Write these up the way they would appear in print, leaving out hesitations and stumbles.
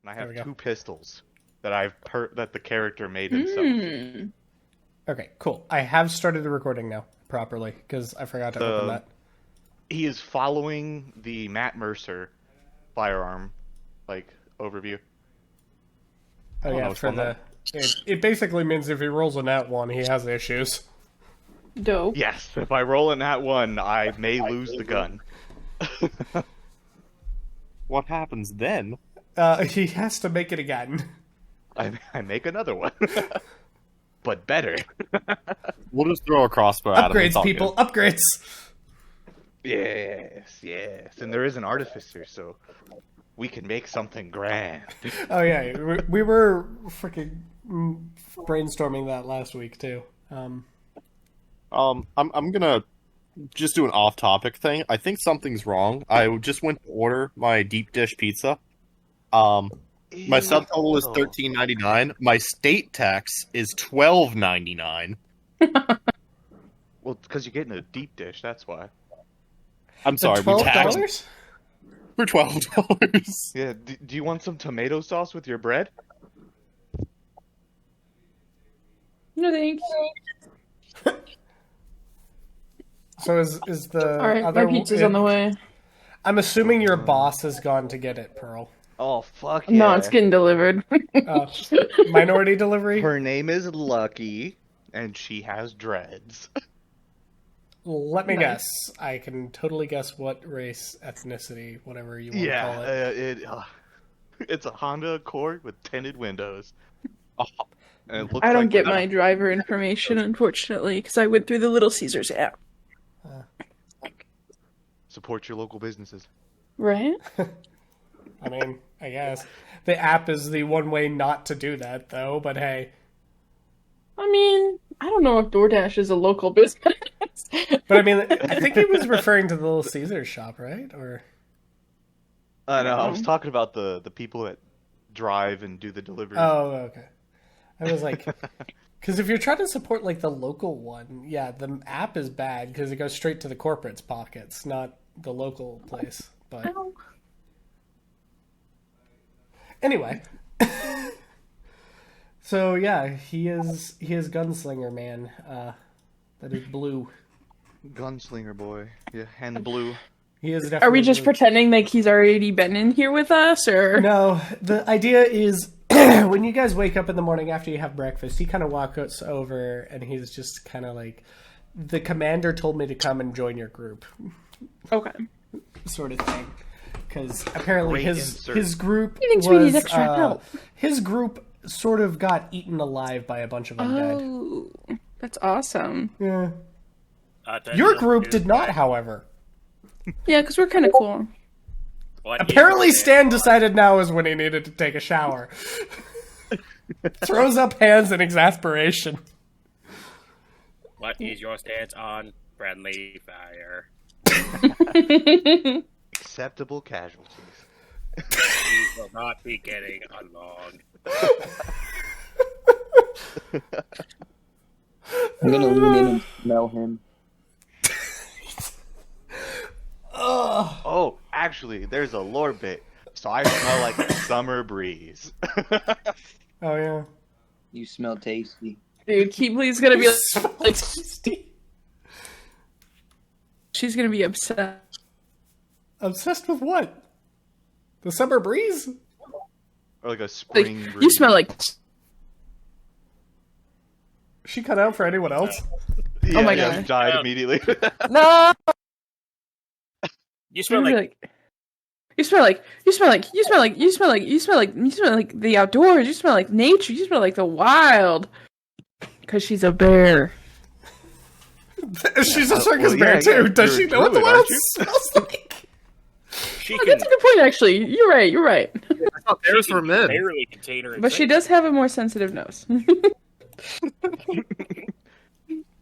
and I There we have go. 2 pistols that the character made himself. Okay, cool. I have started the recording now properly because I forgot to open that. He is following the Matt Mercer firearm, like, overview. Oh know yeah, what's for going on. it basically means if he rolls a nat one, he has issues. Dope. Yes, if I roll in that one, I may lose the gun. What happens then? He has to make it again. I make another one. But better. We'll just throw a crossbow at him. It's Upgrades, all people, good. upgrades. Yes. And there is an artificer, so we can make something grand. Oh yeah, we were freaking brainstorming that last week too. I'm gonna just do an off-topic thing. I think something's wrong. I just went to order my deep dish pizza. My subtotal is $13.99. My state tax is $12.99. Well, because you're getting a deep dish, that's why. I'm sorry, we taxed $12? for $12. Yeah, do you want some tomato sauce with your bread? No thanks. So is the All right, other my pizza's on the way. I'm assuming your boss has gone to get it, Pearl. Oh, fuck yeah. No, it's getting delivered. Minority delivery. Her name is Lucky, and she has dreads. Let me Nice. guess. I can totally guess what race, ethnicity, whatever you want to call it. It's a Honda Accord with tinted windows. And it looks I don't like get my driver information, unfortunately, because I went through the Little Caesars app. Support your local businesses. Right? I mean, I guess the app is the one way not to do that, though. But hey, I mean, I don't know if DoorDash is a local business. but I mean, I think he was referring to the Little Caesars shop, right? Or No, I was talking about the people that drive and do the delivery. oh, okay. I was like, because if you're trying to support like the local one, yeah, the app is bad because it goes straight to the corporate's pockets, not the local place. But Oh. anyway, so yeah, he is Gunslinger Man. That is blue. Gunslinger boy. Yeah, and blue. He is definitely. Are we just blue. pretending like he's already been in here with us, or? No, the idea is when you guys wake up in the morning after you have breakfast, he kind of walks over and he's just kind of like, the commander told me to come and join your group, Okay. sort of thing. Because apparently Great his insert. group He thinks was, we need extra help. His group sort of got eaten alive by a bunch of undead. Oh, that's awesome. Yeah. Your group did not, however. Yeah, because we're kind of cool. Apparently Stan decided now is when he needed to take a shower. Throws up hands in exasperation. What is your stance on friendly fire? Acceptable casualties. We will not be getting along. I'm gonna lean in and smell him. Oh, actually, there's a lore bit. So I smell like a summer breeze. Oh yeah. You smell tasty. Dude, Keebly's gonna be like, she's gonna be upset. Obsessed with what? The summer breeze? Or like a Like, spring breeze. you smell like. She cut out for anyone else? Yeah, Oh my yeah, gosh. died immediately. No. You smell You smell like the outdoors. You smell like nature. You smell like the wild. Because she's a bear. She's a circus well, bear yeah, too. yeah, Does you're she a know what the druid, wild aren't you? smells like? she Oh, can that's a good point, actually. You're right. You're right. I thought bears were men. barely contain her. But she does have a more sensitive nose.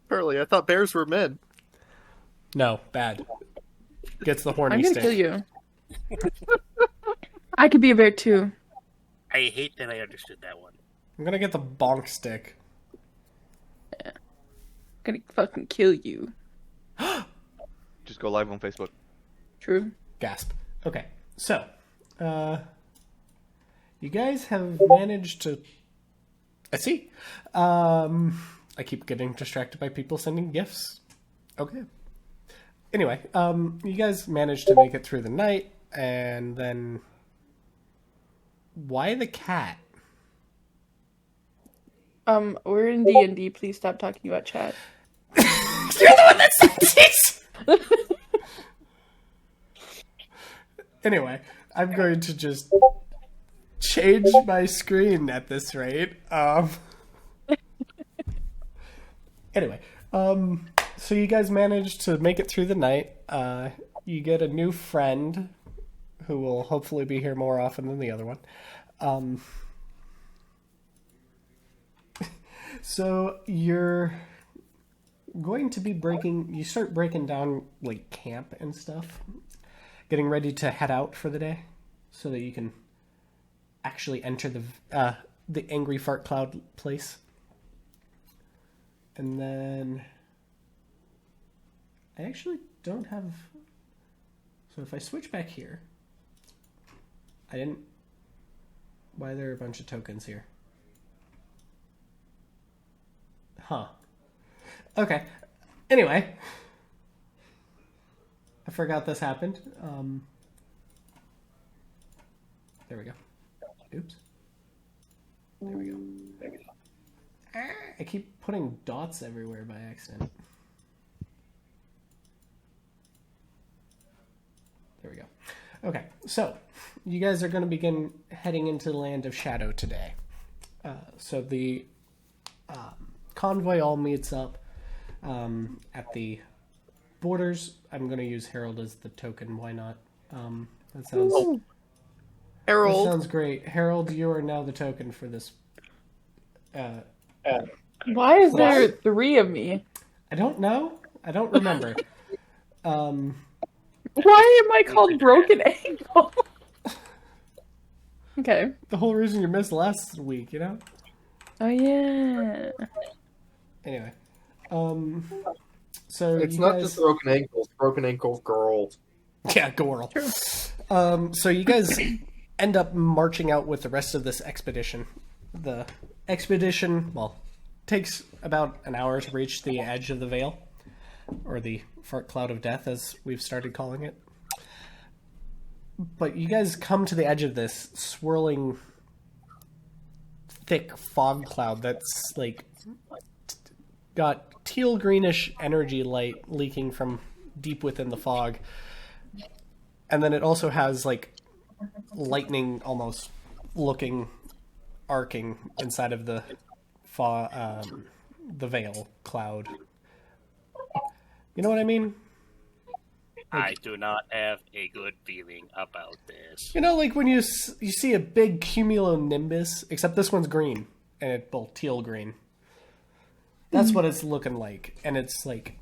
Pearly, I thought bears were men. No, bad. Gets the horny I'm gonna stick. kill you. I could be a bear too. I hate that I understood that one. I'm gonna get the bonk stick. I'm gonna fucking kill you. Just go live on Facebook. True. Gasp. Okay, so, you guys have managed to. I see. I keep getting distracted by people sending gifts. Okay. Anyway, you guys managed to make it through the night, and then why the cat? We're in D&D. Please stop talking about chat. You're the one that said this. Anyway, I'm going to just change my screen at this rate. Anyway, so you guys managed to make it through the night. You get a new friend who will hopefully be here more often than the other one. So you're going to be you start breaking down like camp and stuff, getting ready to head out for the day so that you can actually enter the Angry Fart Cloud place. And then I actually don't have, so if I switch back here, why are there a bunch of tokens here? Huh. Okay. Anyway. I forgot this happened. There we go. Oops. There we go. I keep putting dots everywhere by accident. There we go. Okay, so you guys are going to begin heading into the Land of Shadow today. So the convoy all meets up at the borders. I'm going to use Harold as the token. Why not? That sounds Harold. That sounds great. Harold, you are now the token for this. Why is there 3 of me? I don't know. I don't remember. Why am I called Broken Ankle? Okay. The whole reason you missed last week, you know? Oh, yeah. Anyway. So It's you not guys... just broken ankles, broken ankle girl. Yeah, girl. So you guys end up marching out with the rest of this expedition. The expedition, well, takes about an hour to reach the edge of the Veil, or the Fart Cloud of Death, as we've started calling it. But you guys come to the edge of this swirling, thick fog cloud that's, like, got teal-greenish energy light leaking from deep within the fog. And then it also has, like, lightning almost looking, arcing inside of the veil cloud. You know what I mean? I do not have a good feeling about this. You know, like when you see a big cumulonimbus, except this one's green, and it's both teal green. That's what it's looking like. And it's like,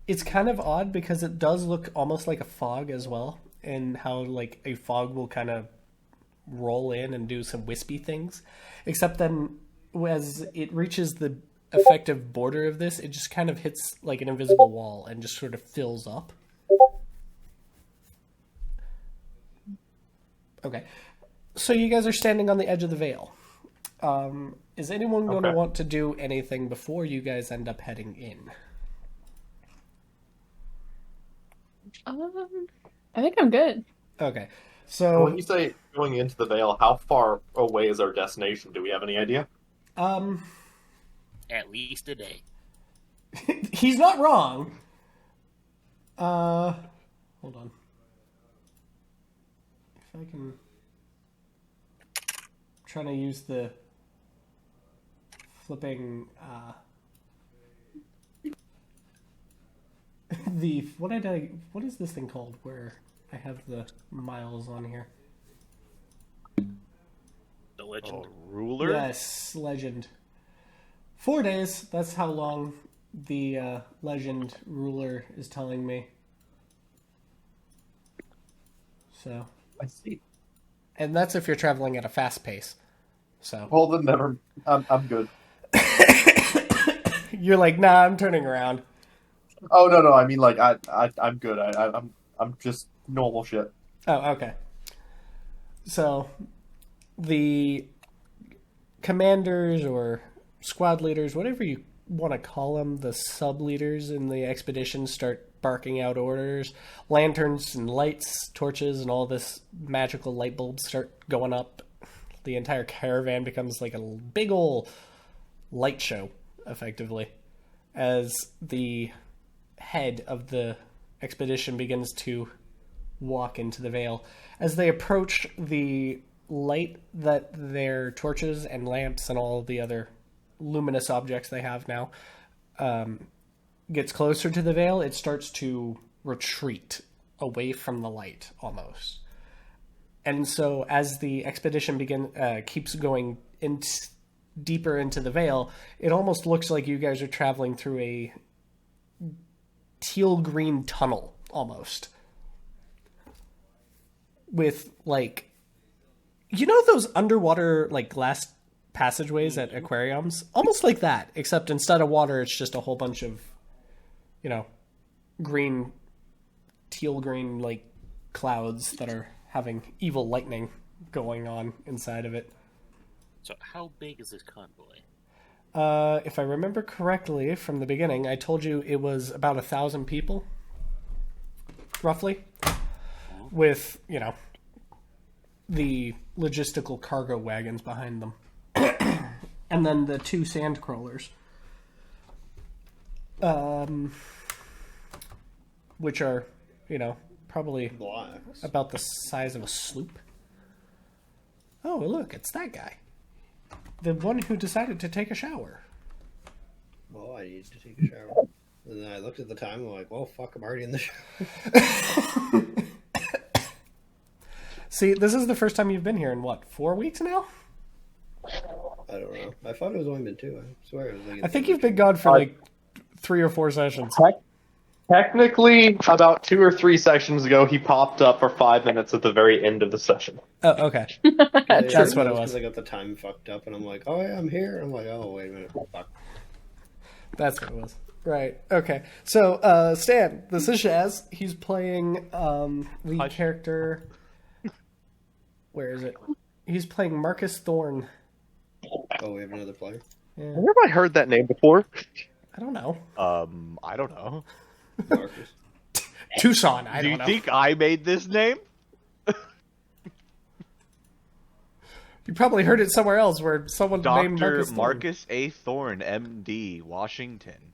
it's kind of odd because it does look almost like a fog as well, and how like a fog will kind of roll in and do some wispy things. Except then as it reaches the effective border of this, it just kind of hits like an invisible wall and just sort of fills up. Okay. So you guys are standing on the edge of the veil. Is anyone going to want to do anything before you guys end up heading in? I think I'm good. Okay. So When you say going into the Veil, how far away is our destination? Do we have any idea? At least a day. he's not wrong. Hold on. If I can... I'm trying to use the flipping, what is this thing called where I have the miles on here? The legend. Ruler? Yes, legend. 4 days, that's how long the legend ruler is telling me. So, I see. and that's if you're traveling at a fast pace. So, Well, then never. I'm good. you're like, nah, I'm turning around. Oh no, I mean like I'm good. I'm just normal shit. Oh, okay. So, the commanders or squad leaders, whatever you want to call them, the sub leaders in the expedition start barking out orders. Lanterns and lights, torches, and all this magical light bulbs start going up. The entire caravan becomes like a big ol' light show, effectively, as the head of the expedition begins to walk into the Vale. As they approach, the light that their torches and lamps and all the other luminous objects they have now gets closer to the Vale, it starts to retreat away from the light almost. And so as the expedition keeps going deeper into the Vale, it almost looks like you guys are traveling through a teal green tunnel almost, with like, you know those underwater like glass passageways at aquariums, almost like that, except instead of water it's just a whole bunch of, you know, teal green like clouds that are having evil lightning going on inside of it. So how big is this convoy? If I remember correctly from the beginning, I told you it was about 1,000 people, roughly, with, you know, the logistical cargo wagons behind them. And then the 2 sand crawlers. Which are, you know, probably Blacks. about the size of a sloop. Oh, look, it's that guy. The one who decided to take a shower. Well, I needed to take a shower. And then I looked at the time and I'm like, well, fuck, I'm already in the shower. See, this is the first time you've been here in, what, 4 weeks now? I don't know. I thought it was only been 2. I swear it was like... I think you've been gone for like 3 or 4 sessions. Technically, about 2 or 3 sessions ago, he popped up for 5 minutes at the very end of the session. Oh, okay. That's what it was. Because I got the time fucked up and I'm like, oh yeah, I'm here. I'm like, oh, wait a minute. Fuck. That's what it was. Right. Okay. So, Stan, this is Shaz. He's playing lead character. Where is it? He's playing Marcus Thorne. Oh, we have another player? Yeah. Where have I heard that name before? I don't know. I don't know. Marcus. Tucson. I Do don't you know. think I made this name? You probably heard it somewhere else where someone named Dr. Marcus Thorne. Marcus A. Thorne, M.D., Washington.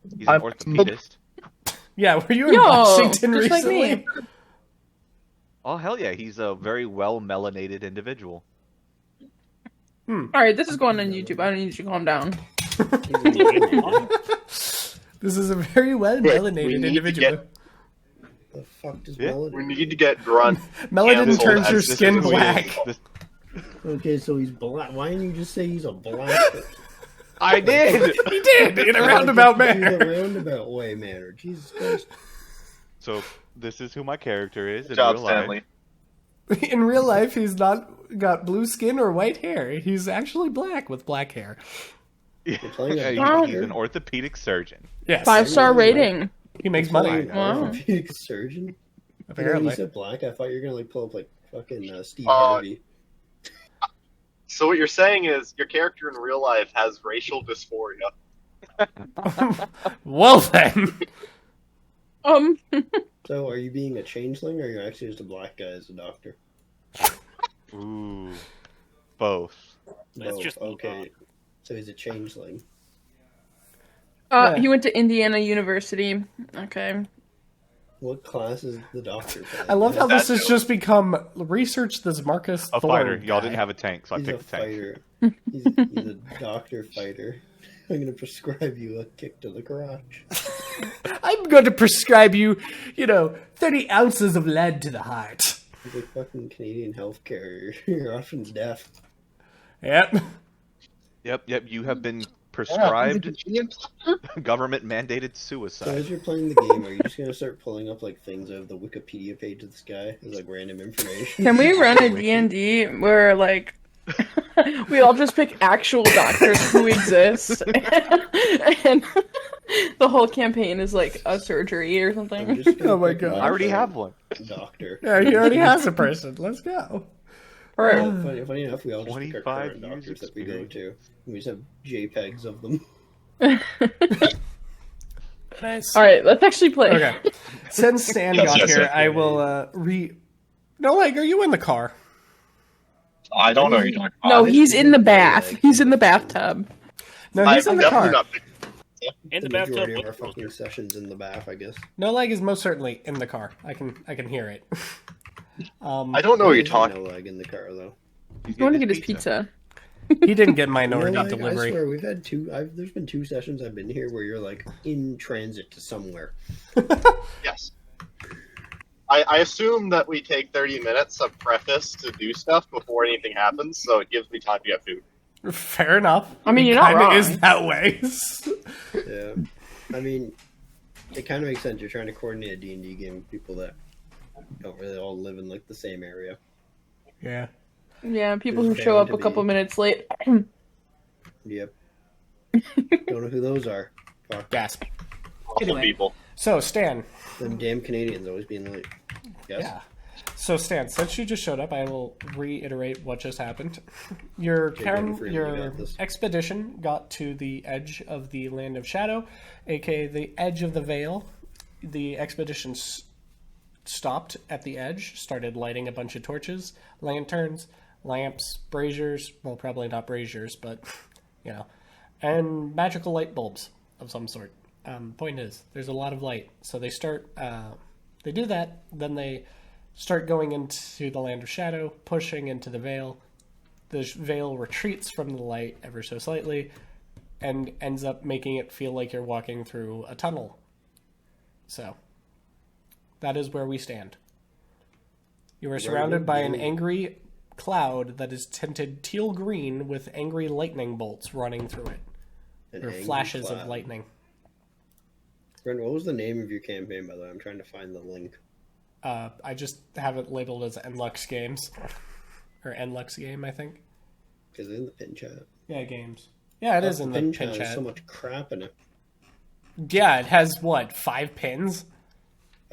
He's an I'm- orthopedist. Yeah, were you in Yo, Washington just like recently? me. Oh, hell yeah. He's a very well-melanated individual. Alright, this is going on YouTube. I need you to calm down. This is a very well we melanated need to individual. The fuck does Yeah, Melody? We need to get Grunt. Melanin Cancelled turns as your This is skin who he black. is. This- Okay, so he's black. Why didn't you just say he's a black? I did! He did, in a roundabout In manner. a roundabout way manner. Jesus Christ. So, this is who my character is in Good job, real life. Stanley. In real life, he's not got blue skin or white hair. He's actually black with black hair. playing a Yeah, doctor? he's an orthopedic surgeon. Yes. 5-star rating. He makes money. Wow. Orthopedic surgeon? Apparently. When you said black, I thought you were gonna like pull up like fucking Steve Uh, Harvey. So what you're saying is your character in real life has racial dysphoria. Well then. So, are you being a changeling, or are you actually just a black guy as a doctor? Ooh. Both. Let's Both. just move okay. on. So he's a changeling. Yeah. He went to Indiana University. Okay. What class is the doctor? I love how this That's has just become research this Marcus A Thorne fighter. Y'all guy. didn't have a tank, so I He's a picked the tank. fighter. He's a doctor fighter. I'm gonna prescribe you a kick to the crotch. I'm going to prescribe you, 30 ounces of lead to the heart. He's like fucking Canadian healthcare. You're often deaf. Yep. Yep. You have been prescribed government-mandated So suicide. as you're playing the game, are you just gonna start pulling up like things out of the Wikipedia page of this guy as like random information? Can we run a D&D where, like, we all just pick actual doctors who exist, and the whole campaign is, like, a surgery or I'm something? just gonna Oh my pick God. I already have one. doctor. Yeah, he already has a person. Let's go. Alright. Funny enough, we all just pick our 25 current years doctors that we go experience. to. We just have JPEGs of them. Nice. Alright, let's actually play. Okay. Since Stan Yes, got yes, here, yes. I will No, like, are you in the car? I don't know what you're talking about. No, he's in the bath. He's in the bathtub. No, he's in the definitely car. not- In the majority bathtub of our with fucking sessions in the bath, I guess. No leg is most certainly in the car. I can hear it. I don't know what you're There's talking. No leg in the car though. He's going to get his pizza. He didn't get minority No leg, I delivery. swear, we've had two. There's been 2 sessions I've been here where you're like in transit to somewhere. Yes. I assume that we take 30 minutes of preface to do stuff before anything happens, so it gives me time to get food. Fair enough. I mean, It you're not kinda wrong. is that way. Yeah, I mean, it kind of makes sense. You're trying to coordinate a D&D game with people that don't really all live in like the same area. Yeah. Yeah, people who There's show bound up to a couple be. minutes late. Yep. Don't know who those are. Fuck. Gasp. Awesome Anyway. people. So, Stan. Them damn Canadians always being late. Yes. Yeah. So, Stan, since you just showed up, I will reiterate what just happened. Your Freeman, you your got this. expedition got to the edge of the Land of Shadow, aka the edge of the Veil. The expedition stopped at the edge, started lighting a bunch of torches, lanterns, lamps, braziers. Well, probably not braziers, but you know, and magical light bulbs of some sort. Point is, there's a lot of light, so they start. They do that, then they start going into the Land of Shadow, pushing into the Veil. The Veil retreats from the light ever so slightly, and ends up making it feel like you're walking through a tunnel. So, that is where we stand. You are surrounded by an angry cloud that is tinted teal green with angry lightning bolts running through it. An Or angry flashes cloud. of lightning. Brendan, what was the name of your campaign, by the way? I'm trying to find the link. I just have it labeled as Enlux Games. Or Enlux Game, I think. Because it's in the pin chat. Yeah, games. Yeah, it is in the pin Has chat. so much crap in it. Yeah, it has, what, 5 pins?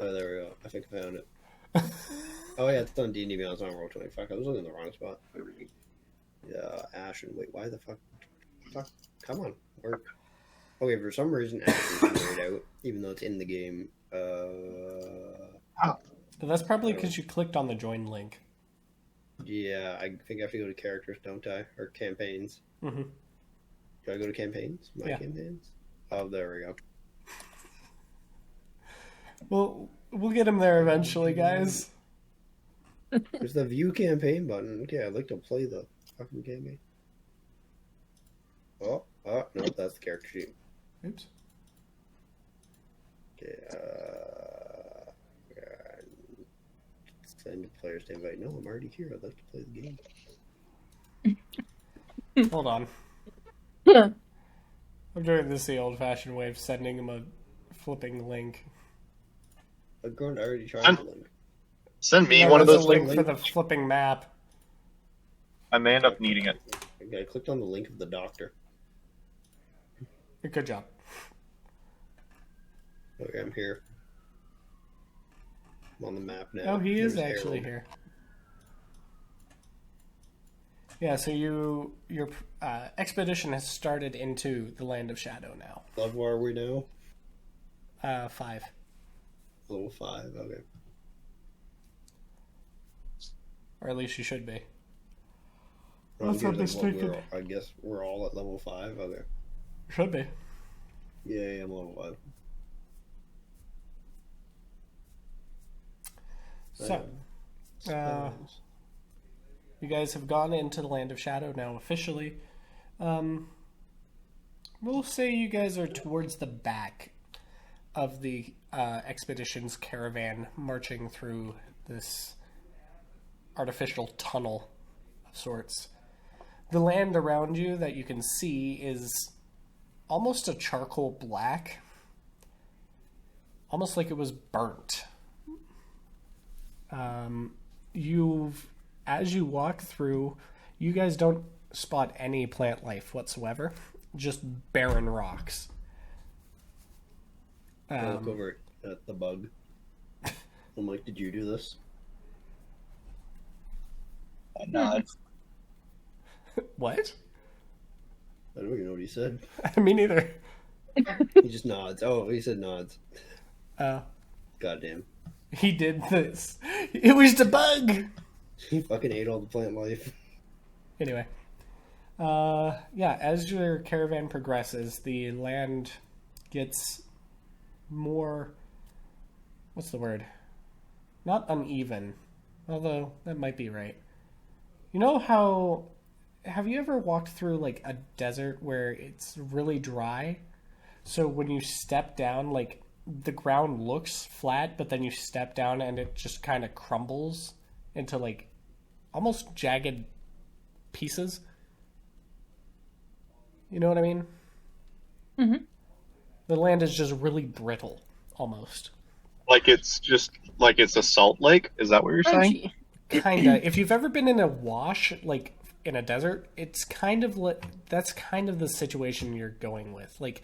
Oh, there we go. I think I found it. Oh yeah, it's on D&D Beyond. It's on Roll20. Fuck, I was looking in the wrong spot. Yeah, Ashen. Wait, why the fuck? Fuck, come on, work. Okay, for some reason Ashen is grayed out, even though it's in the game. But that's probably because you clicked on the join link. Yeah, I think I have to go to characters, don't I? Or campaigns. Mm-hmm. Do I go to campaigns? My Yeah. campaigns? Oh, there we go. Well, we'll get him there eventually, guys. There's the view campaign button. Okay, I'd like to play the fucking campaign. Oh, no, that's the character sheet. Oops. Okay, send players to invite. No, I'm already here. I'd like to play the game. Hold on. I'm doing this the old-fashioned way of sending him a flipping link. I've gone already tried I'm- the link. Send me No, one of there's those a link links. for the flipping map. I may end up needing it. Okay, I clicked on the link of the doctor. Good job. Okay, I'm here. I'm on the map now. Oh, he is There's actually Harold. here. Yeah, so your expedition has started into the Land of Shadow now. Level are we now? 5. Level 5. Okay. Or at least you should be. Around Unless here, I'm like, what, mistaken. I guess we're all at level 5. Okay. Should be. Yeah, I'm level 5. So, you guys have gone into the Land of Shadow now officially. We'll say you guys are towards the back of the expedition's caravan, marching through this artificial tunnel of sorts. The land around you that you can see is almost a charcoal black, almost like it was burnt. As you walk through, you guys don't spot any plant life whatsoever, just barren rocks. I look over at the bug. I'm like, did you do this? I nod. What? I don't even know what he said. Me neither. He just nods. Oh, he said nods. Uh, Goddamn. he did this. It was the bug. He fucking ate all the plant life. Anyway. Yeah, as your caravan progresses, the land gets more... What's the word? Not uneven. Although, that might be right. You know how... Have you ever walked through, like, a desert where it's really dry? So when you step down, like, the ground looks flat, but then you step down and it just kind of crumbles into, like, almost jagged pieces? You know what I mean? Mm-hmm. The land is just really brittle, almost. Like it's a salt lake. Is that what you're saying? Kinda. If you've ever been in a wash, like in a desert, it's kind of that's kind of the situation you're going with. Like,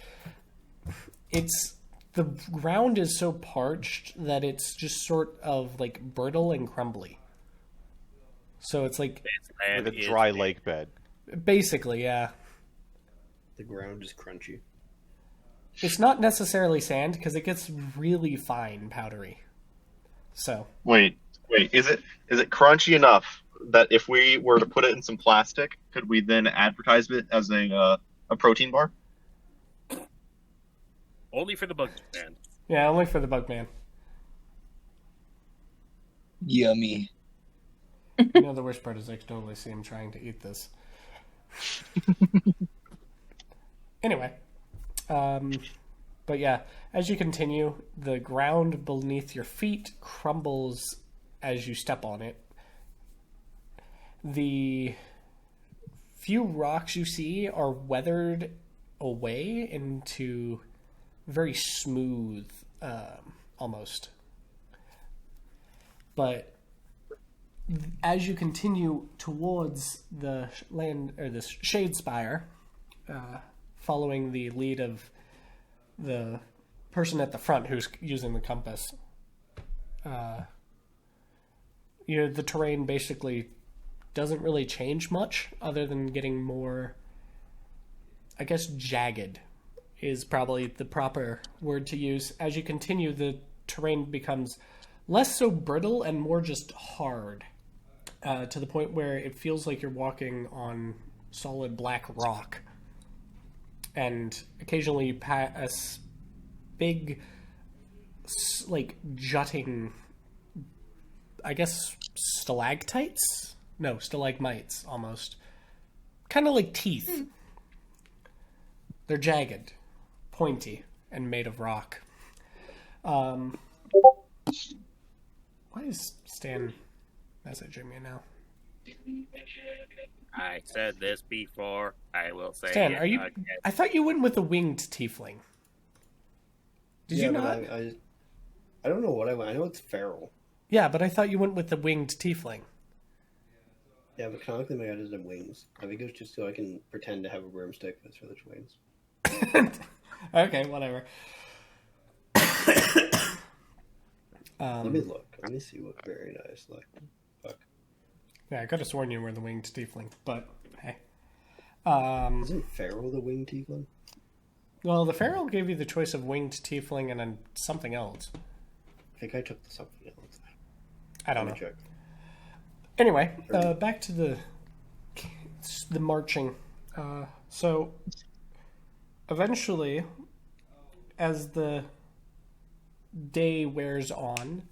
it's the ground is so parched that it's just sort of like brittle and crumbly. So it's like Like a dry lake bed. basically, yeah. The ground is crunchy. It's not necessarily sand because it gets really fine, powdery. So Wait. Is it crunchy enough that if we were to put it in some plastic, could we then advertise it as a protein bar? Only for the bug man. yeah, only for the bug man. Yummy. You know, the worst part is I can totally see him trying to eat this. Anyway, but yeah, as you continue, the ground beneath your feet crumbles as you step on it. The few rocks you see are weathered away into very smooth, almost. But as you continue towards the land or the shade spire, following the lead of the person at the front who's using the compass, the terrain basically doesn't really change much other than getting more, I guess, jagged is probably the proper word to use. As you continue, the terrain becomes less so brittle and more just hard, to the point where it feels like you're walking on solid black rock. And occasionally you pass big, like, jutting, I guess, stalactites? No, stalagmites, almost. Kind of like teeth. They're jagged, pointy, and made of rock. Why is Stan messaging me now? I said this before. I will say Stan, it are you... again. I thought you went with the winged tiefling. Did you but not? I don't know what I went. I know it's feral. Yeah, but I thought you went with the winged tiefling. Yeah, but canonically my god doesn't have wings. I think it was just so I can pretend to have a broomstick that's for the wings. Okay, whatever. Let me look. Let me see what very nice. Like, fuck. Yeah, I could have sworn you were the winged tiefling, but hey. Isn't feral the winged tiefling? Well, the feral gave you the choice of winged tiefling and then something else. I think I took something else. I don't know. Let me check. Anyway, back to the marching. So, eventually, as the day wears on,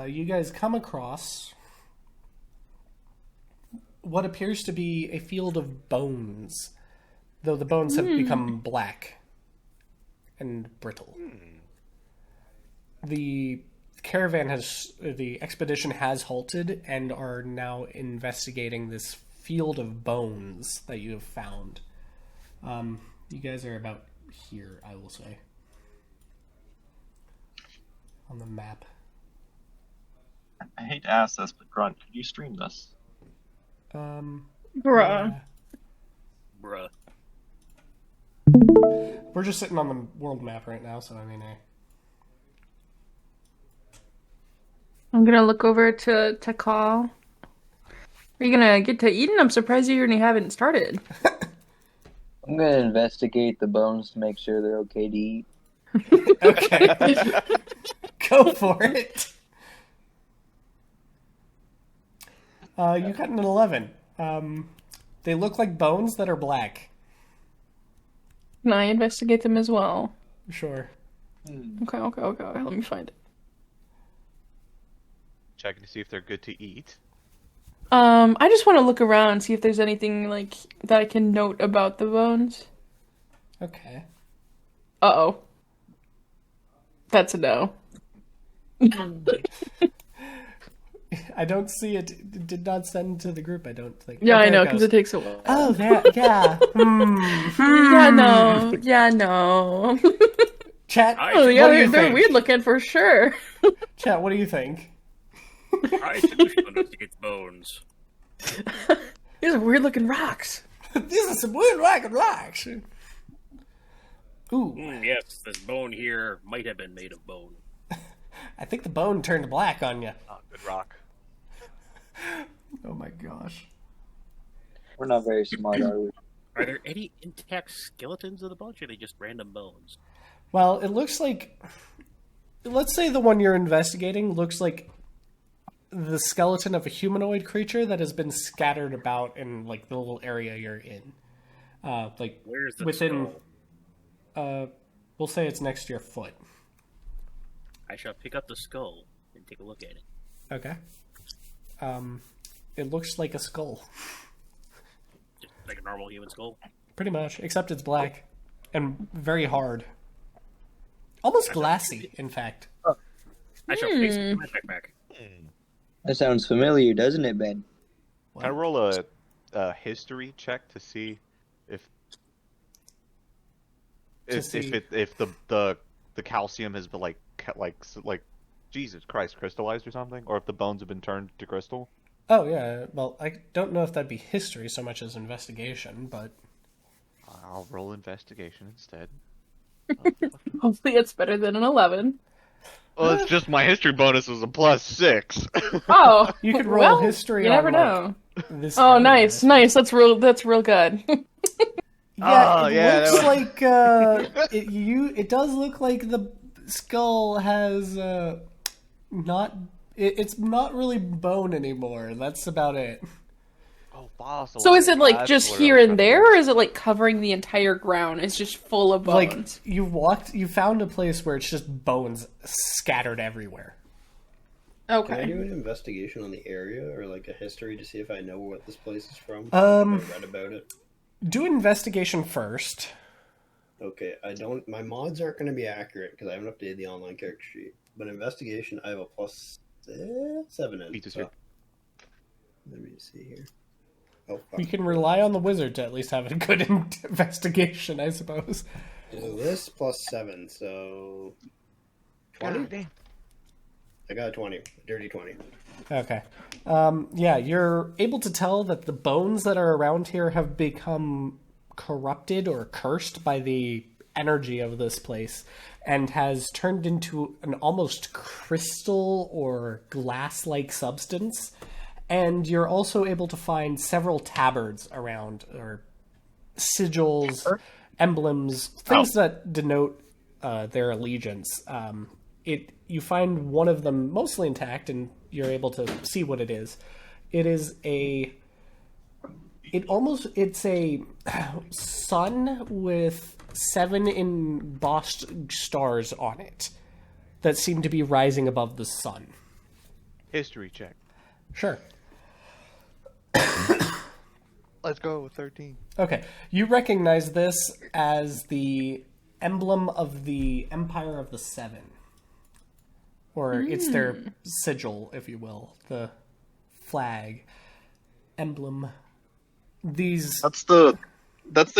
you guys come across what appears to be a field of bones, though the bones have become black and brittle. The expedition has halted and are now investigating this field of bones that you have found. You guys are about here, I will say, on the map. I hate to ask this, but Grunt, could you stream this? Bruh. Bruh. We're just sitting on the world map right now, so I mean, I'm gonna look over to Takal Are you gonna get to eating? I'm surprised you haven't started. I'm gonna investigate the bones to make sure they're okay to eat. Okay. Go for it. You got an 11. They look like bones that are black. Can I investigate them as well? Sure. Okay. Let me find it. Checking to see if they're good to eat. I just want to look around, see if there's anything like that I can note about the bones. Okay. Uh-oh. That's a no. I don't see it. It did not send to the group, I don't think. Yeah, Oh, I there know, it because goes. it takes a while. Oh, that, yeah. Yeah, no. Chat, Oh, what yeah, do you they're think? weird looking for sure. Chat, what do you think? I too shall investigate the bones. These are weird looking rocks. This is some weird rocks. Ooh, Yes, this bone here might have been made of bone. I think the bone turned black on you. Oh, good rock. Oh my gosh. We're not very smart, are we? Are there any intact skeletons of the bunch, or are they just random bones? Well, it looks like... Let's say the one you're investigating looks like the skeleton of a humanoid creature that has been scattered about in, like, the little area you're in. Like, Where's the within... skull? We'll say it's next to your foot. I shall pick up the skull and take a look at it. Okay. It looks like a skull. Just like a normal human skull. Pretty much, except it's black. And very hard. Almost glassy, in fact. I shall place it in my backpack. That sounds familiar, doesn't it, Ben? Can I roll a history check to see if the calcium has been like Jesus Christ crystallized or something, or if the bones have been turned to crystal? Oh, yeah. Well, I don't know if that'd be history so much as investigation, but... I'll roll investigation instead. Hopefully it's better than an 11. Well, it's just my history bonus is a +6. Oh, You could roll well, history You on, never like, know. this Oh, area. nice. That's real good. Yeah, Oh, it yeah, looks that like it does look like the skull has it's not really bone anymore. That's about it. Oh, fossil. So is it like That's just what here I'm and trying to there, or is it like covering the entire ground? It's just full of Like bones. you found a place where it's just bones scattered everywhere. Can I Okay. do an investigation on the area or like a history to see if I know what this place is from? If I read about it. Do an investigation first. Okay, my mods aren't going to be accurate because I haven't updated the online character sheet. But investigation, I have a +7 in. Pizza's So, here. let me see here. Oh, fuck. You can rely on the wizard to at least have a good investigation, I suppose. So this +7, so 20. God damn. I got a 20, dirty 20. Okay. Yeah, you're able to tell that the bones that are around here have become corrupted or cursed by the energy of this place and has turned into an almost crystal or glass-like substance. And you're also able to find several tabards around, or sigils, emblems, things that denote their allegiance. You find one of them mostly intact, and you're able to see what it is. It's a sun with 7 embossed stars on it that seem to be rising above the sun. History check. Sure. Let's go with 13. Okay, you recognize this as the emblem of the Empire of the Seven. Or it's their sigil, if you will. The flag. Emblem. These... That's the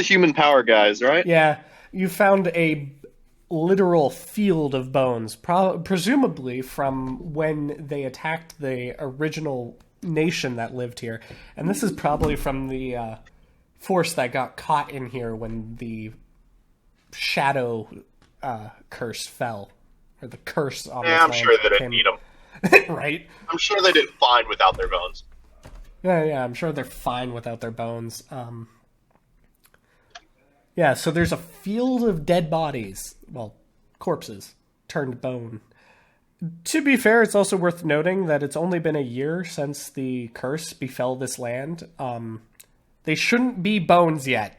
human power guys, right? Yeah, you found a literal field of bones, presumably from when they attacked the original nation that lived here. And this is probably from the force that got caught in here when the shadow curse fell. Or the curse on Yeah, this I'm land sure they didn't came- need them. Right? I'm sure they did fine without their bones. Yeah, I'm sure they're fine without their bones. Yeah, so there's a field of dead bodies. Well, corpses turned bone. To be fair, it's also worth noting that it's only been a year since the curse befell this land. They shouldn't be bones yet.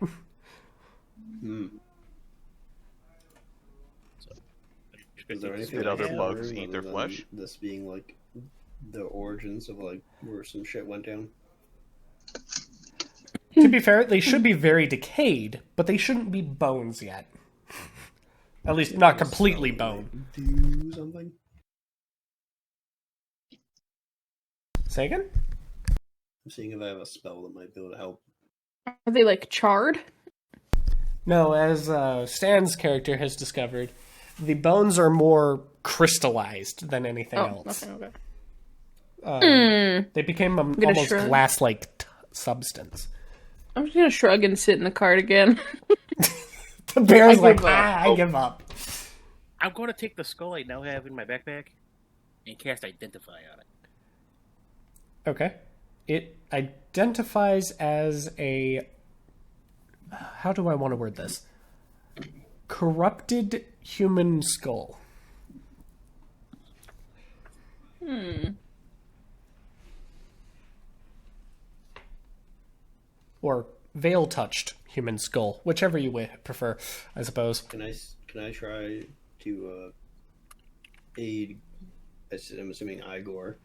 Is there anything Did other I can bugs learn eat their other flesh? than this being like the origins of like where some shit went down? To be fair, they should be very decayed, but they shouldn't be bones yet. At least not completely bone. Do something? Say again? I'm seeing if I have a spell that might be able to help. Are they like charred? No, as Stan's character has discovered, the bones are more crystallized than anything else. Okay. They became gonna almost shrug. glass-like substance. I'm just gonna shrug and sit in the cart again. The bear's I like, give up. I give up. I'm going to take the skull I now have in my backpack and cast Identify on it. Okay. It identifies as a... How do I want to word this? Corrupted human skull. Or veil-touched human skull, whichever you prefer, I suppose. Can I try to aid? I'm assuming Igor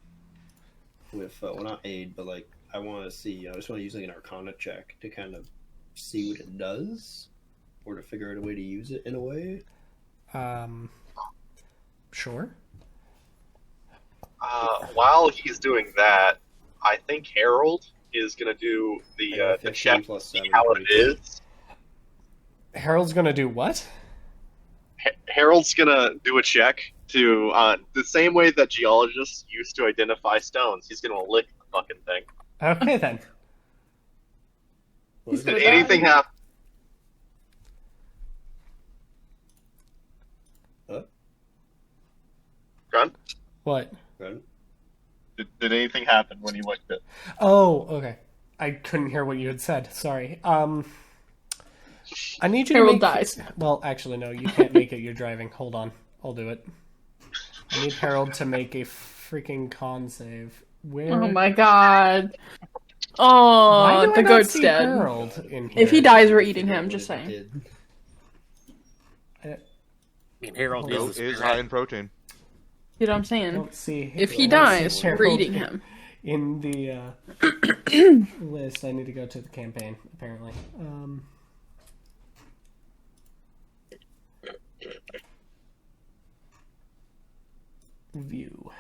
with well, not aid, but like I want to see. I just want to use like an Arcana check to kind of see what it does, or to figure out a way to use it in a way. Sure. While he's doing that, I think Harold is gonna do I got the 15 check plus to see 7, how it 22. is. Harold's gonna do what? Harold's gonna do a check to the same way that geologists used to identify stones. He's gonna lick the fucking thing. Okay, then. What is Did it? anything happen? What? Gun? What? Right? Did anything happen when you licked it? Oh, okay. I couldn't hear what you had said. Sorry. I need you to Harold make... dies. Well, actually, no. You can't make it. You're driving. Hold on. I'll do it. I need Harold to make a freaking con save. Where... Oh my god. Why Oh, do I the not goat's see dead. Harold in here? If he dies, we're eating Figure out him, what just it saying. did. I mean, Harold Goat is the is spirit. high in protein. You know what I'm I saying? don't see... If he I don't see dies, we're Harold eating him. in the list. I need to go to the campaign, apparently. View.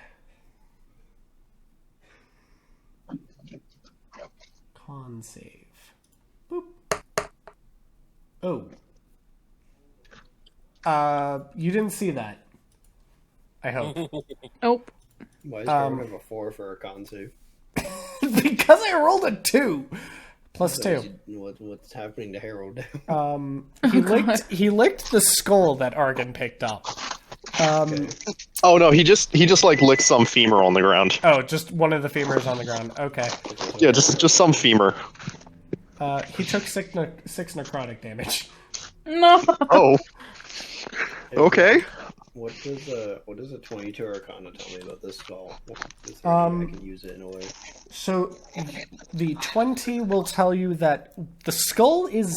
Con save. Boop. Oh. You didn't see that. I hope. Nope. Why does Harold have a 4 for a con save? Because I rolled a 2. Plus 2. What's happening to Harold? He licked the skull that Argon picked up. Oh no, he just like licked some femur on the ground. Oh, just one of the femurs on the ground. Okay. Yeah, just some femur. He took 6 necrotic damage. No. Oh. Okay. What does a 22 Arcana tell me about this skull? Is there any way I can use it in a way? So, the 20 will tell you that the skull is,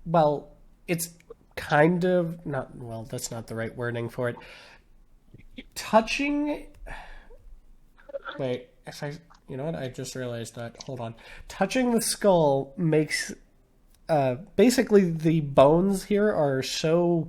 well, it's kind of not. Well, that's not the right wording for it. Touching. Wait, if I. You know what? I just realized that. Hold on. Touching the skull makes. Basically, the bones here are so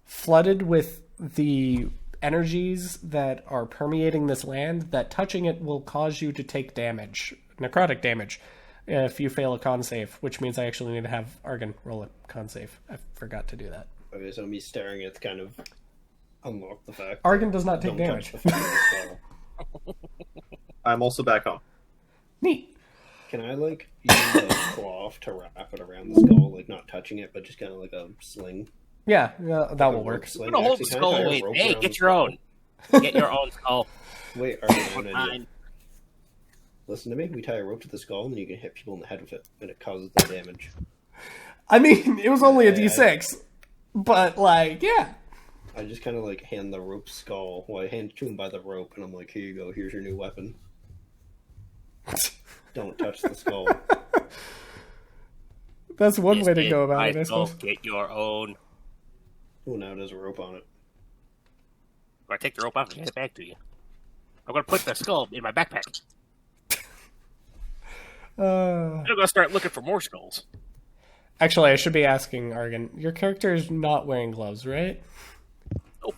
flooded with the energies that are permeating this land that touching it will cause you to take damage, necrotic damage, if you fail a con save, which means I actually need to have Argon roll a con save. I forgot to do that. Okay, so me staring at kind of unlock the fact. Argon does not take Don't damage. touch the fucking skull. I'm also back home. Neat. Can I like use a cloth to wrap it around the skull, like not touching it, but just kind of like a sling? Yeah, that will work. Sling. Put a whole Actually, can I skull. tie a Wait, rope hey, around get the your skull? own. Get your own skull. Wait, Argon, I have an idea. Fine. Listen to me. We tie a rope to the skull, and then you can hit people in the head with it, and it causes the damage. I mean, it was only a D6, but like, yeah. I just kind of like hand the rope skull. Well, I hand it to him by the rope, and I'm like, "Here you go. Here's your new weapon. Don't touch the skull." That's one way to Just go about I it, I suppose. don't get your own. Oh, now it has a rope on it. I take the rope off and hand it back to you. I'm gonna put the skull in my backpack. I'm gonna start looking for more skulls. Actually, I should be asking Argon. Your character is not wearing gloves, right? Nope.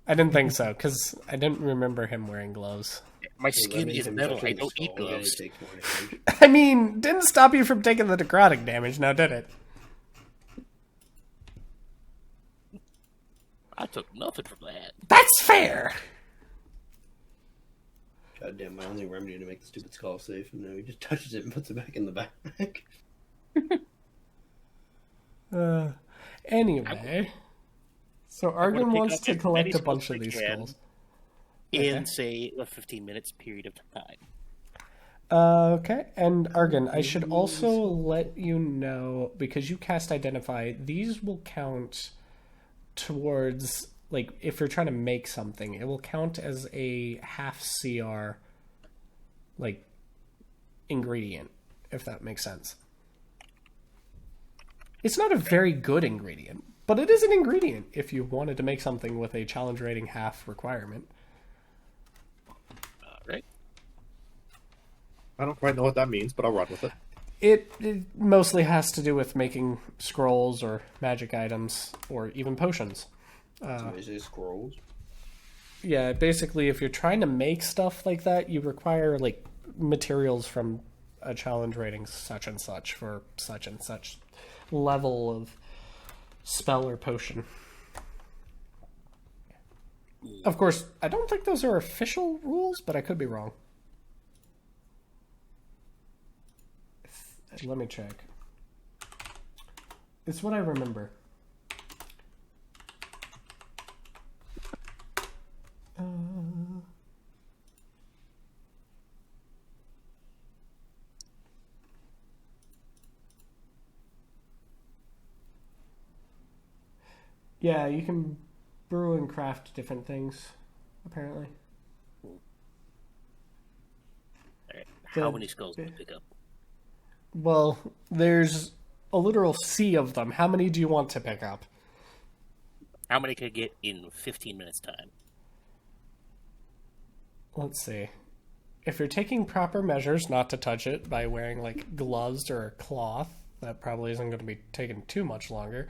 I didn't think so, because I didn't remember him wearing gloves. My So that skin means is him metal. touching I the don't eat skull, yeah, he gloves. takes more damage. I mean, didn't stop you from taking the necrotic damage, now did it? I took nothing from that. That's fair! God damn, my only remedy to make the stupid skull safe, and now he just touches it and puts it back in the backpack. Anyway. So Argon pick wants up to as collect many a bunch skulls of as these I can. skulls. In, say, a 15 minutes period of time. Okay, and Argon, I should also let you know, because you cast Identify, these will count towards, like, if you're trying to make something, it will count as a half CR, like, ingredient, if that makes sense. It's not a very good ingredient, but it is an ingredient if you wanted to make something with a challenge rating half requirement. Right? I don't quite know what that means, but I'll run with it. It mostly has to do with making scrolls or magic items or even potions. Is it scrolls? Yeah, basically, if you're trying to make stuff like that, you require like materials from a challenge rating such and such for such and such level of spell or potion. Of course, I don't think those are official rules, but I could be wrong. Let me check. It's what I remember. Yeah, you can brew and craft different things, apparently. Alright. How The- many skulls do you pick up? Well, there's a literal sea of them. How many do you want to pick up? How many can I get in 15 minutes time? Let's see. If you're taking proper measures not to touch it by wearing like gloves or a cloth, that probably isn't going to be taking too much longer.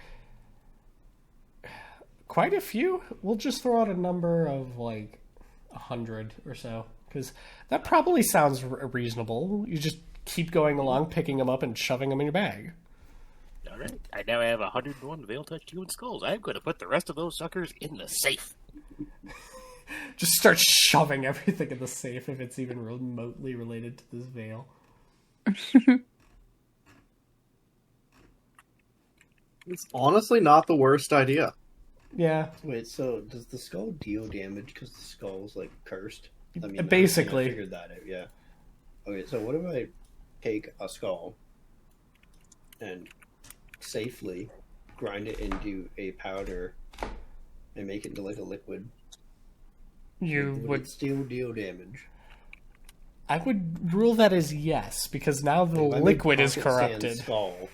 Quite a few. We'll just throw out a number of like 100 or so, because that probably sounds reasonable. You just keep going along, picking them up and shoving them in your bag. Alright. I now have 101 Veil Touch human skulls. I'm going to put the rest of those suckers in the safe. Just start shoving everything in the safe if it's even remotely related to this veil. It's honestly not the worst idea. Yeah, Wait, so does the skull deal damage because the skull's like cursed? I mean, Basically. I figured that out. Yeah. Okay, so what if I take a skull and safely grind it into a powder and make it into like a liquid? you would. it still deal damage? I would rule that as yes, because now the If I made liquid is pocket sand corrupted. skull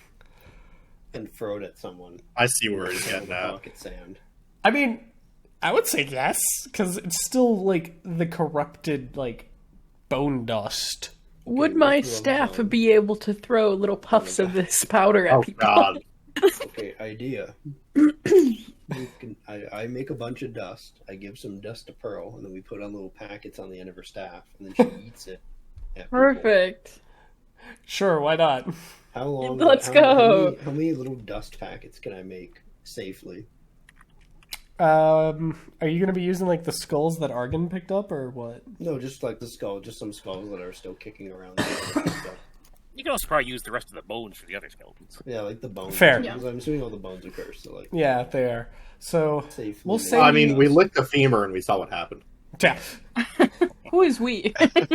and throw it at someone. I see where he's Throw getting the at. pocket sand. I mean, I would say yes, because it's still like the corrupted like bone dust. Would Okay, my let's do a staff bone. be able to throw little puffs of this powder at Oh people? god. Okay, idea. I make a bunch of dust. I give some dust to Pearl, and then we put on little packets on the end of her staff, and then she eats it. at people. Perfect. Sure, why not? How long? Let's how go. How many little dust packets can I make safely? Are you gonna be using like the skulls that Argon picked up, or what? No, just like the skull, just some skulls that are still kicking around. You can also probably use the rest of the bones for the other skeletons. Yeah, like the bones. Fair. Because I'm assuming all the bones are cursed, so like Yeah, they are. So safely. we'll make say- I mean, we licked the femur and we saw what happened. yeah. Who is we?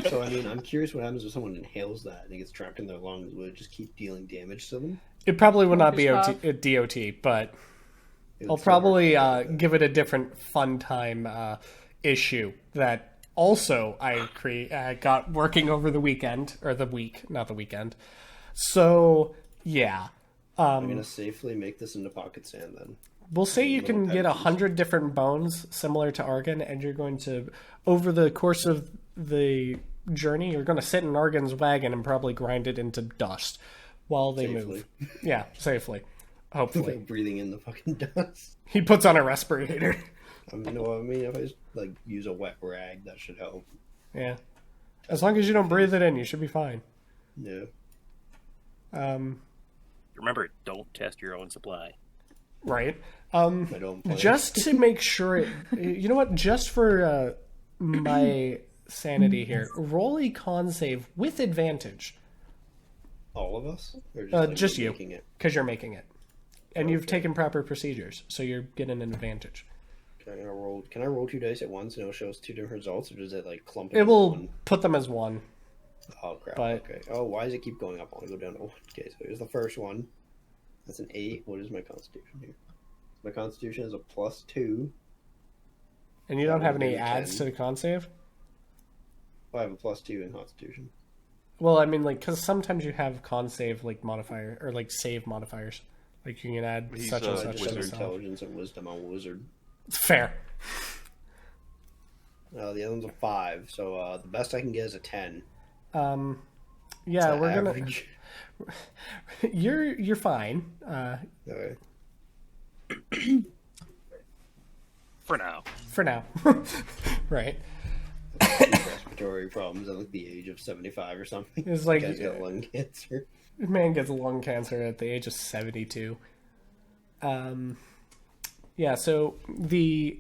So I mean, I'm curious what happens if someone inhales that and it gets trapped in their lungs. Will it just keep dealing damage to them? It probably will not be Stop. DOT, but It I'll would probably still hurt. give it a different fun time issue that also I got working over the weekend, or the week, not the weekend. So, yeah. I'm gonna safely make this into pocket sand then. We'll say you Little can get patches. 100 different bones similar to Argon, and you're going to, over the course of the journey, you're going to sit in Argon's wagon and probably grind it into dust while they move. Yeah, safely. Hopefully. Like breathing in the fucking dust. He puts on a respirator. I mean, no, I mean, if I just like use a wet rag, that should help. Yeah. As long as you don't breathe it in, you should be fine. Yeah. Remember, don't test your own supply. Right. I don't plan. Just to make sure it, you know what, just for my sanity here, roll a con save with advantage. All of us, or Just you, making it? because you're making it. And you've taken proper procedures, so you're getting an advantage. Can I roll 2 dice at once and it'll show us 2 different results, or does it like clump? It into will one? put them as one. Oh crap! but- Okay. Oh, why does it keep going up? I want to go down to 1. Okay, so here's the first one. That's an 8. What is my constitution here? My constitution is a +2. And you don't That have would any be adds 10. to the con save? Oh, I have a +2 in constitution. Well, I mean, like, because sometimes you have con save, like, modifier, or, like, save modifiers. Like, you can add He's such a and I such just to have the stuff. intelligence and wisdom. I'm a wizard. Fair. The other one's a 5. So the best I can get is a 10. Yeah, It's we're average. gonna. You're fine. Okay. For now. For now. Right. Respiratory problems at like the age of 75 or something. It's like- Guy's got lung cancer. Man gets lung cancer at the age of 72. Yeah, so the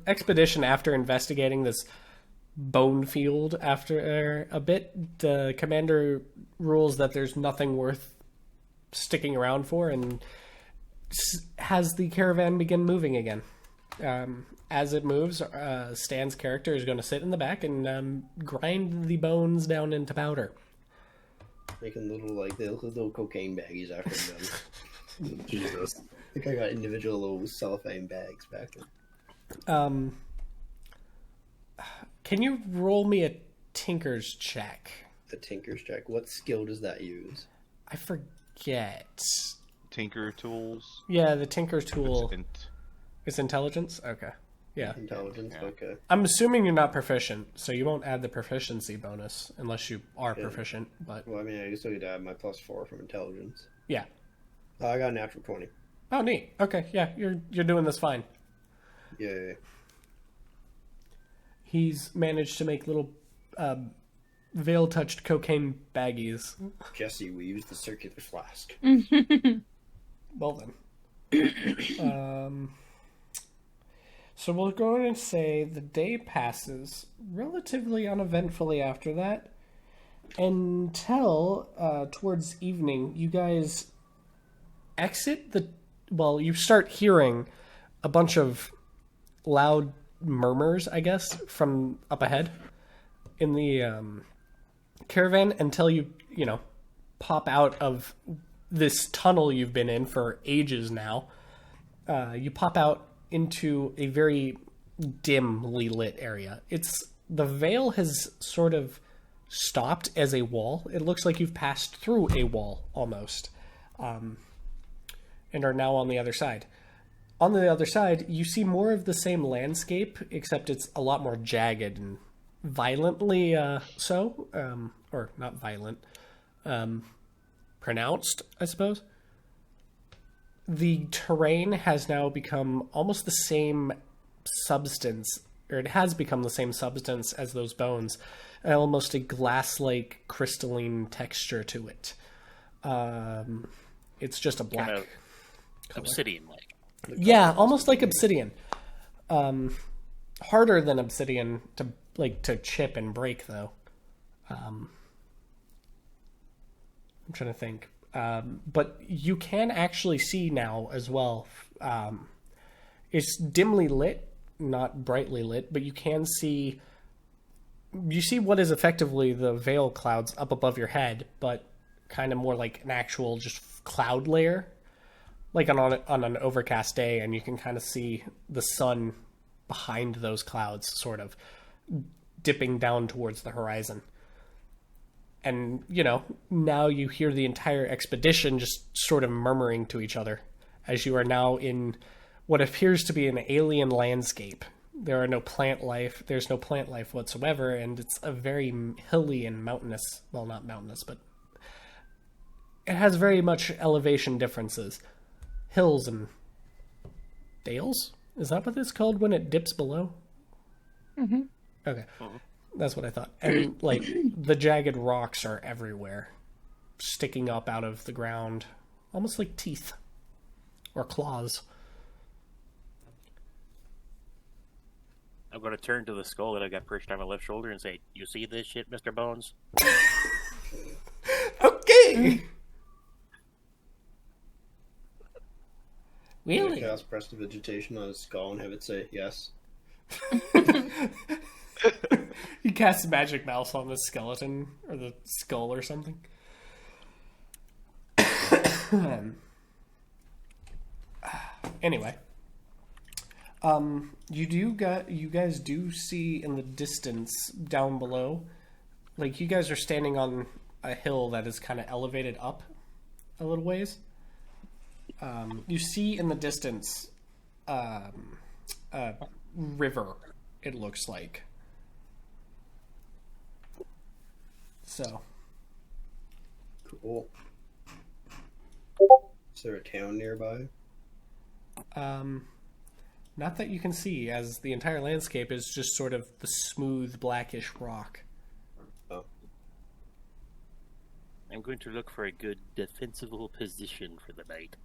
expedition, after investigating this bone field after a bit, the commander rules that there's nothing worth sticking around for and has the caravan begin moving again. As it moves, Stan's character is going to sit in the back and grind the bones down into powder. Making little cocaine baggies after them. Jesus. I think I got individual little cellophane bags back there. Can you roll me a Tinker's check? The Tinker's check. What skill does that use? I forget. Tinker tools. Yeah, the Tinker's tool. Int. It's intelligence? Okay. Yeah. Intelligence. Yeah. Okay. I'm assuming you're not proficient, so you won't add the proficiency bonus unless you are proficient, but Well, I mean, I still get to add my +4 from intelligence. yeah. I got a natural 20. Oh, neat. Okay, yeah, you're doing this fine. Yeah. He's managed to make little veil-touched cocaine baggies. Jesse, we use the circular flask. Well then. So we're going to say the day passes relatively uneventfully after that until towards evening you guys exit you start hearing a bunch of loud murmurs, I guess, from up ahead in the caravan until you pop out of this tunnel you've been in for ages now. You pop out into a very dimly lit area. The veil has sort of stopped as a wall. It looks like you've passed through a wall almost, and are now on the other side. On the other side, you see more of the same landscape, except it's a lot more jagged and violently or not violent, pronounced, I suppose. The terrain has now become almost the same substance, or it has become the same substance as those bones, almost a glass-like crystalline texture to it. It's just a black Kind of color. obsidian-like. Yeah, almost like obsidian. Harder than obsidian to chip and break, though. I'm trying to think. But you can actually see now as well. It's dimly lit, not brightly lit, but you can see you see what is effectively the veil clouds up above your head, but kind of more like an actual just cloud layer, like on an overcast day, and you can kind of see the sun behind those clouds, sort of dipping down towards the horizon. And, you know, now you hear the entire expedition just sort of murmuring to each other as you are now in what appears to be an alien landscape. There are no plant life. There's no plant life whatsoever, and it's a very hilly and mountainous, well, not mountainous, but it has very much elevation differences. Hills and dales? Is that what it's called when it dips below? Mm-hmm. Okay. That's what I thought. And, like, the jagged rocks are everywhere, sticking up out of the ground, almost like teeth or claws. I'm going to turn to the skull that I got perched on my left shoulder and say, "You see this shit, Mr. Bones?" Okay! Really? Cast prestidigitation on his skull and have it say yes. He casts Magic Mouse on the skeleton, or the skull or something. Anyway. You guys do see in the distance down below, like you guys are standing on a hill that is kind of elevated up a little ways. You see in the distance a river, it looks like. So. Cool. Is there a town nearby? Not that you can see, as the entire landscape is just sort of the smooth, blackish rock. Oh. I'm going to look for a good defensible position for the night.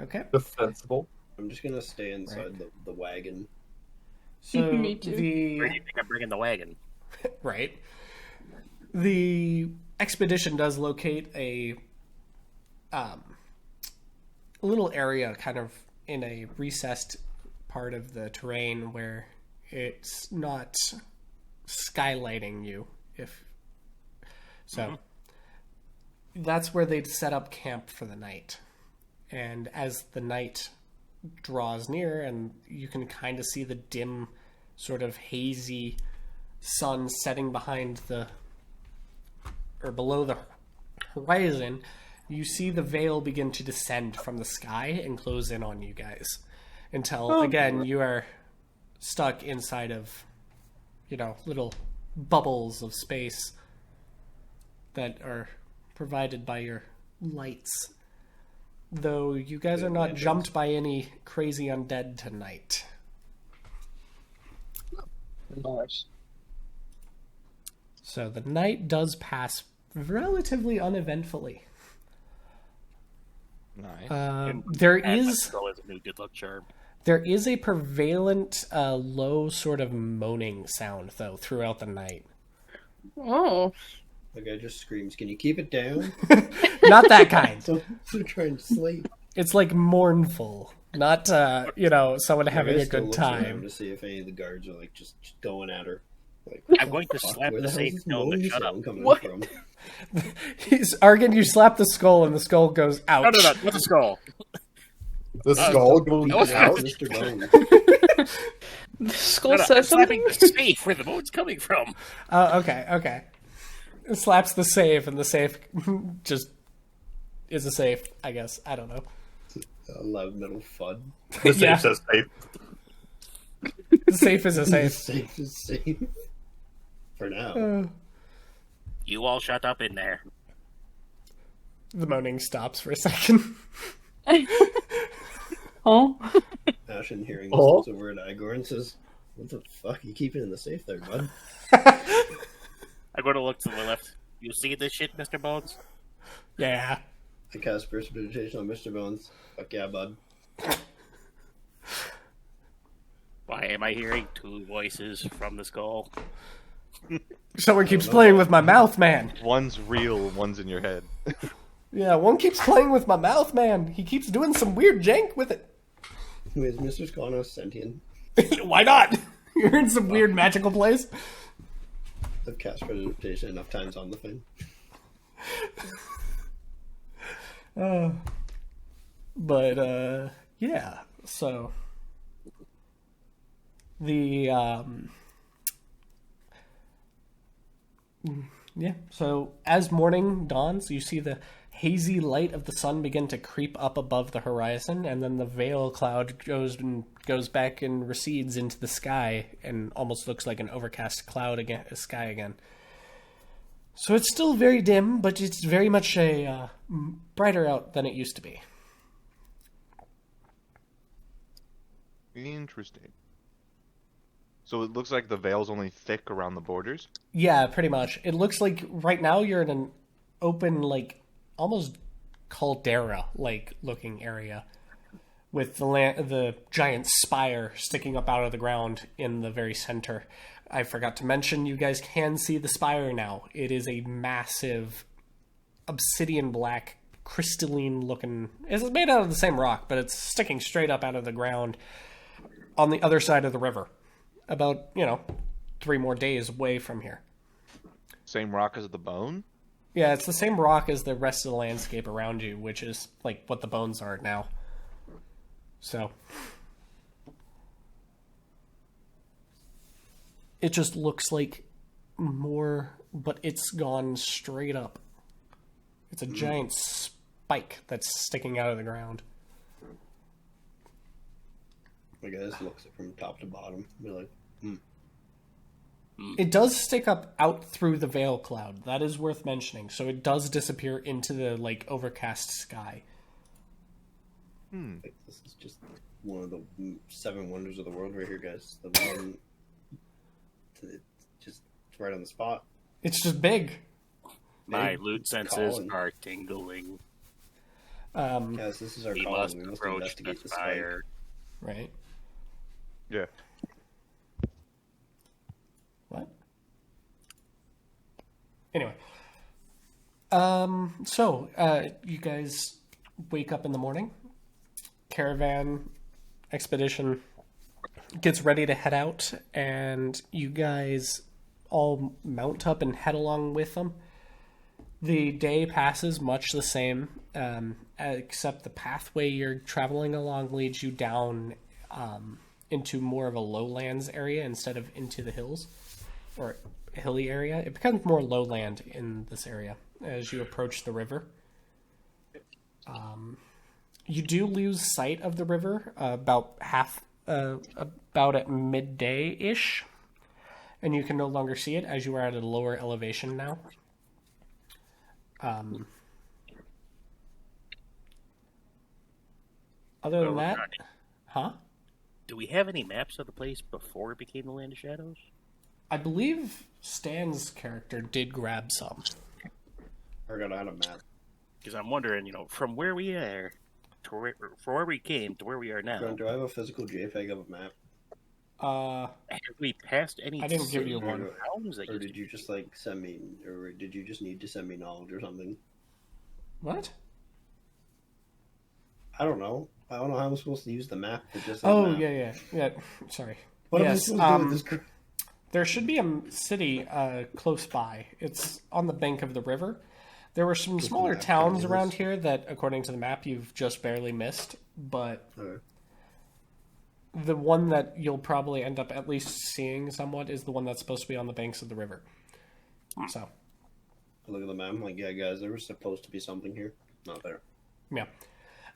Okay. Defensible. I'm just gonna stay inside the wagon. So Me too. Where do you think I'm bringing the wagon? Right. The expedition does locate a little area kind of in a recessed part of the terrain where it's not skylighting you, if so. That's where they'd set up camp for the night. And as the night draws near and you can kind of see the dim, sort of hazy sun setting behind below the horizon, you see the veil begin to descend from the sky and close in on you guys until, again, you are stuck inside of, little bubbles of space that are provided by your lights. Though you guys are not jumped by any crazy undead tonight. Nice. So the night does pass relatively uneventfully. Nice. There And my is skull is a new good luck charm. there is a prevalent low sort of moaning sound though throughout the night. Oh. The guy just screams, "Can you keep it down?" Not that kind. So they're trying to sleep. It's like mournful, not someone having The a guy still good looks around time. to see if any of the guards are like just going at her. Like, I'm going to fuck, slap where the hell safe is this dome to moaning shut up. sound coming What? from? Argon, you slap the skull and the skull goes ouch. No, not the skull. The skull goes no, it's out. Mr. Bone. The skull No, I'm says slapping something? the safe where the bone's coming from. Okay. It slaps the safe and the safe just is a safe, I guess. I don't know. A loud metal thud. The safe Yeah. says safe. The safe is a safe. Safe is safe. For now. You all shut up in there. The moaning stops for a second. Oh. Ashen hearing this Oh. looks over at Igor and says, "What the fuck? You keep it in the safe there, bud?" I'm going to look to the left. You see this shit, Mr. Bones? Yeah. I cast precipitation on Mr. Bones. Fuck yeah, bud. Why am I hearing two voices from the skull? Someone keeps playing with my mouth, man. One's real, one's in your head. Yeah, one keeps playing with my mouth, man. He keeps doing some weird jank with it. Is Mr. Skolnos sentient? Why not? You're in some weird magical place. I've cast precipitation enough times on the thing. Yeah. So the yeah. So as morning dawns, you see the hazy light of the sun begin to creep up above the horizon, and then the veil cloud goes back and recedes into the sky, and almost looks like an overcast cloud again, sky again. So it's still very dim, but it's very much a brighter out than it used to be. Interesting. So it looks like the veil's only thick around the borders? Yeah, pretty much. It looks like right now you're in an open, like, almost caldera-like looking area with the giant spire sticking up out of the ground in the very center. I forgot to mention, you guys can see the spire now. It is a massive obsidian black, crystalline looking... It's made out of the same rock, but it's sticking straight up out of the ground on the other side of the river. About, 3 more days away from here. Same rock as the bone? Yeah, it's the same rock as the rest of the landscape around you, which is like what the bones are now. So it just looks like more, but it's gone straight up. It's a giant spike that's sticking out of the ground. I guess looks it from top to bottom. Be like, It does stick up out through the veil cloud. That is worth mentioning. So it does disappear into the overcast sky. like, this is just one of the 7 wonders of the world right here, guys. The one, just right on the spot. It's just big. My loot senses calling. are tingling. Guys, this is our We calling. must We must approach the investigate this spire. Right? Yeah. What? Anyway. So, you guys wake up in the morning. Caravan expedition gets ready to head out, and you guys all mount up and head along with them. The day passes much the same, except the pathway you're traveling along leads you down into more of a lowlands area instead of into the hills or hilly area. It becomes more lowland in this area as you approach the river. You do lose sight of the river about at midday-ish, and you can no longer see it as you are at a lower elevation now. Other than that, huh? Do we have any maps of the place before it became the Land of Shadows? I believe Stan's character did grab some. I got out a map. Because I'm wondering, from where we are to from where we came to where we are now, Do I have a physical JPEG of a map? have we passed any I didn't give you cities one. or towns that Or used did you just send me, or did you just need to send me knowledge or something? What? I don't know. I don't know how I'm supposed to use the map. To just Oh, map. yeah. Sorry. What am I Yes, supposed to do with this? there should be a city close by. It's on the bank of the river. There were some smaller map towns kind of around is. here that, according to the map, you've just barely missed. But Okay. the one that you'll probably end up at least seeing somewhat is the one that's supposed to be on the banks of the river. So, I look at the map. I'm like, yeah, guys, there was supposed to be something here. Not there. yeah.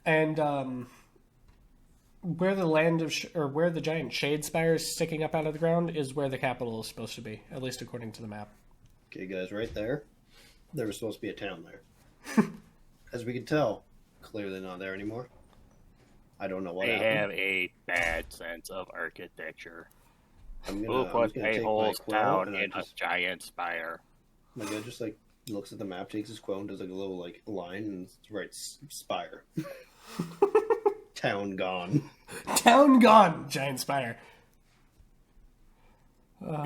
And where the land of or where the giant shade spire is sticking up out of the ground is where the capital is supposed to be, at least according to the map. Okay, guys, right there. There was supposed to be a town there. As we can tell, clearly not there anymore. I don't know what They happened. have a bad sense of architecture. I'm Who gonna put take a my whole quill town and in a giant spire? my guy just looks at the map, takes his quill, and does a little line, and writes spire. Town gone. Town gone, giant spire.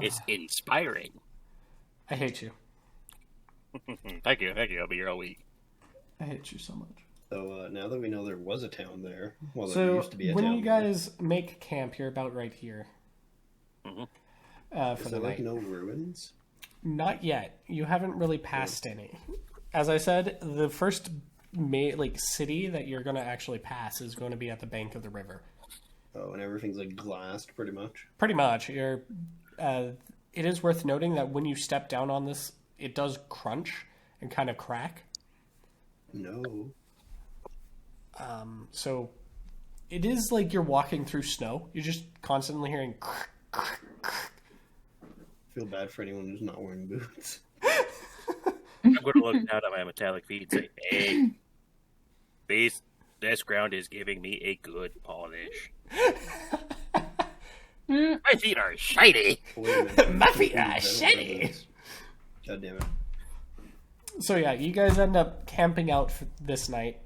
It's inspiring. I hate you. Thank you. I'll be here all week. I hate you so much. So now that we know there was a town there, well, there So used to be a when town you guys make camp, you're about right here. Mhm. For there. Is the there night. no ruins? Not yet. You haven't really passed any. As I said, the first city that you're going to actually pass is going to be at the bank of the river. Oh, and everything's like glassed, pretty much. Pretty much. It is worth noting that when you step down on this, it does crunch and kind of crack. No. So it is like you're walking through snow. You're just constantly hearing. Feel bad for anyone who's not wearing boots. I'm going to look down at my metallic feet and say, hey, this ground is giving me a good polish. My feet are shiny. Wait a minute. My feet are shiny. God damn it. So yeah, you guys end up camping out for this night.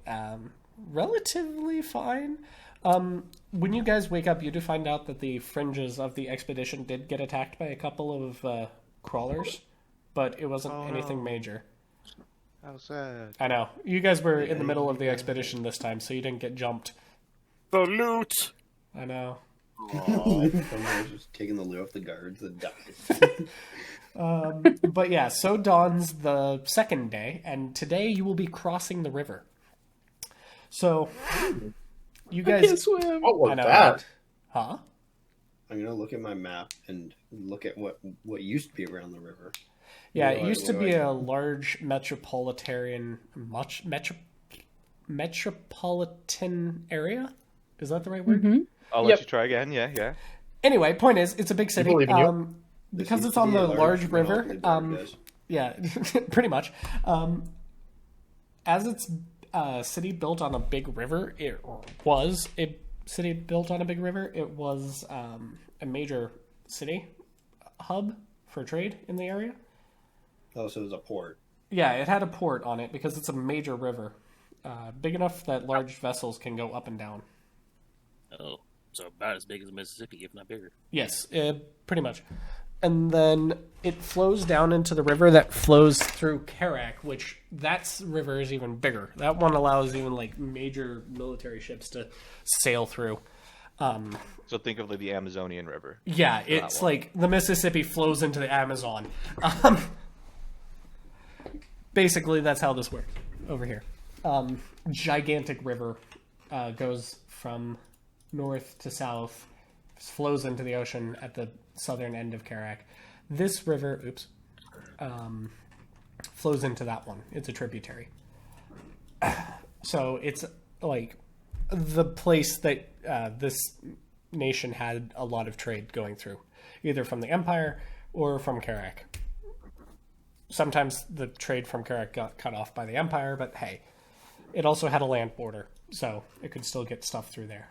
Relatively fine. When you guys wake up, you do find out that the fringes of the expedition did get attacked by a couple of crawlers, but it wasn't anything major. How sad. I know. You guys were in the middle of the expedition this time, so you didn't get jumped. The loot! I know. Someone was just taking the loot off the guards that died. But yeah, so dawns the second day, and today you will be crossing the river. So, you I guys... can't swim. What was I know, that? right? Huh? I'm gonna look at my map and look at what used to be around the river. Yeah, What it do used to what do be I a do? large metropolitan area. Is that the right word? Mm-hmm. I'll Yep. let you try again. Yeah. Anyway, point is, it's a big city. believe in you. This Because used it's to on be a the large river. monopoly board, guys. Yeah, pretty much. As it's a city built on a big river, it was a city built on a big river. It was a major city hub for trade in the area. Oh, so it was a port. Yeah, it had a port on it because it's a major river, big enough that large vessels can go up and down. Oh, so about as big as Mississippi, if not bigger. Yes, pretty much. And then it flows down into the river that flows through Karak, which that river is even bigger. That one allows even like major military ships to sail through. So think of like the Amazonian River. Yeah, it's one. like the Mississippi flows into the Amazon. Basically, that's how this works over here. Gigantic river goes from north to south, flows into the ocean at the southern end of Karak. This river, flows into that one. It's a tributary. So it's like the place that this nation had a lot of trade going through, either from the Empire or from Karak. Sometimes the trade from Karak got cut off by the Empire, but hey, it also had a land border, so it could still get stuff through there.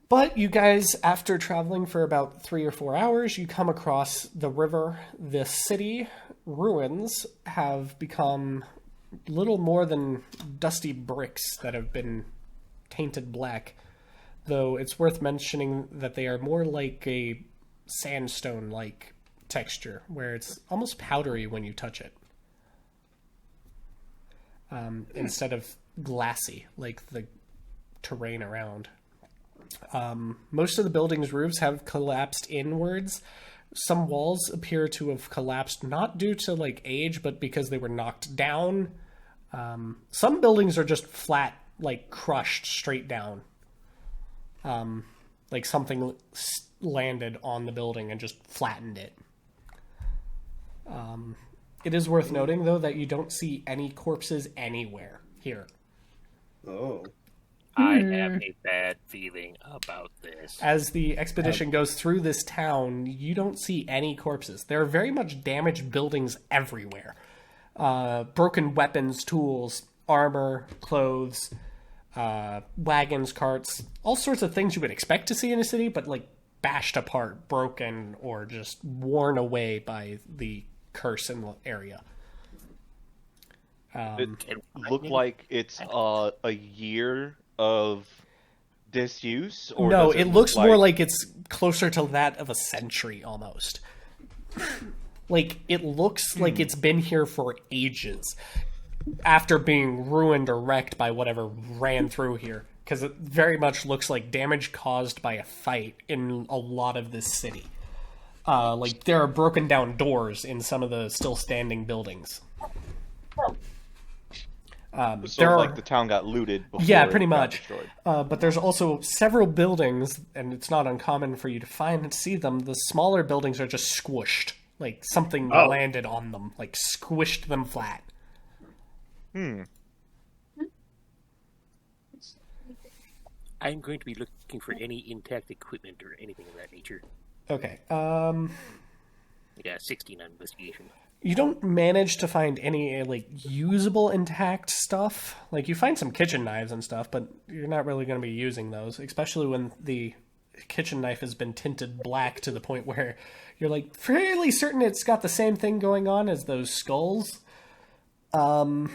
But you guys, after traveling for about 3 or 4 hours, you come across the river. The city ruins have become little more than dusty bricks that have been tainted black, though it's worth mentioning that they are more like a sandstone-like texture, where it's almost powdery when you touch it, instead of glassy like the terrain around. Most of the building's roofs have collapsed inwards. Some walls appear to have collapsed not due to like age, but because they were knocked down. Some buildings are just flat, like crushed straight down. Like something landed on the building and just flattened it. It is worth noting, though, that you don't see any corpses anywhere here. Oh. I have a bad feeling about this. As the expedition goes through this town, you don't see any corpses. There are very much damaged buildings everywhere. Broken weapons, tools, armor, clothes, wagons, carts, all sorts of things you would expect to see in a city, but like bashed apart, broken, or just worn away by the curse in the area. It looked like it's a year of disuse, or No, does it look looks more like it's closer to that of a century almost. Like, it looks like it's been here for ages after being ruined or wrecked by whatever ran through here. because it very much looks like damage caused by a fight in a lot of this city. Like, there are broken down doors in some of the still standing buildings. So, like, the town got looted before yeah, pretty it got much. destroyed. But there's also several buildings, and it's not uncommon for you to find and see them. The smaller buildings are just squished. Like, something landed on them, like, squished them flat. I'm going to be looking for any intact equipment or anything of that nature. Okay, Yeah, 16 on investigation. you don't manage to find any, like, usable intact stuff. Like, you find some kitchen knives and stuff, but you're not really going to be using those, especially when the kitchen knife has been tinted black to the point where you're, like, fairly certain it's got the same thing going on as those skulls. You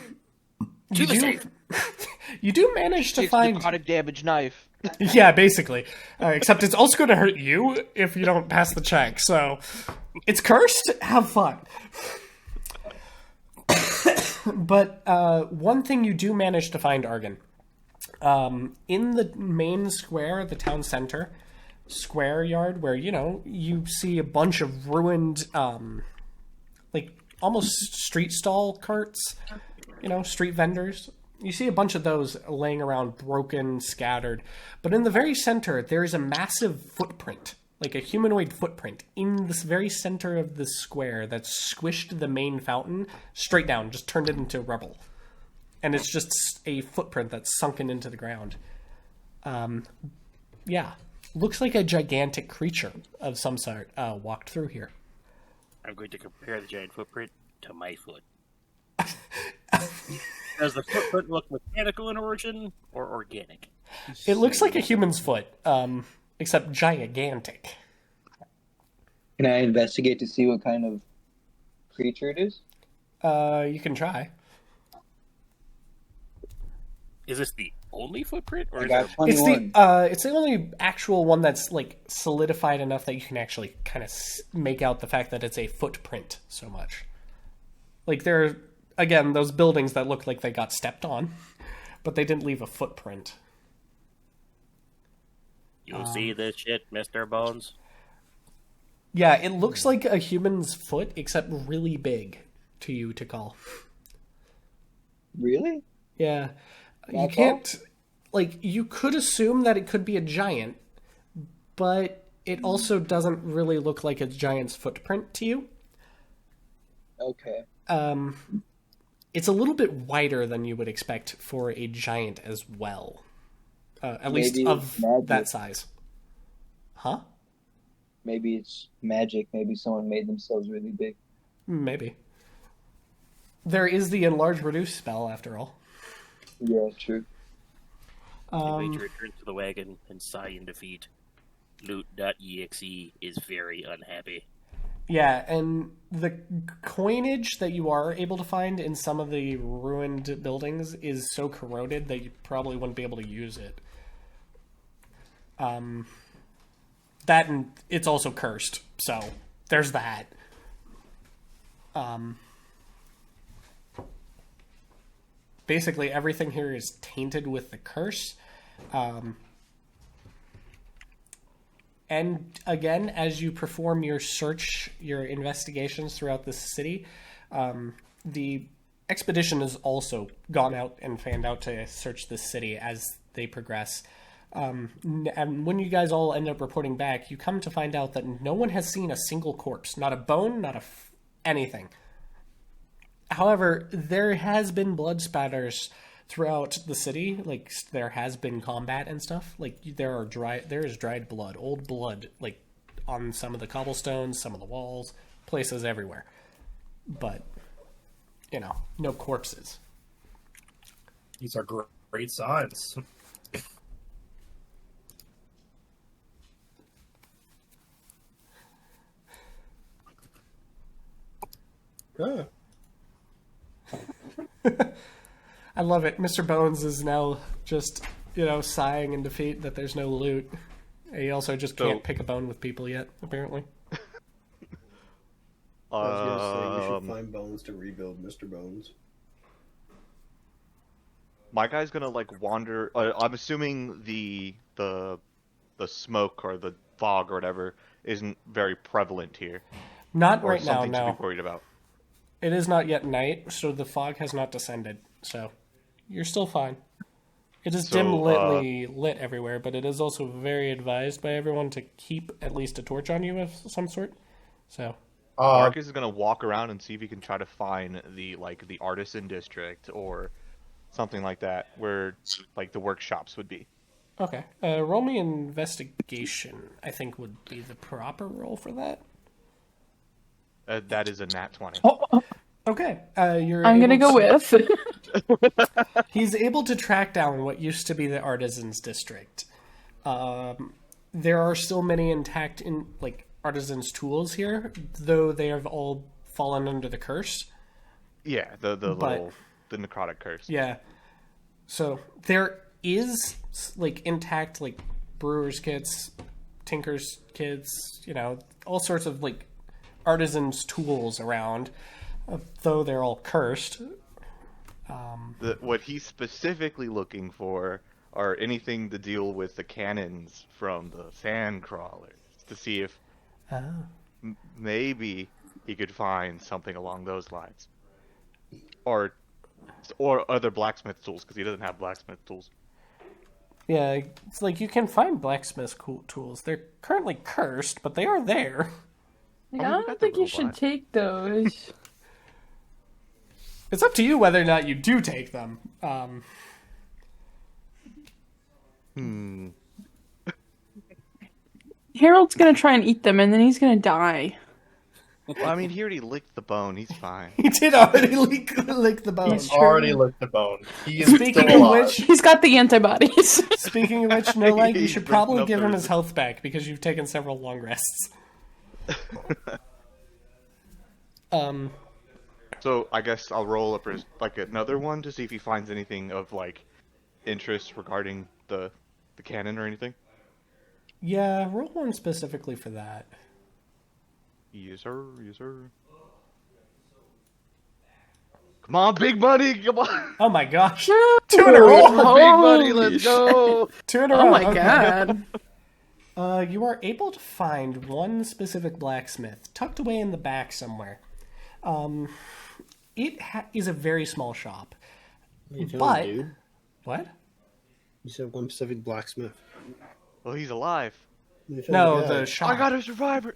do manage to It's find... the product damage knife. Yeah, basically. Except it's also going to hurt you if you don't pass the check. So, it's cursed. Have fun. But one thing you do manage to find, Argon, in the main square, the town center square yard, where, you know, you see a bunch of ruined, like, almost street stall carts, you know, street vendors. You see a bunch of those laying around, broken, scattered. But in the very center, there is a massive footprint, like a humanoid footprint, in this very center of the square that squished the main fountain straight down, just turned it into rubble. And it's just a footprint that's sunken into the ground. Yeah. Looks like a gigantic creature of some sort walked through here. I'm going to compare the giant footprint to my foot. Does the footprint look mechanical in origin or organic? It looks like a human's foot, except gigantic. Can I investigate to see what kind of creature it is? You can try. Is this the only footprint, or I is got there... 21. It's the only actual one that's, like, solidified enough that you can actually kind of make out the fact that it's a footprint so much. Like, there are, again, those buildings that look like they got stepped on, but they didn't leave a footprint. You'll see this shit, Mr. Bones? Yeah, it looks like a human's foot, except really big to you to call. Really? Yeah. You That's can't... Like, you could assume that it could be a giant, but it also doesn't really look like a giant's footprint to you. Okay. It's a little bit wider than you would expect for a giant as well. At least Maybe of magic. that size. Huh? Maybe it's magic. Maybe someone made themselves really big. Maybe. There is the enlarge reduce spell, after all. Yeah, true. Can't wait to return to the wagon and sigh in defeat. Loot.exe is very unhappy. Yeah, and the coinage that you are able to find in some of the ruined buildings is so corroded that you probably wouldn't be able to use it. That, and it's also cursed, so there's that. Basically, everything here is tainted with the curse. And again, as you perform your search, your investigations throughout the city, the expedition has also gone out and fanned out to search this city as they progress. And when you guys all end up reporting back, you come to find out that no one has seen a single corpse, not a bone, not anything. However, there has been blood spatters throughout the city. Like, there has been combat and stuff. Like, there is dried blood, old blood, like, on some of the cobblestones, some of the walls, places everywhere. But, you know, no corpses. These are great signs. Ah. I love it. Mr. Bones is now just, you know, sighing in defeat that there's no loot. He also just can't pick a bone with people yet, apparently. I was gonna say we should find bones to rebuild Mr. Bones. my guy's gonna like wander. I'm assuming the smoke or the fog or whatever isn't very prevalent here. Not Or right now, something to no. be worried about. It is not yet night, so the fog has not descended. So you're still fine. It is So, dimly lit everywhere, but it is also very advised by everyone to keep at least a torch on you of some sort. So Marcus is gonna walk around and see if he can try to find the artisan district or something like that, where like the workshops would be. okay, roll me investigation. I think would be the proper roll for that. That is a nat 20. Okay, you're. I'm gonna able go to- with. He's able to track down what used to be the artisans district. There are still many intact artisans' tools here, though they have all fallen under the curse. Yeah, the necrotic curse. Yeah. So there is intact brewers' kits, tinkers' kits, all sorts of artisans' tools around, though they're all cursed. What he's specifically looking for are anything to deal with the cannons from the sand crawlers, to see if maybe he could find something along those lines, or other blacksmith tools, because he doesn't have blacksmith tools. Yeah, it's you can find blacksmith tools. They're currently cursed, but they are there. I don't think you should take those. It's up to you whether or not you do take them. Harold's gonna try and eat them, and then he's gonna die. Well, I mean, he already licked the bone. He's fine. He did already lick the bone. He's Already licked the bone. He is Speaking still of alive. which, He's got the antibodies. Speaking of which, no, you He's should been probably up give him there. his health back because you've taken several long rests. So I guess I'll roll up another one to see if he finds anything of interest regarding the cannon or anything. Yeah, roll one specifically for that. Yes, sir. Yes, sir. Come on, big buddy. Come on. Oh my gosh. 2 in a row. Big buddy, let's go. 2 in a row. Oh my okay. god. You are able to find one specific blacksmith tucked away in the back somewhere. It is a very small shop. But dude, what? you said one specific blacksmith. Well, he's alive. No, the shop. I got a survivor.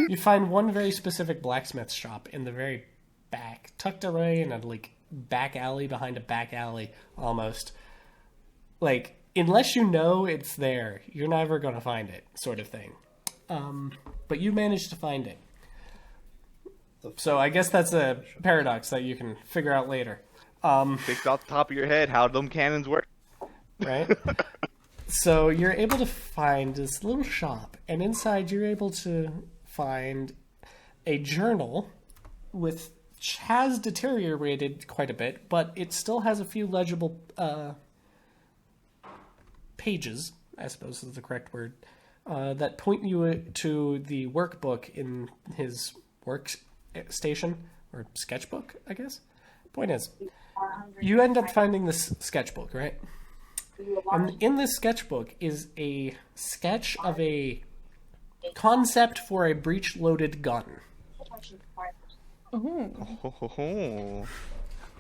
You find one very specific blacksmith shop in the very back, tucked away in a back alley behind a back alley, almost. Unless you know it's there, you're never going to find it, sort of thing. But you managed to find it. So I guess that's a paradox that you can figure out later. Think off the top of your head how them cannons work. Right? So you're able to find this little shop, and inside you're able to find a journal which has deteriorated quite a bit, but it still has a few legible pages, I suppose is the correct word, that point you to the workbook in his workstation, or sketchbook, I guess. Point is, you end up finding this sketchbook, right? And in this sketchbook is a sketch of a concept for a breech-loaded gun.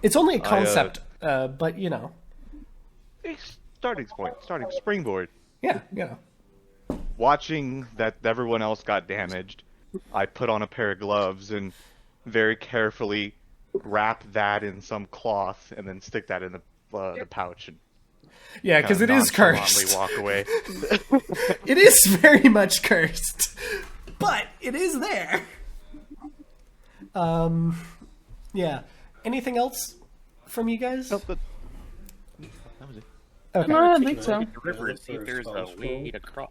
It's only a concept, but Starting point, starting springboard. Yeah. Watching that everyone else got damaged, I put on a pair of gloves and very carefully wrap that in some cloth and then stick that in the pouch and Yeah, because it is cursed. Walk away. It is very much cursed, but it is there. Yeah. Anything else from you guys? Nope, that was it. Okay. No, I don't think so. The river and see if there's a way across.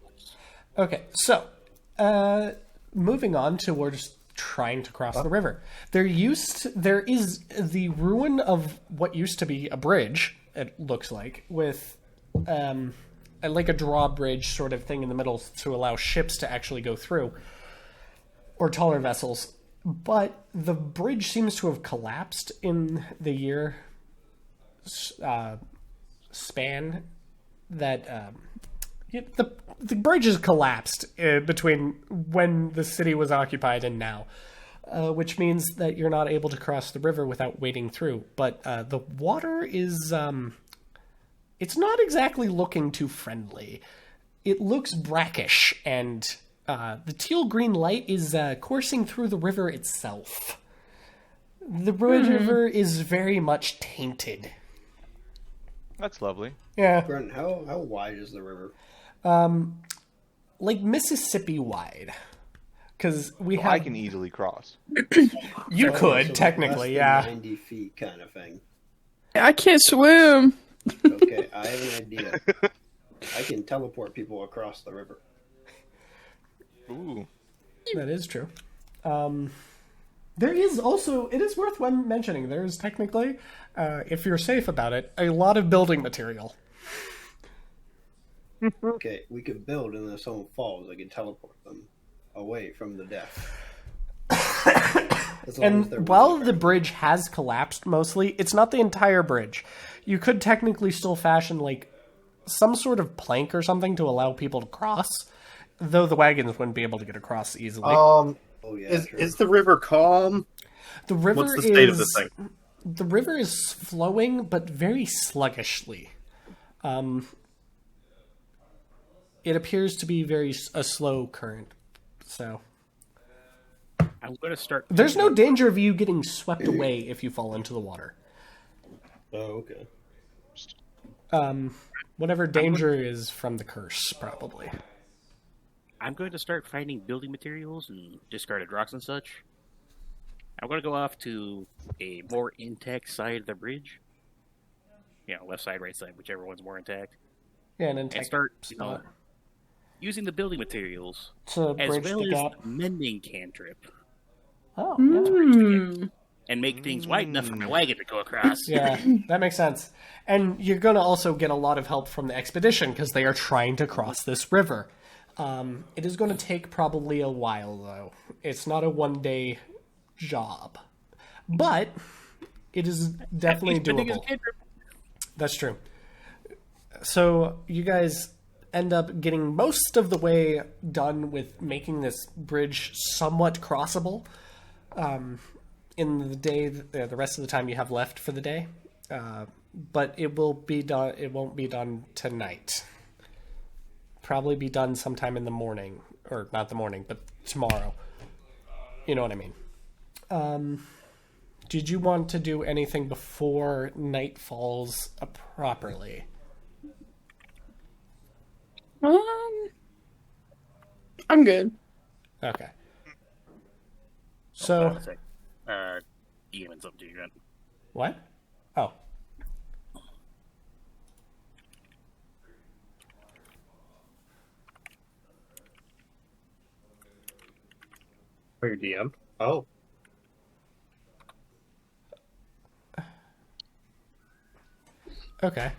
Okay, so moving on towards trying to cross the river. There is the ruin of what used to be a bridge. It looks like, with a drawbridge sort of thing in the middle to allow ships to actually go through, or taller vessels. But the bridge seems to have collapsed in the year span that the bridge has collapsed between when the city was occupied and now, which means that you're not able to cross the river without wading through. But the water is it's not exactly looking too friendly. It looks brackish, and the teal green light is coursing through the river itself. The river is very much tainted. That's lovely. Yeah. Brent, how wide is the river? Like Mississippi wide. Because I can easily cross. You could, so technically, less than yeah. 90 feet kind of thing. I can't swim. Okay, I have an idea. I can teleport people across the river. Ooh. That is true. There is also, it is worth mentioning, there is technically, if you're safe about it, a lot of building material. Okay, we could build and then if someone falls, I can teleport them away from the death. And while the bridge has collapsed mostly, it's not the entire bridge. You could technically still fashion like some sort of plank or something to allow people to cross, though the wagons wouldn't be able to get across easily. Is the river calm? The river What's the state of this thing? The river is flowing, but very sluggishly. It appears to be a slow current. So I'm going to start. There's no danger of you getting swept away if you fall into the water. Oh, okay. Whatever danger is from the curse, probably. I'm going to start finding building materials and discarded rocks and such. I'm going to go off to a more intact side of the bridge. Left side, right side, whichever one's more intact. Yeah, and start, using the building materials to as bridge well the as gap. the mending cantrip. Oh, And make things wide enough for my wagon to go across. Yeah, that makes sense. And you're going to also get a lot of help from the expedition because they are trying to cross this river. It is going to take probably a while, though. It's not a one-day job. But it is definitely doable. That's true. So you guys end up getting most of the way done with making this bridge somewhat crossable in the day, the rest of the time you have left for the day. But it will be done. It won't be done tonight. Probably be done sometime in the morning, or not the morning, but tomorrow. You know what I mean. Did you want to do anything before night falls properly? I'm good. Okay. So. Ian's up to you, Grant. What? Oh. For your DM? Oh. Okay.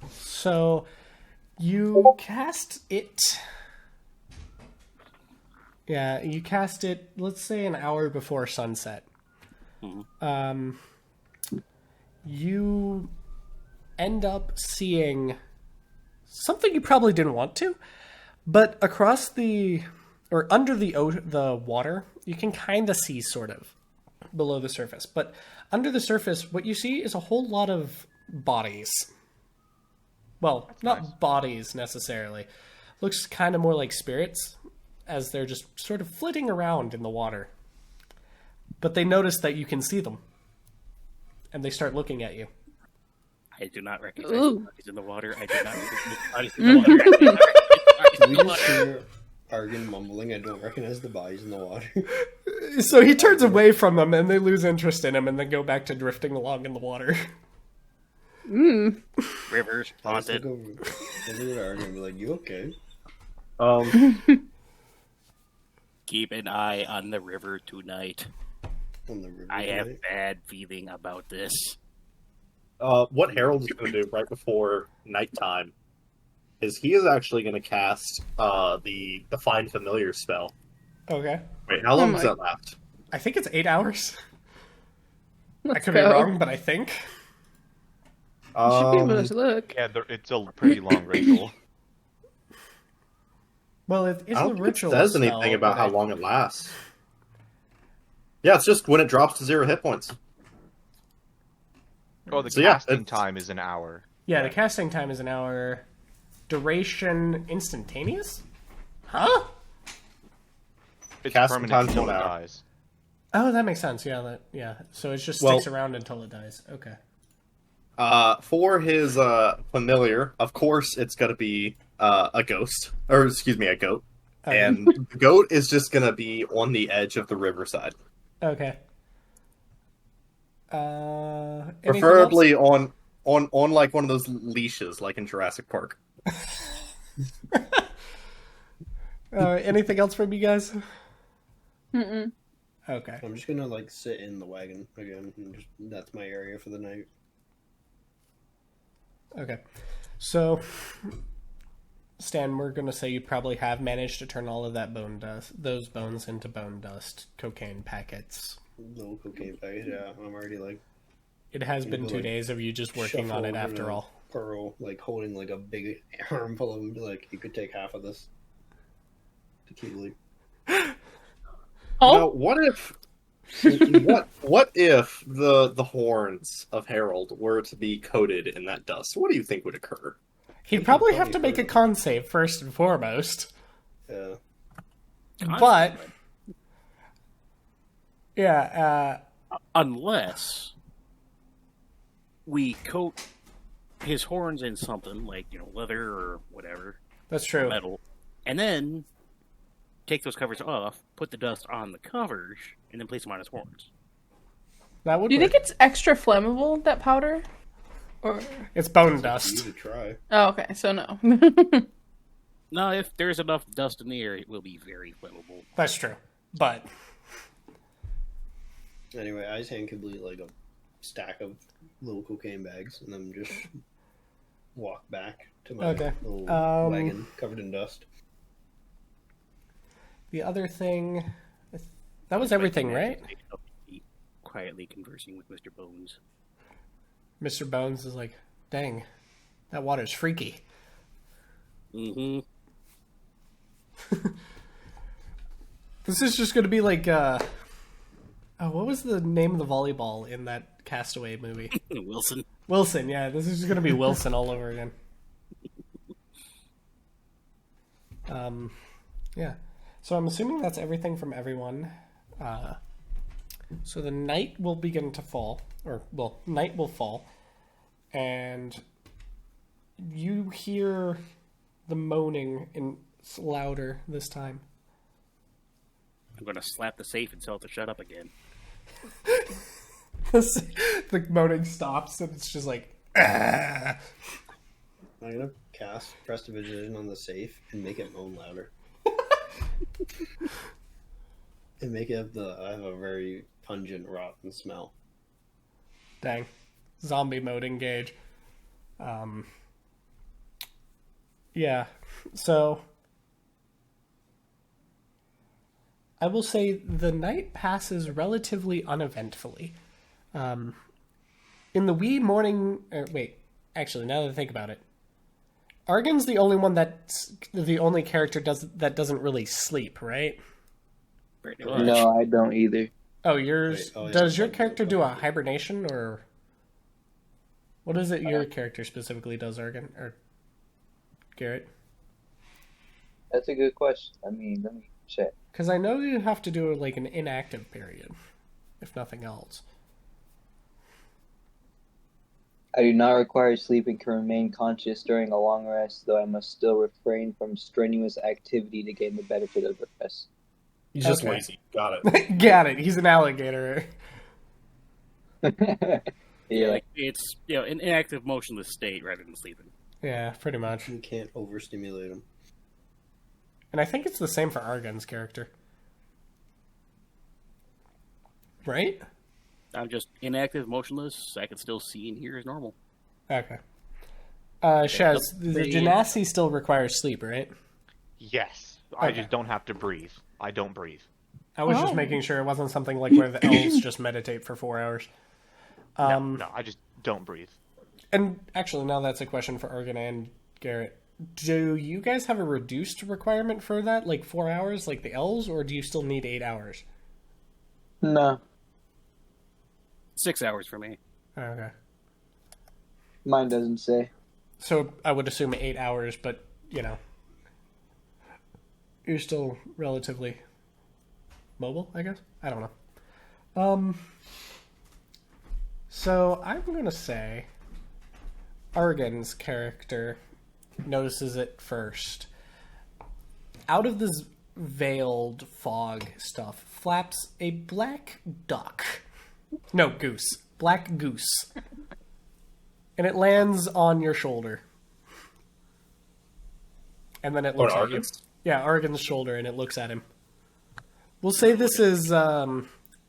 So you cast it. Yeah, you cast it, let's say an hour before sunset. You end up seeing something you probably didn't want to, but across or under the water, you can kind of see sort of below the surface. But under the surface, what you see is a whole lot of bodies. Well, not bodies necessarily. Looks kind of more like spirits, as they're just sort of flitting around in the water. But they notice that you can see them. And they start looking at you. I do not recognize the bodies in the water. I do not recognize the bodies in the water. I do not recognize the bodies in the We just water. hear Argon mumbling, I don't recognize the bodies in the water. So he turns away from them, and they lose interest in him, and then go back to drifting along in the water. Rivers, haunted. I look at Argon and be like, you okay? Keep an eye on the river tonight. On the river I have tonight? bad feeling about this. What Harold is going to do right before nighttime is he is actually going to cast the Find Familiar spell. Okay. Wait, how long does that last? I think it's 8 hours. I could be wrong, but I think. You should be able to look. Yeah, it's a pretty long ritual. Well, it is I a don't think it ritual. says spell, anything about but how long it lasts. Yeah, it's just when it drops to 0 hit points. Oh, the So, yeah, casting it's- time is an hour. Yeah, the casting time is an hour. Duration instantaneous? Huh? It's Casting permanent time's until 1 it hour. dies. Oh, that makes sense. Yeah. So it just Well- sticks around until it dies. Okay. For his familiar, of course, it's going to be a ghost, or excuse me, a goat, Okay. and the goat is just going to be on the edge of the riverside, Okay. Anything preferably on like one of those leashes, like in Jurassic Park. Anything else from you guys? Mm-mm. Okay. I'm just gonna like sit in the wagon again, and just that's my area for the night. Okay. So, Stan, we're gonna say you probably have managed to turn all of those bones into bone dust, cocaine packets. Little cocaine bag. Yeah, I'm already like It has You been go, 2 like, days of you just working on it shuffle after over all. Pearl, like holding like a big armful of them. Like you could take half of this to keep like. Oh, Now, what if the horns of Harold were to be coated in that dust? What do you think would occur? He'd probably have to make a con save first and foremost. Yeah. But, yeah, Unless we coat his horns in something like, leather or whatever, that's true. metal, and then take those covers off, put the dust on the covers, and then place them on his horns. That would do you work. think it's extra flammable, that powder? Or It's bone You dust. to try. oh, okay, so no. No, if there's enough dust in the air, it will be very flammable. That's true. But, Anyway, I just hand complete like a stack of little cocaine bags, and then just walk back to my Okay. little Um, wagon covered in dust. the other thing... That was everything, right? Quietly conversing with Mr. Bones. Mr. Bones is like, dang, that water's freaky. Mm-hmm. This is just going to be like, what was the name of the volleyball in that Castaway movie? Wilson. Wilson, yeah. This is just going to be Wilson all over again. Yeah. So I'm assuming that's everything from everyone. So the night will begin to fall, night will fall, and you hear the moaning, and it's louder this time. I'm going to slap the safe and tell it to shut up again. The moaning stops, and it's just like, ah. I'm gonna cast Prestidigitation on the safe and make it moan louder. And make it I have a very pungent, rotten smell. Dang. Zombie mode engage. Yeah. So I will say the night passes relatively uneventfully. In the wee morning... actually, now that I think about it, Argon's the only one the only character that doesn't really sleep, right? Pretty much. No, I don't either. Oh, yours... Wait, oh, yeah, does your probably character not. do a hibernation, or... What is it your character specifically does, Argon? Or Garrett? That's a good question. I mean, let me check. Because I know you have to do like an inactive period, if nothing else. I do not require sleep and can remain conscious during a long rest, though I must still refrain from strenuous activity to gain the benefit of the rest. He's just Okay. lazy. Got it. Got it. He's an alligator. Yeah, Like, it's an inactive, motionless state rather than sleeping. Yeah, pretty much. You can't overstimulate them. And I think it's the same for Argon's character. Right? I'm just inactive, motionless. I can still see and hear as normal. Okay. Shaz, the they- Genasi still requires sleep, right? Yes. I Okay. just don't have to breathe. I don't breathe. I was Oh. just making sure it wasn't something like where the elves just meditate for 4 hours. No, I just don't breathe. And actually, now that's a question for Argon and Garrett. Do you guys have a reduced requirement for that, like 4 hours, like the elves, or do you still need 8 hours? No, 6 hours for me. Okay. mine doesn't say. So I would assume 8 hours, but, you're still relatively mobile, I guess? I don't know. So I'm going to say Argon's character notices it first. Out of this veiled fog stuff flaps a black duck. No, goose. Black goose. And it lands on your shoulder. And then it looks at you. Argon's? Yeah, Argon's shoulder, and it looks at him. We'll say this is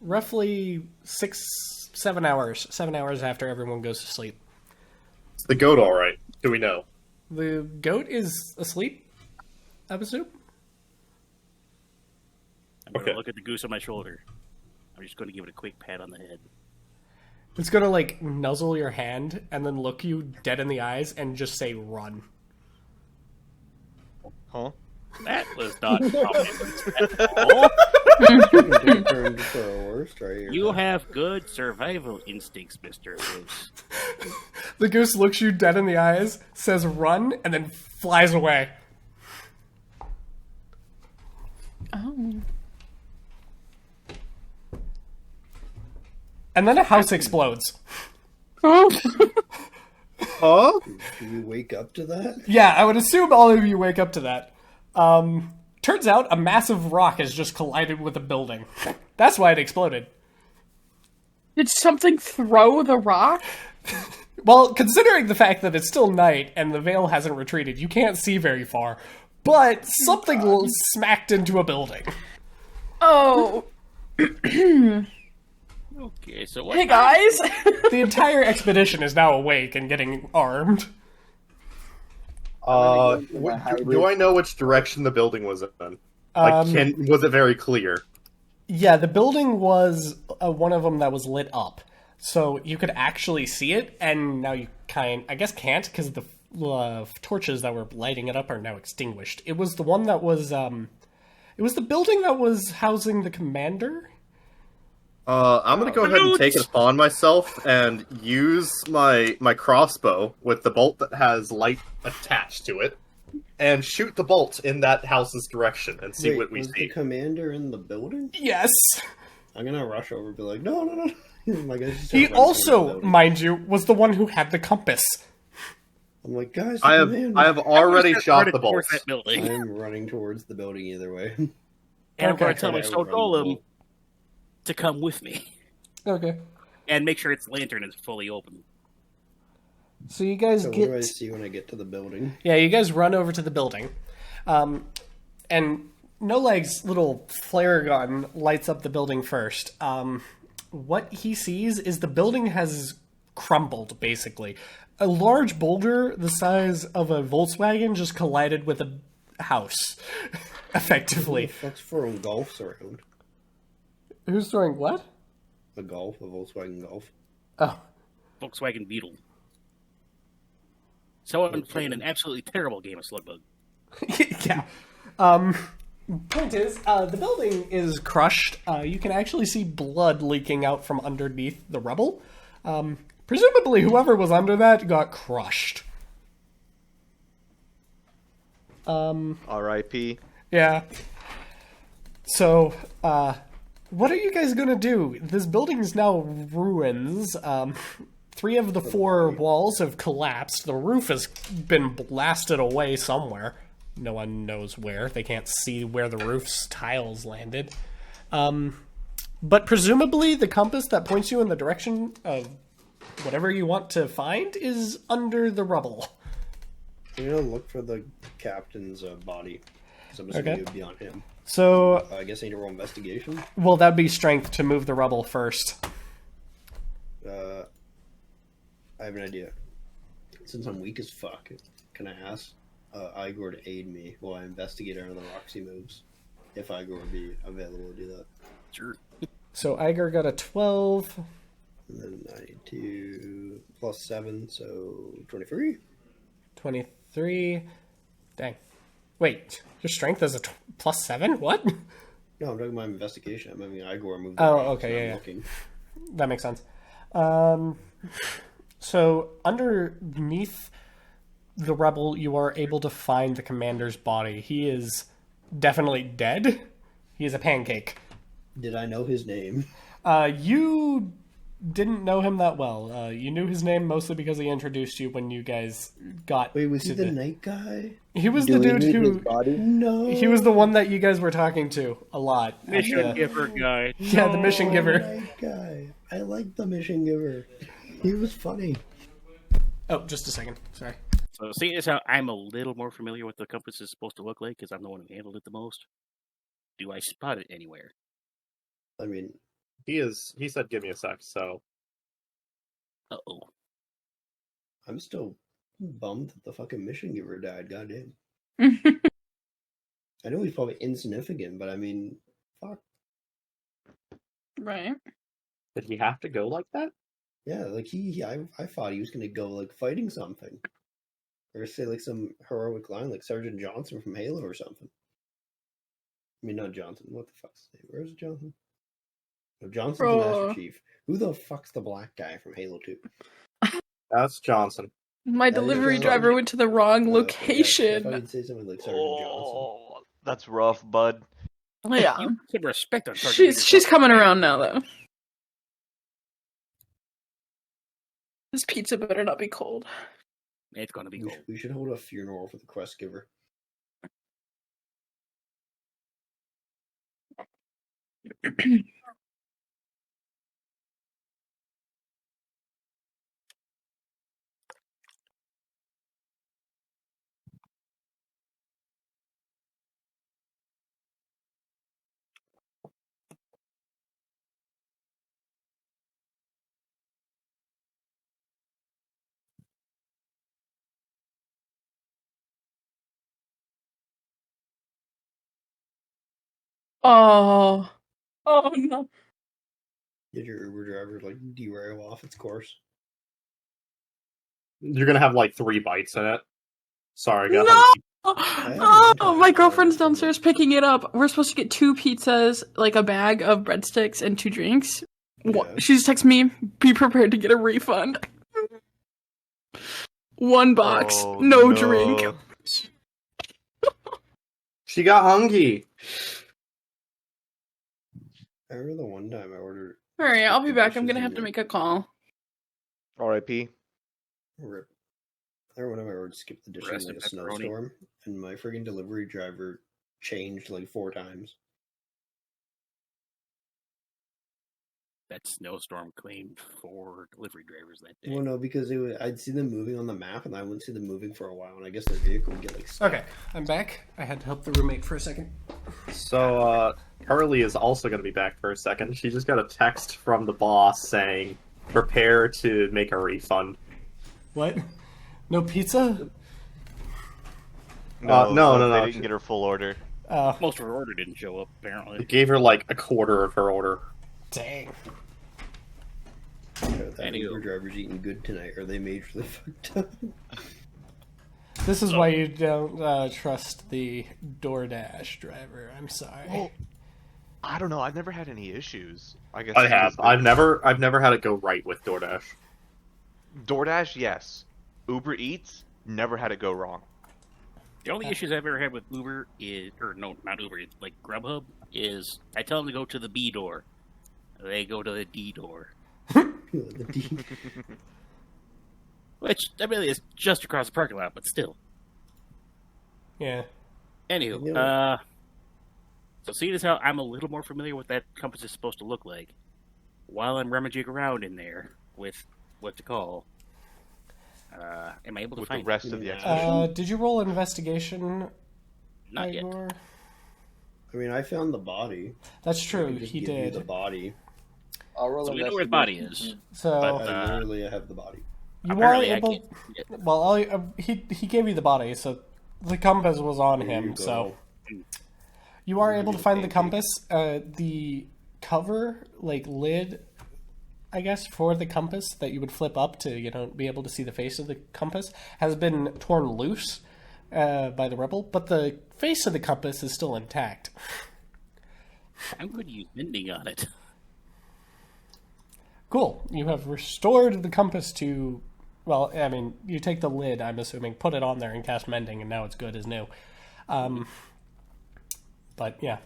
roughly 7 hours. 7 hours after everyone goes to sleep. Is the goat all right? Do we know? The goat is asleep, I presume. I'm going Okay. to look at the goose on my shoulder. I'm just going to give it a quick pat on the head. It's gonna, like, nuzzle your hand and then look you dead in the eyes and just say, run. Huh? That was not prominent at all. Take turns for a worst right here. You have good survival instincts, Mr. Goose. The goose looks you dead in the eyes, says run, and then flies away. Oh. And then a house explodes. Oh. Huh? Do you wake up to that? Yeah, I would assume all of you wake up to that. Turns out a massive rock has just collided with a building. That's why it exploded. Did something throw the rock? Well, considering the fact that it's still night and the veil hasn't retreated, you can't see very far. But something smacked into a building. Oh. Okay, so what? Hey guys. The entire expedition is now awake and getting armed. Do I know which direction the building was in? Was it very clear? Yeah, the building was one of them that was lit up. So you could actually see it, and now you can't, because the torches that were lighting it up are now extinguished. It was the one that was, it was the building that was housing the commander? I'm gonna go ahead and take it upon myself and use my crossbow with the bolt that has light attached to it, and shoot the bolt in that house's direction and see what we was see. the commander in the building? Yes! I'm gonna rush over and be like, no. My guy's just He running towards the also, building. mind you, was the one who had the compass. I'm like, guys, I the have already shot the bolt. Towards that building. I'm running towards the building either way. And I'm going Okay. to tell my I would Soul run the Golem bolt. to come with me. Okay. And make sure its lantern is fully open. So you guys So what get... do I see when I get to the building? Yeah, you guys run over to the building. And No Leg's little flare gun lights up the building first. What he sees is the building has crumbled, basically. A large boulder the size of a Volkswagen just collided with a house, effectively. Who the fuck's throwing golfs around? Who's throwing what? A Volkswagen Golf. Oh. Volkswagen Beetle. Someone playing an absolutely terrible game of Slugbug. Yeah. Point is, the building is crushed. You can actually see blood leaking out from underneath the rubble. Presumably, whoever was under that got crushed. R.I.P. Yeah. So, what are you guys gonna do? This building is now ruins. 3 of the 4 walls have collapsed. The roof has been blasted away somewhere. No one knows where. They can't see where the roof's tiles landed. But presumably the compass that points you in the direction of whatever you want to find is under the rubble. I'm gonna look for the captain's body. Because I'm assuming Okay. it would be on him. So, I guess I need to roll investigation. well, that'd be strength to move the rubble first. I have an idea. Since I'm weak as fuck, can I ask Igor to aid me while I investigate under the rocks he moves? If Igor would be available to do that. Sure. So Iger got a 12. And then I need to plus 7, so 23. 23. Dang. Wait, your strength is a plus 7? What? No, I'm talking about investigation. I'm having Igor move. Oh, around, okay, so I'm yeah. looking. That makes sense. So underneath the rebel, you are able to find the commander's body. He is definitely dead. He is a pancake. Did I know his name? You didn't know him that well. You knew his name mostly because he introduced you when you guys got. Wait, was to he the night guy? He was Do the we dude need his who. body? No. He was the one that you guys were talking to a lot. at Mission the- giver guy. Yeah, the mission giver. Night guy. I like the mission giver. He was funny. Oh, just a second. Sorry. So seeing as how I'm a little more familiar with what the compass is supposed to look like, because I'm the one who handled it the most, do I spot it anywhere? I mean, He said, "Give me a sec." So Uh-oh. I'm still bummed that the fucking mission giver died. Goddamn. Right. I know he's probably insignificant, but I mean, fuck. did he have to go like that? Yeah, like I thought he was gonna go like fighting something, or say like some heroic line like Sergeant Johnson from Halo or something. I mean, not Johnson. What the fuck's his name? Where's Johnson? No, Johnson's the Bro. Master Chief. Who the fuck's the black guy from Halo 2? That's Johnson. My That is delivery Johnson. driver went to the wrong Yeah, I location. thought he'd say something like Sergeant Johnson. Oh, that's rough, bud. Yeah. You put respect on Sergeant She's Major coming Johnson. around now, though. This pizza better not be cold. It's gonna be cold. We should hold a funeral for the quest giver. Oh. Oh no. Did your Uber driver like derail off its course? You're gonna have like 3 bites in it. Sorry, No! guys. Oh, my girlfriend's downstairs picking it up. We're supposed to get 2 pizzas, like a bag of breadsticks, and 2 drinks. Yeah. She just texted me, be prepared to get a refund. 1 box, Oh, no no. drink. She got hungry. I remember the one time I ordered. Alright, I'll be back. I'm dishes gonna have and to make a call. R.I.P. Rip. I remember when I ordered skip the dishes Rest in like a in pepperoni. snowstorm, and my friggin' delivery driver changed like 4 times. That snowstorm claimed 4 delivery drivers that day. Well, no, because I'd see them moving on the map, and I wouldn't see them moving for a while, and I guess their vehicle would get like stuck. Okay, I'm back. I had to help the roommate for a second. So Carly is also gonna be back for a second. She just got a text from the boss saying, "Prepare to make a refund." What? No pizza? No. They didn't get her full order. Most of her order didn't show up, apparently. It gave her like a quarter of her order. Dang. That Anywho. Uber driver's eating good tonight, or they majorly fucked up. This is why you don't trust the DoorDash driver. I'm sorry. Well, I don't know. I've never had any issues. I guess I it have. is I've never had it go right with DoorDash. DoorDash, yes. Uber Eats, never had it go wrong. The only issues I've ever had with Uber is, or no, not Uber, like Grubhub, is I tell them to go to the B door. They go to the D door. The D- Which, I mean, is just across the parking lot, but still. Yeah. Anywho, Yeah. so seeing as how I'm a little more familiar with what that compass is supposed to look like, while I'm rummaging around in there with what to call, am I able to With the find rest of the expedition. Did you roll investigation, Not yet. Igor? I mean, I found the body. That's I true. can just He give you did. the body. I'll roll So we know where the body investigation. is. So But, I literally have the body. you are apparently I able. can't get- Well, he gave you the body, so the compass was on There him. you So go. you are Maybe able to the find the pancake. compass. The cover, like lid, I guess, for the compass that you would flip up to, be able to see the face of the compass, has been torn loose by the rebel, but the face of the compass is still intact. I'm going to use mending on it. Cool. You have restored the compass to... Well, I mean, you take the lid, I'm assuming, put it on there and cast mending, and now it's good as new. But, yeah.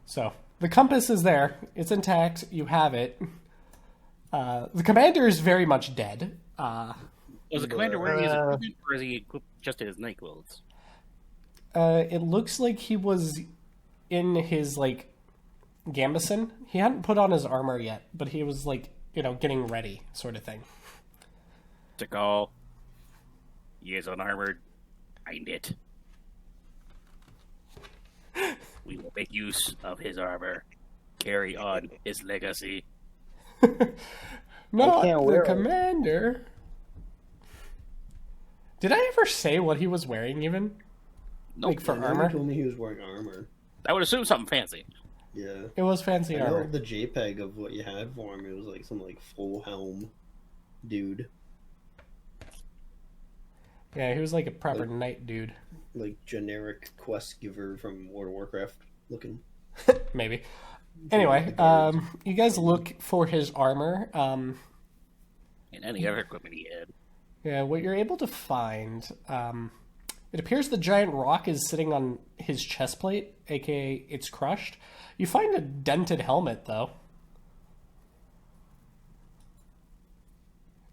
So, the compass is there. It's intact. You have it. The commander is very much dead. Was the commander wearing his equipment, or is he equipped just in his night clothes? It looks like he was in his, gambeson. He hadn't put on his armor yet, but he was, getting ready, sort of thing. Tikal, he is unarmored. I knit. We will make use of his armor. Carry on his legacy. Not can't the wear it. commander. Did I ever say what he was wearing, even? Nope. For Nobody armor? told me he was wearing armor. I would assume something fancy. Yeah. It was fancy I know armor. the JPEG of what you had for him. It was some full helm dude, Yeah, he was like a proper knight dude. generic quest giver from World of Warcraft looking. Maybe. Anyway, you guys look for his armor. And any other equipment he had. Yeah, what you're able to find, it appears the giant rock is sitting on his chest plate, aka it's crushed. You find a dented helmet, though.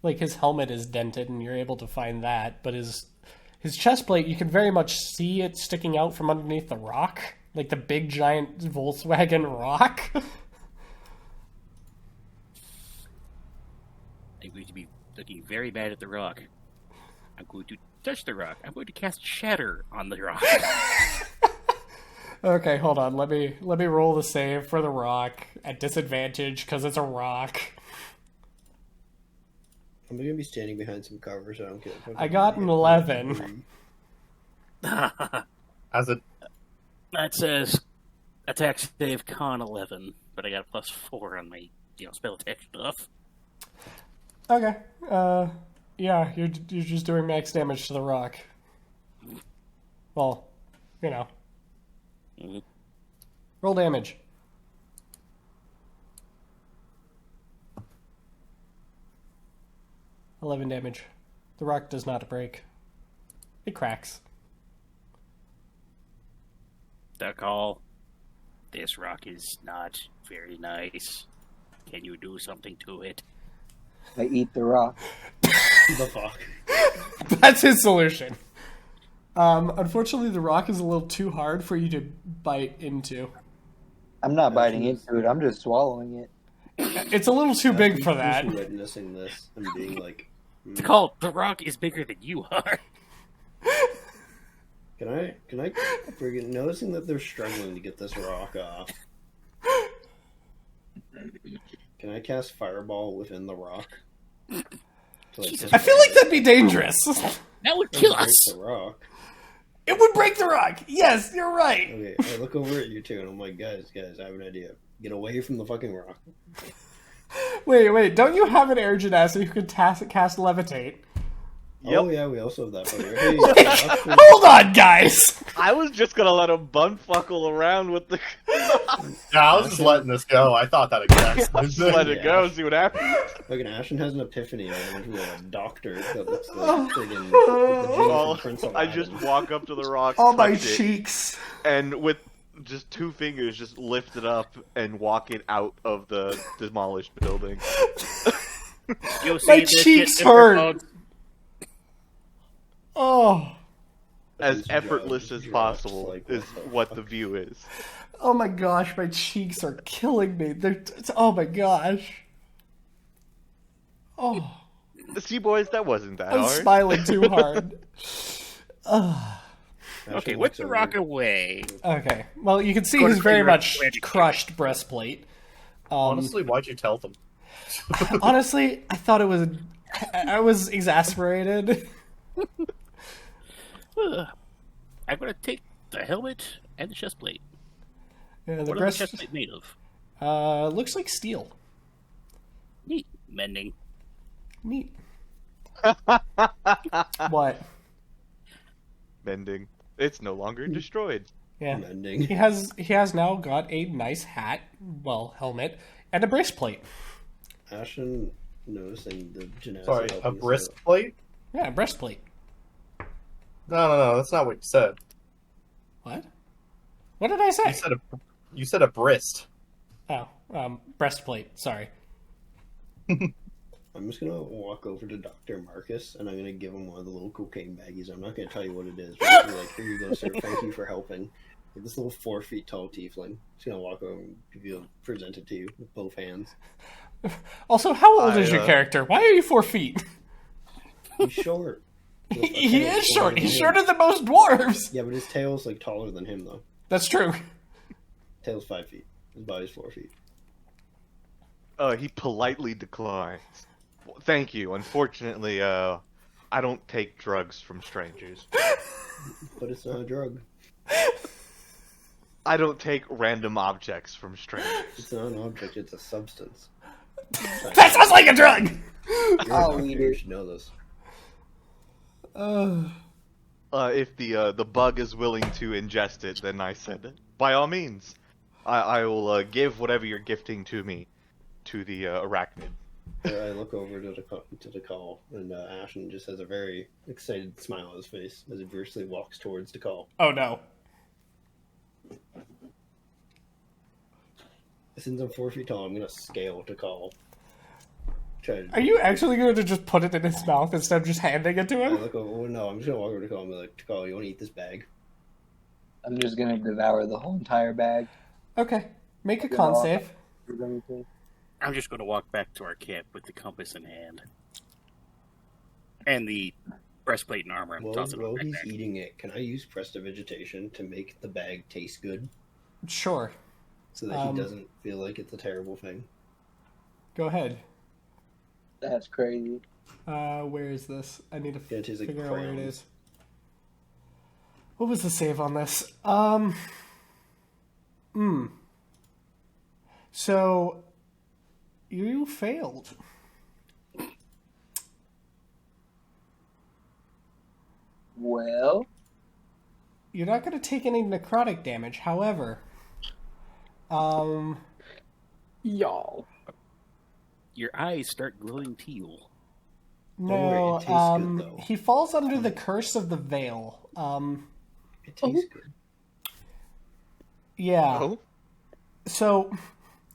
His helmet is dented, and you're able to find that, but his chest plate, you can very much see it sticking out from underneath the rock, like the big giant Volkswagen rock. I'm going to be looking very bad at the rock. I'm going to touch the rock. I'm going to cast Shatter on the rock. Okay, hold on. Let me roll the save for the rock at disadvantage because it's a rock. I'm gonna be standing behind some cover, so I don't get. I got an 11. As a That says attack save con 11, but I got a +4 on my spell attack stuff. Okay. Yeah, you're just doing max damage to the rock. Well, Mhm. Roll damage. $11 damage. The rock does not break. It cracks. The call. This rock is not very nice. Can you do something to it? I eat the rock. The fuck. That's his solution. Unfortunately, the rock is a little too hard for you to bite into. I'm not biting into it. I'm just swallowing it. It's a little too big for that. Just witnessing this and being like, The call. The rock is bigger than you are. Can I friggin' noticing that they're struggling to get this rock off? Can I cast Fireball within the rock? I feel like that'd be dangerous. That would kill break us. The rock. It would break the rock. Yes, you're right. Okay, I look over at you two and I'm like, guys, I have an idea. Get away from the fucking rock. Wait. Don't you have an air genasi who can cast levitate? Oh yeah, we also have that. Hey, Hold on, guys. I was just gonna let him bumfuckle around with the. Yeah, I was just letting this go. I thought that exact same Just let thing. it go, see what happens. Fucking Ashen has an epiphany. I went to a doctor that looks like friggin' the genie Well, from Prince of I Aladdin. just walk up to the rock, Oh, my touch it, cheeks. and with just 2 fingers, just lift it up and walk it out of the demolished building. You'll see My this cheeks shit hurt. Oh. As effortless as possible is what the view is. Oh my gosh, my cheeks are killing me. Oh my gosh. Oh, See, boys, that wasn't that I'm hard. smiling too hard. Okay, whip the rock away. Okay, well, you can see Go to his very figure much out magic. crushed breastplate. Honestly, why'd you tell them? Honestly, I thought it was. I was exasperated. I'm gonna take the helmet and the chest plate. Yeah, the What is the chest plate made of? looks like steel. Neat. Mending. Neat. What? Mending. It's no longer destroyed. Yeah. Mending. He has now got a nice hat, well, helmet, and a breastplate. Ashen noticing the genasi. Sorry, a helping us breastplate? Yeah, a breastplate. No, that's not what you said. What? What did I say? You said a breast. Oh, breastplate. Sorry. I'm just gonna walk over to Dr. Marcus and I'm gonna give him one of the little cocaine baggies. I'm not gonna tell you what it is, but I'll be like, here you go, sir. Thank you for helping. Like this little 4 feet tall tiefling. Just gonna walk over and present it to you with both hands. Also, how old is your character? Why are you 4 feet? He's short. He is short. He's shorter than most dwarves. Yeah, but his tail's like taller than him though. That's true. Tail's 5 feet. His body's 4 feet. He politely declines. Well, thank you. Unfortunately, I don't take drugs from strangers. But it's not a drug. I don't take random objects from strangers. It's not an object, it's a substance. That sounds like a drug! You're a doctor, you should know this. If the bug is willing to ingest it, then I said, by all means, I will give whatever you're gifting to me, to the arachnid. I look over to the call, and Ashen just has a very excited smile on his face as he briskly walks towards the call. Oh no. Since I'm 4 feet tall, I'm gonna scale to call. Are you actually going to just put it in his mouth instead of just handing it to I him? look over, well, no, I'm just gonna walk over to call and be like, Takal, you wanna eat this bag? I'm just gonna devour the whole entire bag. Okay. Make a con save. I'm just going to walk back to our camp with the compass in hand. And the breastplate and armor. I'm tossing it While back he's there. eating it, can I use Prestidigitation to make the bag taste good? Sure. So that he doesn't feel like it's a terrible thing? Go ahead. That's crazy. Where is this? I need to it tastes like figure out where it crayons. is. What was the save on this? So, you failed. Well, You're not going to take any necrotic damage, however. Y'all. Your eyes start glowing teal. No, it tastes good, though. he falls under the curse of the veil. It tastes good. Yeah. Oh? So,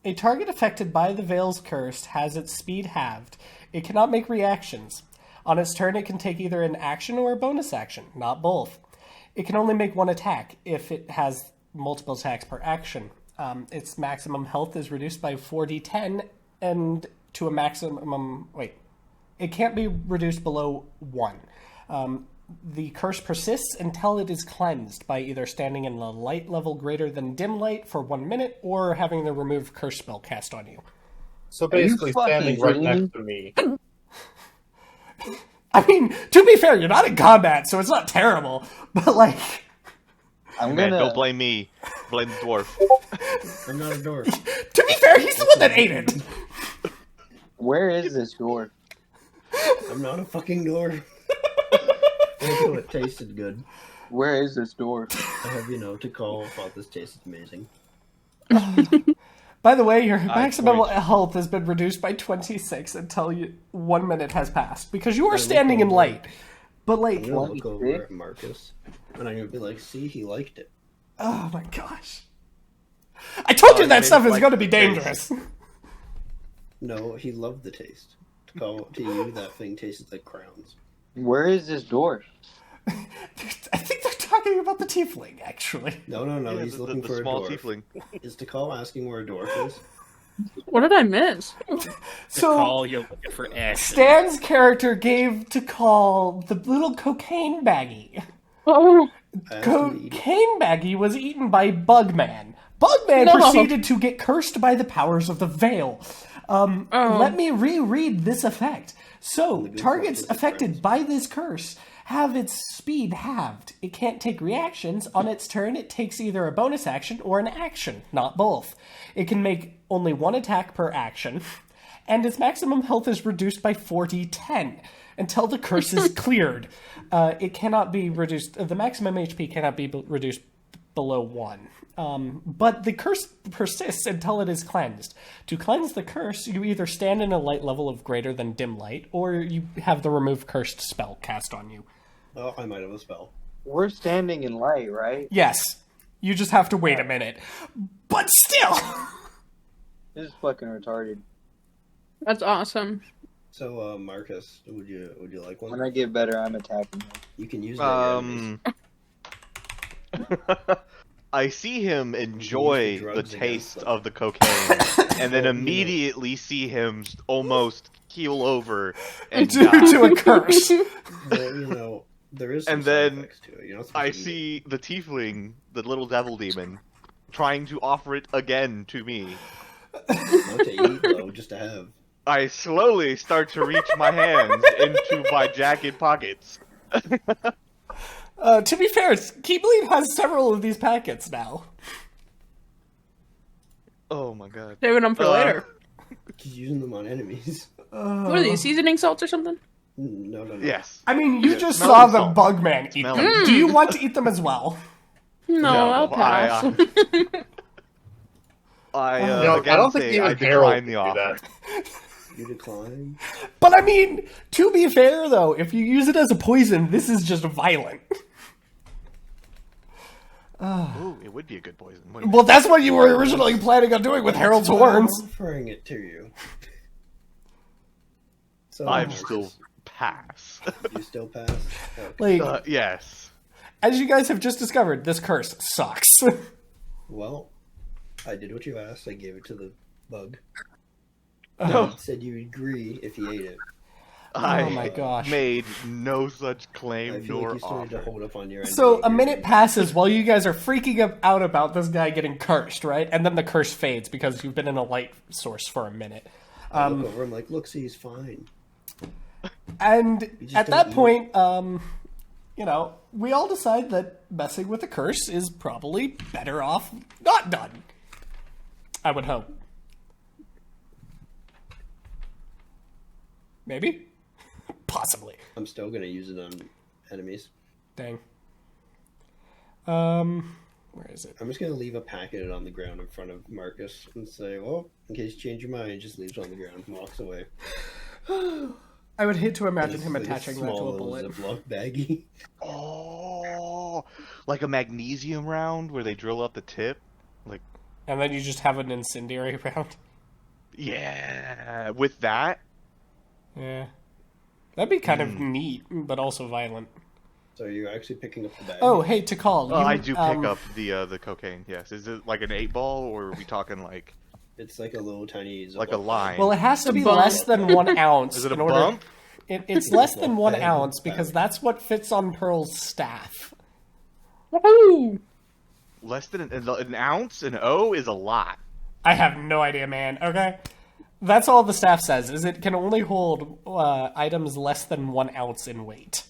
a target affected by the veil's curse has its speed halved. It cannot make reactions. On its turn, it can take either an action or a bonus action, not both. It can only make one attack if it has multiple attacks per action. Its maximum health is reduced by 4d10 and to a maximum... Wait. It can't be reduced below 1. The curse persists until it is cleansed by either standing in a light level greater than dim light for 1 minute or having the remove curse spell cast on you. So basically, fucking standing right kidding me? next to me. I mean, to be fair, you're not in combat, so it's not terrible. But, like... I'm Man, gonna. don't blame me. Blame the dwarf. I'm not a dwarf. To be fair, he's the one that ate it. Where is this door? I'm not a fucking dwarf. Also, it tasted good. Where is this door? I have, Takal thought this tasted amazing. By the way, your maximum point. health has been reduced by 26 until 1 minute has passed. Because you are standing in light. But, like... I'm gonna look over at Marcus, and I'm gonna be like, see, he liked it. Oh my gosh. I told you you that made stuff it is like going to be the taste. dangerous. No, he loved the taste. To you, that thing tasted like crowns. Where is this door? I think they're talking about the tiefling, actually. No, Yeah, he's the looking for a small dwarf. tiefling. Is Takal asking where a dwarf is? What did I miss? So, Call you're looking for action. Stan's character gave to call the little cocaine baggie. Oh, I asked him to eat it. Cocaine baggie was eaten by Bugman. Bugman No. proceeded to get cursed by the powers of the veil. Let me reread this effect. So, targets affected by this curse have its speed halved. It can't take reactions. On its turn, it takes either a bonus action or an action, not both. It can make only one attack per action. and its maximum health is reduced by 4d10 until the curse is cleared. It cannot be reduced. The maximum HP cannot be reduced below 1. But the curse persists until it is cleansed. To cleanse the curse, you either stand in a light level of greater than dim light, or you have the remove cursed spell cast on you. Oh, I might have a spell. We're standing in light, right? Yes. You just have to wait a minute. But still! This is fucking retarded. That's awesome. So, Marcus, would you like one? When I get better, I'm attacking him. You can use that. I see him enjoy the drugs taste against of the cocaine, and then immediately see him almost keel over and Due die. to a curse. Well, there is some And side then effects to it. You're not supposed I to eat see the tiefling, the little devil demon, trying to offer it again to me. it. Not to eat, though, just to have. I slowly start to reach my hands into my jacket pockets. To be fair, Keyblade has several of these packets now. Oh my god. Saving them for later. He's using them on enemies. What are these, seasoning salts or something? No. Yes. I mean, you just smell saw the the salt. Bugman eat Smell them. it. Do you want to eat them as well? No, I'll pass. I I don't think I even Harold decline can the do offer. that. You decline. But I mean, to be fair though, if you use it as a poison, this is just violent. Ooh, it would be a good poison. wouldn't it? Well, that's what you were originally planning on doing with Harold's horns. I'm offering it to you. So, I'm Marcus, still pass. You still pass? Okay. Like, Yes. as you guys have just discovered, this curse sucks. Well, I did what you asked. I gave it to the bug. Oh. You said you would agree if he ate it. I my gosh. made no such I claim feel nor like you started to offer. hold up on your end. So a minute passes while you guys are freaking out about this guy getting cursed, right? And then the curse fades because you've been in a light source for a minute. I look over. I'm like, look, see, he's fine. And just at don't that eat point, we all decide that messing with the curse is probably better off not done. I would hope. Maybe? Possibly. I'm still gonna use it on enemies. Dang. Where is it? I'm just gonna leave a packet on the ground in front of Marcus and say, well, in case you change your mind, he just leaves it on the ground and walks away. I would hate to imagine It's him like attaching that to small a little bullet. Ziploc baggie. Oh, like a magnesium round where they drill up the tip. Like, And then you just have an incendiary round. yeah, with that. Yeah. That'd be kind of neat, but also violent. So you're actually picking up the bag. Oh, hey, Tikal. I do pick up the cocaine. Yes, is it like an 8-ball, or are we talking like It's like a little tiny like a Ziploc line? Well, it has to A be bump. less than 1 ounce. Is it a in order... bump? It's less than 1 Bag. ounce because that's what fits on Pearl's staff. Woohoo! Less than an ounce. An O is a lot. I have no idea, man. Okay, that's all the staff says. Is it can only hold items less than 1 ounce in weight.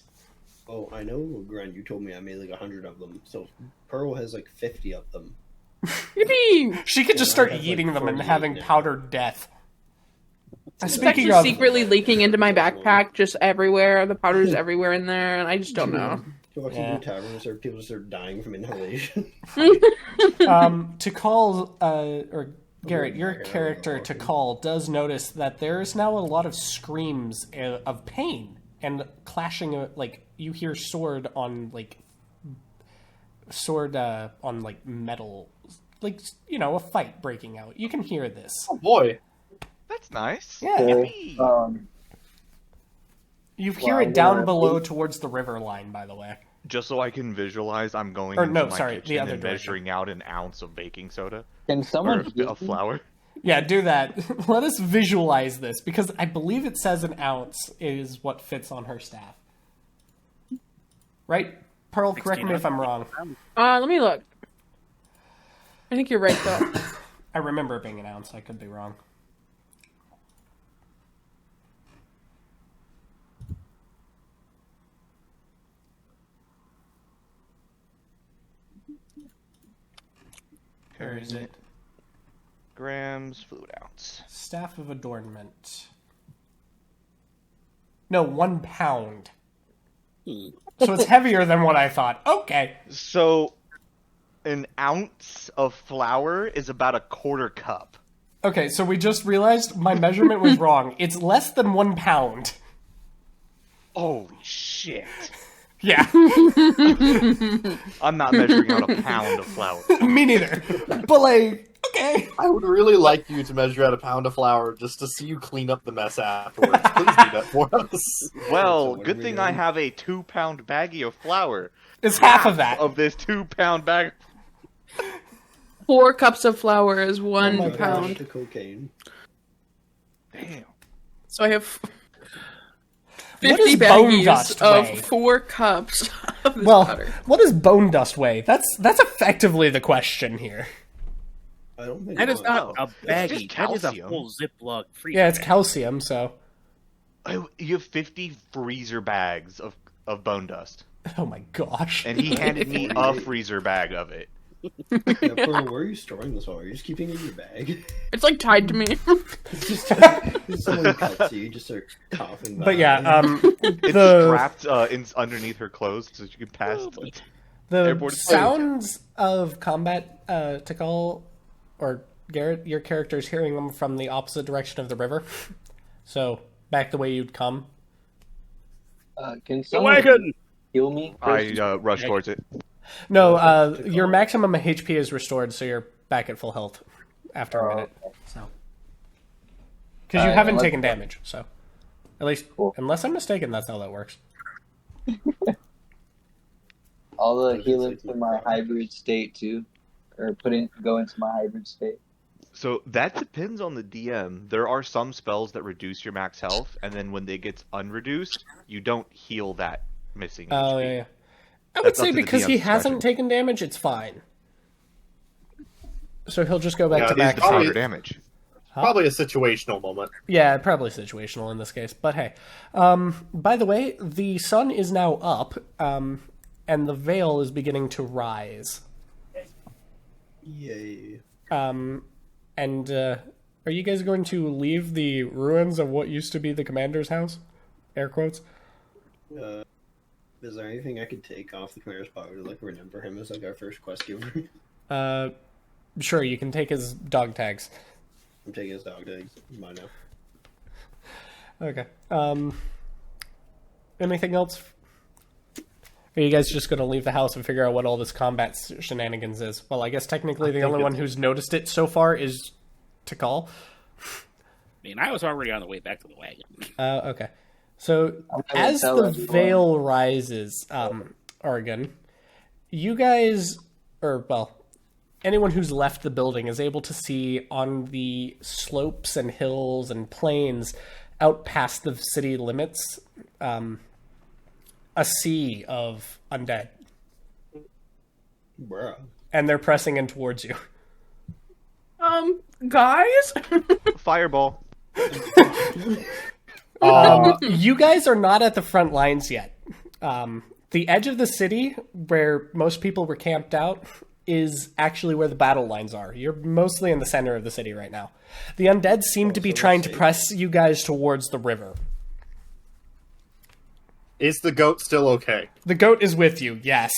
Oh, I know, Gren, you told me I made like 100 of them. So Pearl has like 50 of them. Yippee! She could just I start have, like, eating them and 48 having now. powdered death. It's Speaking actually of, secretly leaking into my backpack just everywhere. The powder's everywhere in there, and I just don't know. You walk Yeah. into a tavern and start, people start dying from inhalation. to call or Garrett, your Dragon, character I don't know. to call does notice that there's now a lot of screams of pain and clashing. Like you hear sword on metal, like a fight breaking out. You can hear this. Oh boy. That's nice. Yeah. Yippee. You hear Wow, it down yeah. below towards the river line, by the way. Just so I can visualize, I'm going Or into no, my sorry, the kitchen other and direction. measuring out an ounce of baking soda Can or someone of heal me? flour. Yeah, do that. Let us visualize this because I believe it says an ounce is what fits on her staff. Right? Pearl, correct me if I'm wrong. Let me look. I think you're right, though. I remember it being an ounce. I could be wrong. Where is it? grams, fluid ounce. Staff of Adornment. No, 1 pound. So it's heavier than what I thought. Okay. So, an ounce of flour is about a quarter cup. Okay, so we just realized my measurement was wrong. It's less than 1 pound. Holy shit. Yeah. I'm not measuring out a pound of flour. Me neither. But, like, okay. I would really like you to measure out a pound of flour just to see you clean up the mess afterwards. Please do that for us. Well, what are good we thing doing? I have a 2-pound baggie of flour. It's half of that. Of this 2-pound bag. 4 cups of flour is 1 my gosh. pound. The cocaine. Damn. So I have What 50 does bone baggies dust of weigh? 4 cups of this Well, powder. what does bone dust weigh? That's effectively the question here. I don't think That is not a It's just baggie. That is a calcium. full Ziploc freezer. Yeah, it's bag. calcium, so. You have 50 freezer bags of bone dust. Oh my gosh. And he handed me a freezer bag of it. Yeah, Pearl, where are you storing this all? Are you just keeping it in your bag? It's like tied to me. It's just someone cuts you, you just start coughing. But yeah, It's the strapped underneath her clothes so she can pass. the airborne sounds of combat, Tikal, or Garrett, your character is hearing them from the opposite direction of the river. So, back the way you'd come. Can The someone wagon! heal me? I rush towards it. No, your maximum HP is restored, so you're back at full health after a minute. So, because you haven't unless- taken damage, so at least, Cool. unless I'm mistaken, that's how that works. I'll heal into my hybrid state too, or go into my hybrid state. So that depends on the DM. There are some spells that reduce your max health, and then when they get unreduced, you don't heal that missing Oh HP. yeah. I would That's up say to the because he DM's hasn't discretion. taken damage, it's fine. So he'll just go back Yeah, to he's back. The stronger Probably- damage. Probably a situational moment. Yeah, probably situational in this case. But hey, by the way, the sun is now up, and the veil is beginning to rise. Yay. And are you guys going to leave the ruins of what used to be the commander's house? Air quotes. Is there anything I could take off the commander's power to like remember him as like our first quest giver? Sure, you can take his dog tags. I'm taking his dog tags. Mine now. Okay. Anything else? Are you guys just going to leave the house and figure out what all this combat shenanigans is? Well, I guess technically the only one who's noticed it so far is Tikal. I mean, I was already on the way back to the wagon. Okay. So I'm gonna as tell the everyone. veil rises, Oregon, you guys, or well, anyone who's left the building is able to see on the slopes and hills and plains out past the city limits, a sea of undead, Bruh. and they're pressing in towards you. Guys? Fireball. You guys are not at the front lines yet. The edge of the city, where most people were camped out, is actually where the battle lines are. You're mostly in the center of the city right now. The undead seem to be trying to press you guys towards the river. Is the goat still okay? The goat is with you, yes.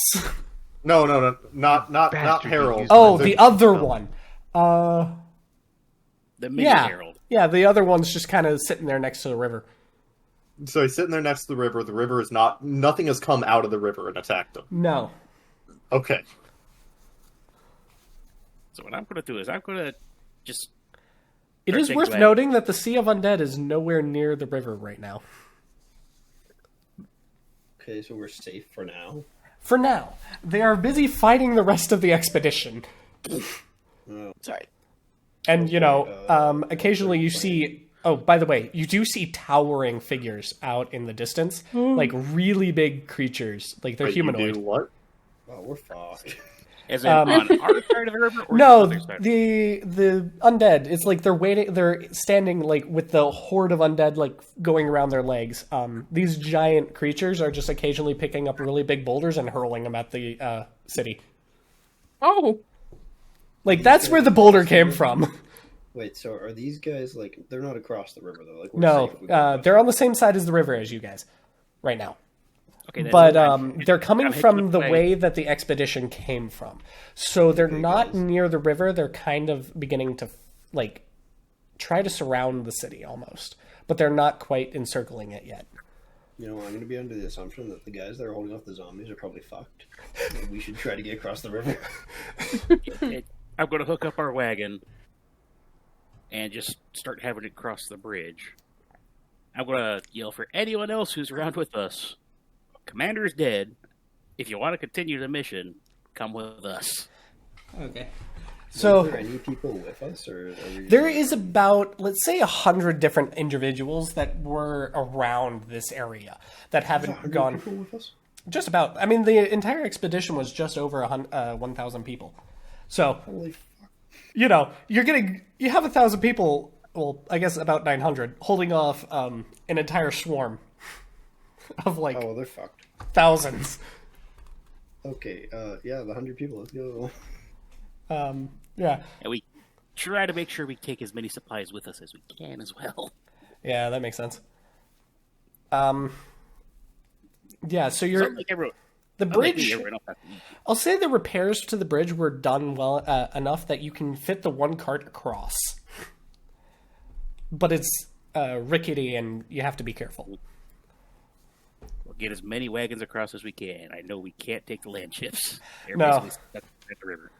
No, not Bastard, Harold. you Oh, the other one. The mini Yeah. Herald. Yeah, the other one's just kind of sitting there next to the river. So he's sitting there next to the river. The river is not. Nothing has come out of the river and attacked him. No. Okay. So what I'm going to do is I'm going to just... It is Perfect worth way. noting that the Sea of Undead is nowhere near the river right now. Okay, so we're safe for now. For now. They are busy fighting the rest of the expedition. Sorry. And, you know, occasionally you see... Oh, by the way, you do see towering figures out in the distance. Like, really big creatures. Like, they're Wait, you humanoid. do what? Oh, we're fucked. As in on our side of the river or No, the other side? the undead. It's like they're waiting. They're standing like with the horde of undead like going around their legs. These giant creatures are just occasionally picking up really big boulders and hurling them at the city. Oh. Like that's where the boulder came from. Wait, so are these guys like they're not across the river though? Like we're No, safe if we go across they're on the same side as the river as you guys right now. Okay, then But I'm- they're coming I'm from heading the away. way that the expedition came from. So they're Okay, not guys. near the river. They're kind of beginning to like try to surround the city almost, but they're not quite encircling it yet. You know, I'm going to be under the assumption that the guys that are holding off the zombies are probably fucked. And we should try to get across the river. I'm going to hook up our wagon and just start having it cross the bridge. I'm going to yell for anyone else who's around with us. Commander's dead. If you want to continue the mission, come with us. Okay. Are So there any people with us, or are we there is about, let's say, 100 different individuals that were around this area that haven't 100 gone. people with us? Just about. I mean, the entire expedition was just over 1,000 people. So, Holy fuck! you know, you have 1,000 people. Well, I guess about 900 holding off an entire swarm of like Oh, well, they're fucked. thousands. Okay, yeah, the 100 people. Let's go. Yeah, And we try to make sure we take as many supplies with us as we can as well. yeah, that makes sense. Yeah. So you're Something like everyone, the unlike me, bridge. everyone else has to eat. I'll say the repairs to the bridge were done well enough that you can fit the one cart across, but it's rickety and you have to be careful. We'll get as many wagons across as we can. I know we can't take the land ships. They're No. basically stuck at the river.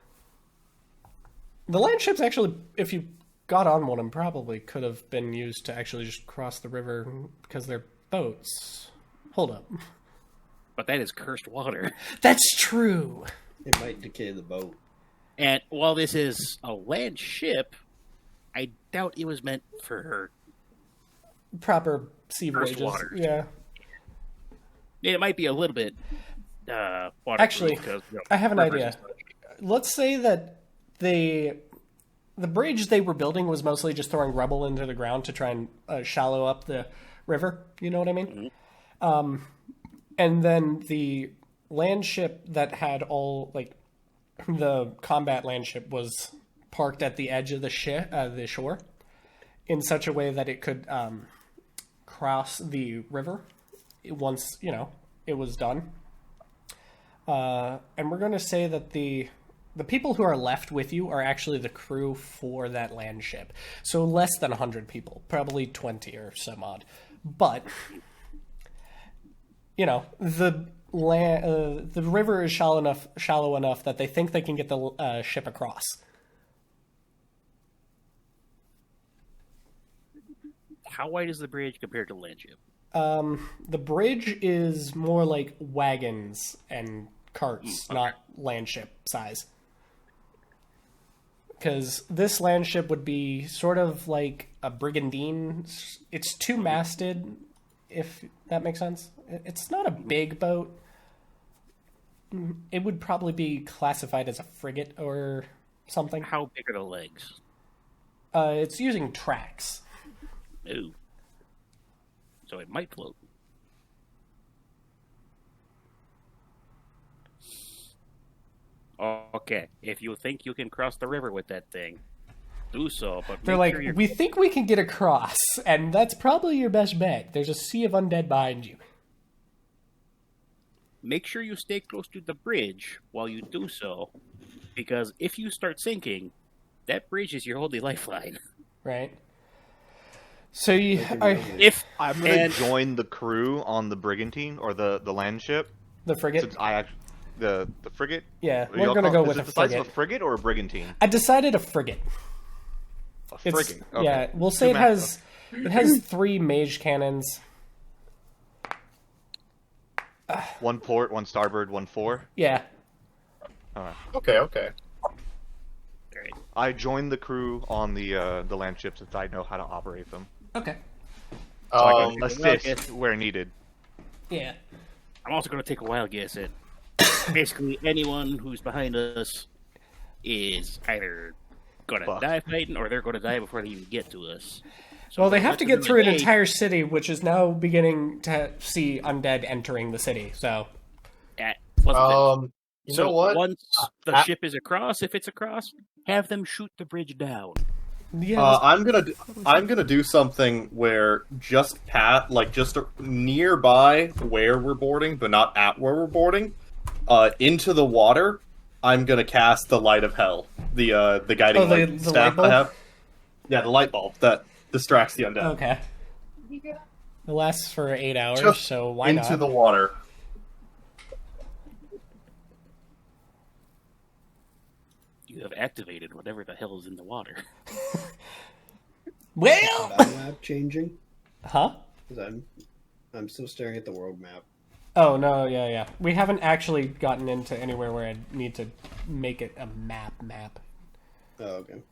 The land ships actually, if you got on one of them, probably could have been used to actually just cross the river because they're boats. Hold up. But that is cursed water. That's true. It might decay the boat. And while this is a land ship, I doubt it was meant for. Proper sea First voyages. waters. Yeah. It might be a little bit. Waterproof Actually, because, you know, I have an rivers idea. and such. Let's say that the bridge they were building was mostly just throwing rubble into the ground to try and shallow up the river. You know what I mean? And then the land ship that had all like the combat land ship was parked at the edge of the shore in such a way that it could cross the river once it was done. And we're going to say that the people who are left with you are actually the crew for that land ship. So less than 100 people, probably 20 or some odd. But, the river is shallow enough that they think they can get the ship across. How wide is the bridge compared to the land ship? The bridge is more like wagons and carts, not land ship size. Because this land ship would be sort of like a brigantine. It's two-masted, if that makes sense. It's not a big boat. It would probably be classified as a frigate or something. How big are the legs? It's using tracks. Ooh. So it might float. Okay, if you think you can cross the river with that thing, do so. But They're make like, sure you're- we think we can get across, and that's probably your best bet. There's a sea of undead behind you. make sure you stay close to the bridge while you do so, because if you start sinking, that bridge is your only lifeline. Right. So you, If I'm gonna join the crew on the brigantine or the land ship. The frigate. Since the frigate. Yeah, What do we're y'all gonna call- go is with it a the size frigate. of a frigate or a brigantine? I decided a frigate. A It's- frigate. Okay. Yeah, we'll say it has 3 mage cannons. One port, one starboard, one fore. Yeah. Alright. Okay. I joined the crew on the land ships since I know how to operate them. Okay. So I can assist where needed. Yeah. I'm also going to take a wild guess at basically anyone who's behind us is either going to die fighting or they're going to die before they even get to us. Well, they have to get through an Hey, entire city, which is now beginning to see undead entering the city. So, You know what? Once the ship is across, if it's across, have them shoot the bridge down. Yeah, I'm gonna do something where just nearby where we're boarding, but not at where we're boarding, into the water. I'm gonna cast the Light of Hell, the guiding light the staff light bulb? I have. Yeah, the light bulb that distracts the undead. Okay. It lasts for 8 hours, Just so why into not? the water. You have activated whatever the hell is in the water. Well, Battle map changing? huh? 'Cause I'm still staring at the world map. Oh no, yeah. We haven't actually gotten into anywhere where I need to make it a map. Oh, okay.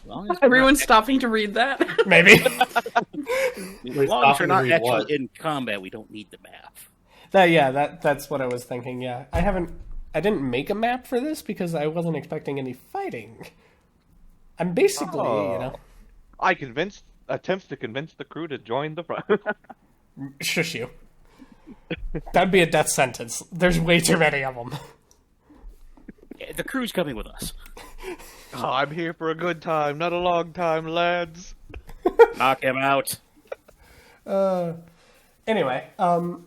As long as Everyone's stopping to read that. Maybe. as long as stopping you're not to read actually what? in combat, we don't need the map. That's what I was thinking. Yeah, I didn't make a map for this because I wasn't expecting any fighting. I'm basically, I attempts to convince the crew to join the front. shush you. That'd be a death sentence. There's way too many of them. Yeah, the crew's coming with us. Oh, I'm here for a good time, not a long time, lads. Knock him out. Anyway,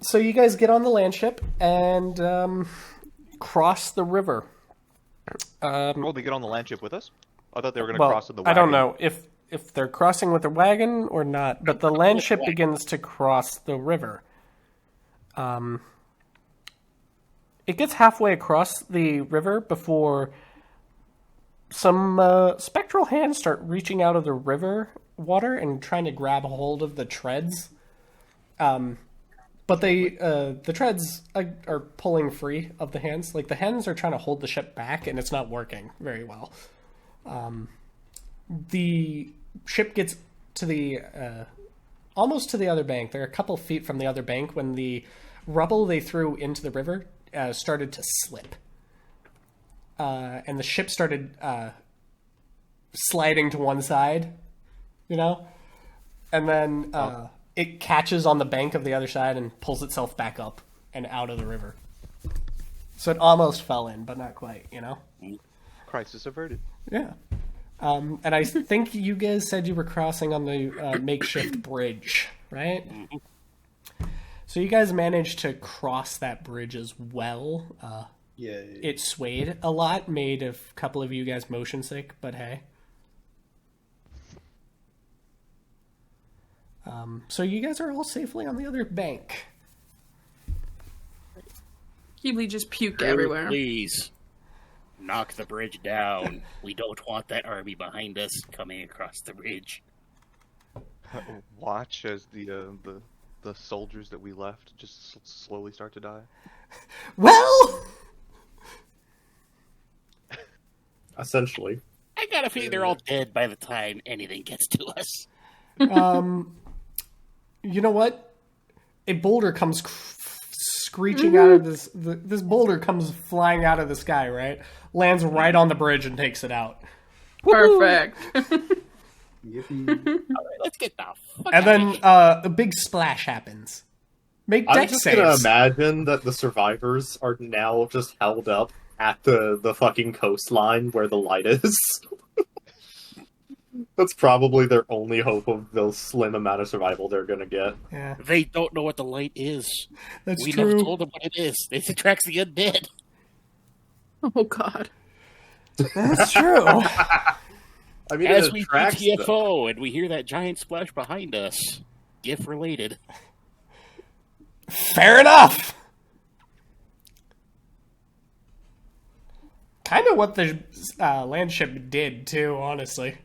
so you guys get on the land ship and cross the river. Will they get on the land ship with us? I thought they were going to Well, cross in the I wagon. don't know if they're crossing with the wagon or not, but the land ship begins to cross the river. It gets halfway across the river before some spectral hands start reaching out of the river water and trying to grab a hold of the treads. But the treads are pulling free of the hands. Like, the hands are trying to hold the ship back, and it's not working very well. The ship gets to the almost to the other bank. They're a couple feet from the other bank when the rubble they threw into the river started to slip. And the ship started sliding to one side, and then it catches on the bank of the other side and pulls itself back up and out of the river. So it almost fell in, but not quite, Crisis averted. Yeah. And I think you guys said you were crossing on the makeshift bridge, right? So you guys managed to cross that bridge as well. Yeah. It swayed a lot, made a couple of you guys motion sick, but hey. So you guys are all safely on the other bank. Keebly just puked everywhere. Please. Knock the bridge down. We don't want that army behind us coming across the bridge. Watch as the soldiers that we left just slowly start to die. Well, Essentially. I got a feeling they're all dead by the time anything gets to us. you know what? A boulder comes screeching out of this. This boulder comes flying out of the sky, right? Lands right on the bridge and takes it out. Perfect. Yippee. All right, let's get the fuck And out then of here. a big splash happens. Make I'm deck just saves. gonna imagine that the survivors are now just held up at the fucking coastline where the light is. That's probably their only hope of the slim amount of survival they're gonna get. Yeah, They don't know what the light is. that's We true. never told them what it is. It attracts the undead. Oh god. That's true. I mean, As it we attracts them. TFO and we hear that giant splash behind us, GIF related. Fair enough. Kind of what the land ship did too, honestly.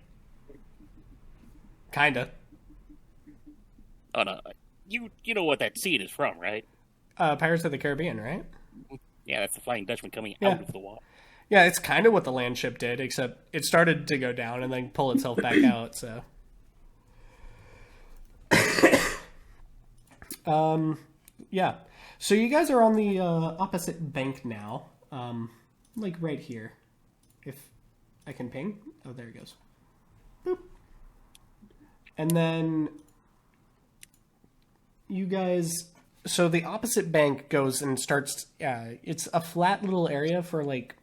Kinda. Oh no, you know what that scene is from, right? Pirates of the Caribbean, right? Yeah, that's the Flying Dutchman coming Yeah. out of the water. Yeah, it's kind of what the land ship did, except it started to go down and then pull itself back out. So, yeah. So you guys are on the opposite bank now, like right here. If I can ping, oh, there it goes. And then you guys... So the opposite bank goes and starts... it's a flat little area for like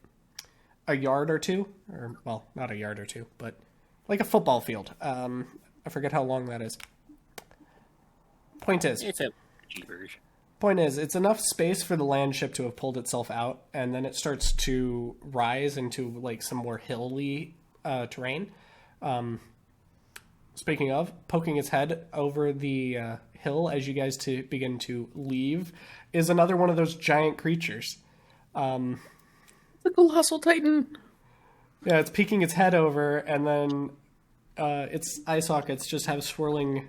a yard or two. Or, well, not a yard or two, but like a football field. I forget how long that is. Point is... It's a jeepers. Point is, it's enough space for the land ship to have pulled itself out, and then it starts to rise into like some more hilly terrain. Speaking of, poking its head over the hill as you guys begin to leave is another one of those giant creatures. The Colossal Titan. Yeah, it's peeking its head over, and then its eye sockets just have swirling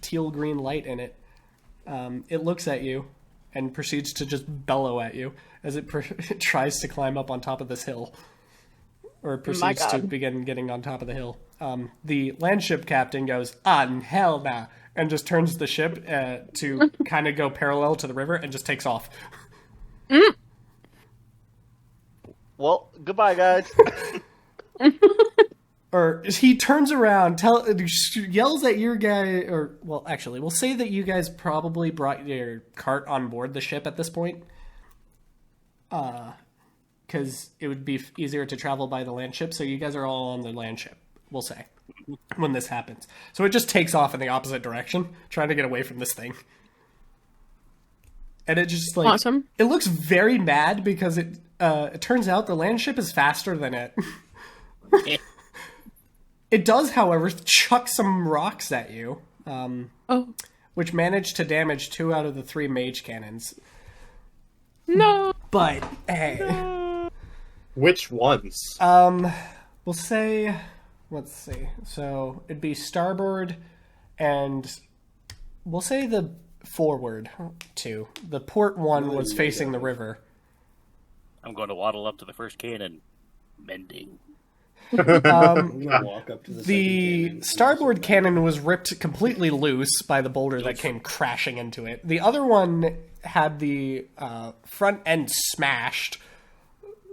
teal-green light in it. It looks at you and proceeds to just bellow at you as it tries to climb up on top of this hill. Or proceeds to begin getting on top of the hill. The land ship captain goes, hell nah, and just turns the ship to kind of go parallel to the river and just takes off. Well, goodbye, guys. Or he turns around, yells at your guy, or, well, actually, we'll say that you guys probably brought your cart on board the ship at this point. Because it would be easier to travel by the land ship, so you guys are all on the land ship, we'll say, when this happens. So it just takes off in the opposite direction, trying to get away from this thing. And it just, like... Awesome. It looks very mad because it turns out the land ship is faster than it. It does, however, chuck some rocks at you, which managed to damage 2 out of the 3 mage cannons. No! But, hey. Which ones? We'll say, let's see. So it'd be starboard, and we'll say the forward 2. The port one was facing the river. I'm going to waddle up to the first cannon. Mending. Walk up to The starboard cannon was ripped completely loose by the boulder that came crashing into it. The other one had the front end smashed,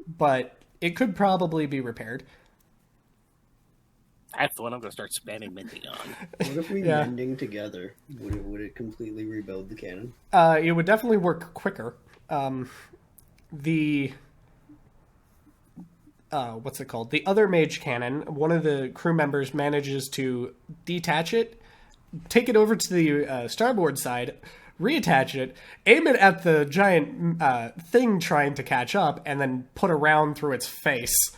but it could probably be repaired. That's the one I'm going to start spamming mending on. What if we mending together? Would it completely rebuild the cannon? It would definitely work quicker. What's it called? The other mage cannon, one of the crew members manages to detach it, take it over to the starboard side, reattach it, aim it at the giant thing trying to catch up, and then put a round through its face.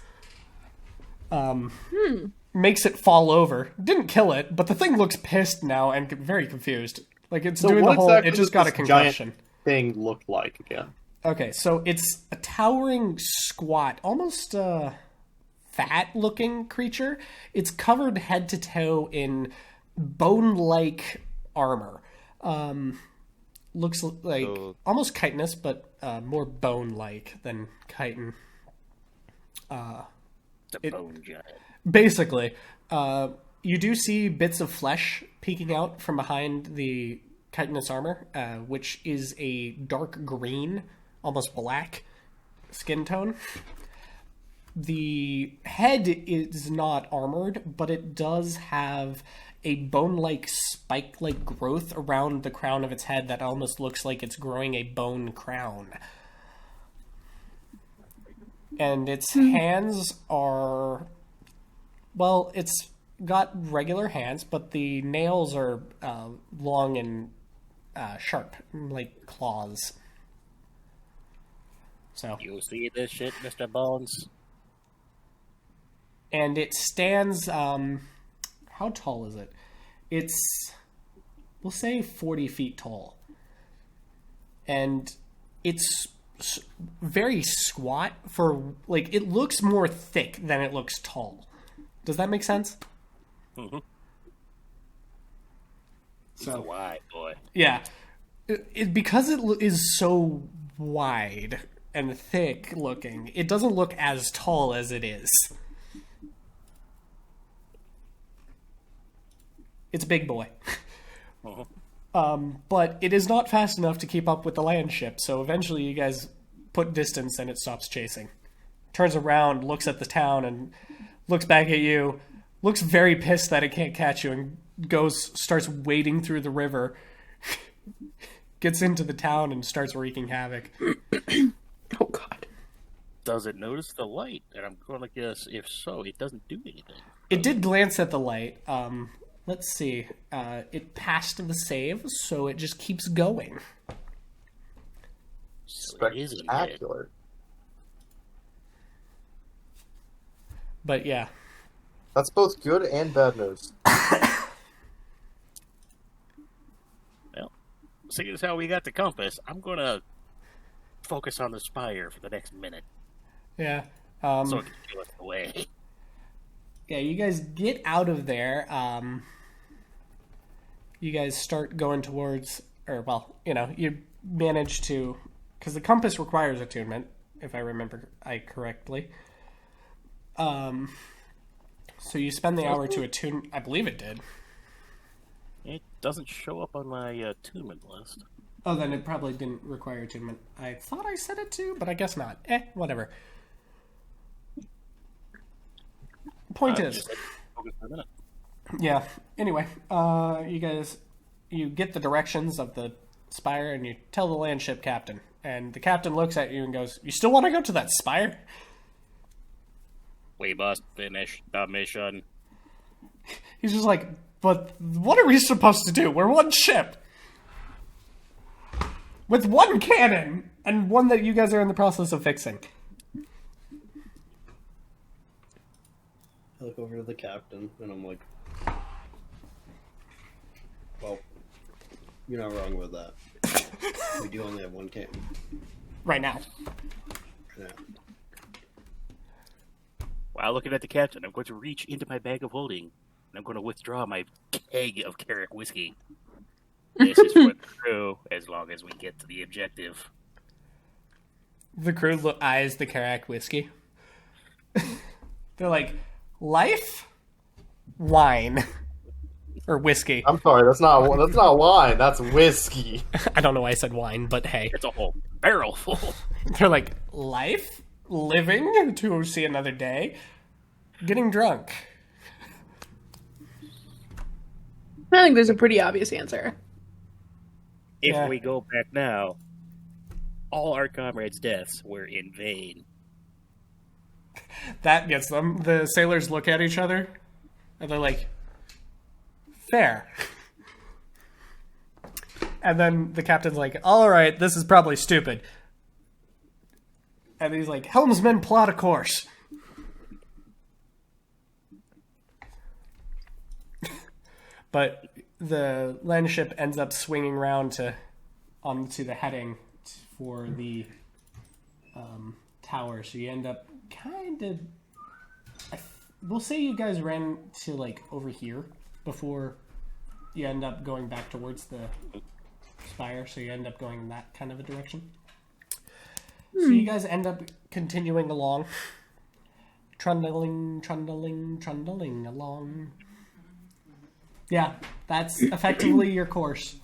Makes it fall over. Didn't kill it, but the thing looks pissed now and very confused. Like it's doing the whole... It just got a concussion. Thing looked like again. Okay, so it's a towering, squat, almost fat-looking creature. It's covered head to toe in bone-like armor. Looks like almost chitinous, but more bone-like than chitin. The bone giant. Basically, you do see bits of flesh peeking out from behind the chitinous armor, which is a dark green, almost black skin tone. The head is not armored, but it does have a bone-like, spike-like growth around the crown of its head that almost looks like it's growing a bone crown. And its hands are... Well, it's got regular hands, but the nails are long and sharp, like claws. So You see this shit, Mr. Bones? And it stands, how tall is it? It's, we'll say 40 feet tall. And it's very squat for, like, it looks more thick than it looks tall. Does that make sense? Mm-hmm. So, It's a wide boy. yeah. Because it is so wide and thick looking, it doesn't look as tall as it is. It's a big boy. But it is not fast enough to keep up with the land ship, so eventually you guys put distance and it stops chasing. Turns around, looks at the town, and looks back at you, looks very pissed that it can't catch you, and starts wading through the river, gets into the town, and starts wreaking havoc. Oh God. Does it notice the light? And I'm going to guess if so, it doesn't do anything. It did glance at the light. Let's see. It passed the save, so it just keeps going. So it isn't dead. Spectacular. But yeah. That's both good and bad news. Well, seeing as how we got the compass, I'm going to focus on the spire for the next minute. Yeah. So it can show us the way. Yeah, you guys get out of there. You guys start going towards, you manage to, because the compass requires attunement, if I remember correctly. So you spend the hour to attune. I believe it did. It doesn't show up on my attunement list. Oh, then it probably didn't require attunement. I thought I said it to, but I guess not. Whatever. Point is, Just focus for a minute. yeah. Anyway, you get the directions of the spire, and you tell the landship captain, and the captain looks at you and goes, "You still want to go to that spire?" We must finish the mission. He's just like, "But what are we supposed to do? We're one ship with one cannon, and one that you guys are in the process of fixing." I look over to the captain, and I'm like, well, you're not wrong with that. We do only have one cannon. Right now. Right now. While looking at the captain, I'm going to reach into my bag of holding, and I'm going to withdraw my keg of Carrick whiskey. This is for the crew, as long as we get to the objective. The crew eyes the Karak whiskey. They're like, life? Wine. Or whiskey. I'm sorry, that's not wine. That's whiskey. I don't know why I said wine, but hey. It's a whole barrel full. They're like, life? Living to see another day? Getting drunk. I think there's a pretty obvious answer. If Yeah. we go back now, all our comrades' deaths were in vain. That gets them. The sailors look at each other, and they're like, fair. And then the captain's like, all right, this is probably stupid. And he's like, helmsmen, plot a course. But the land ship ends up swinging around onto the heading for the tower. So you end up kind of... We'll say you guys ran to, like, over here before you end up going back towards the spire. So you end up going in that kind of a direction. So you guys end up continuing along. Trundling along. Yeah, that's effectively your course.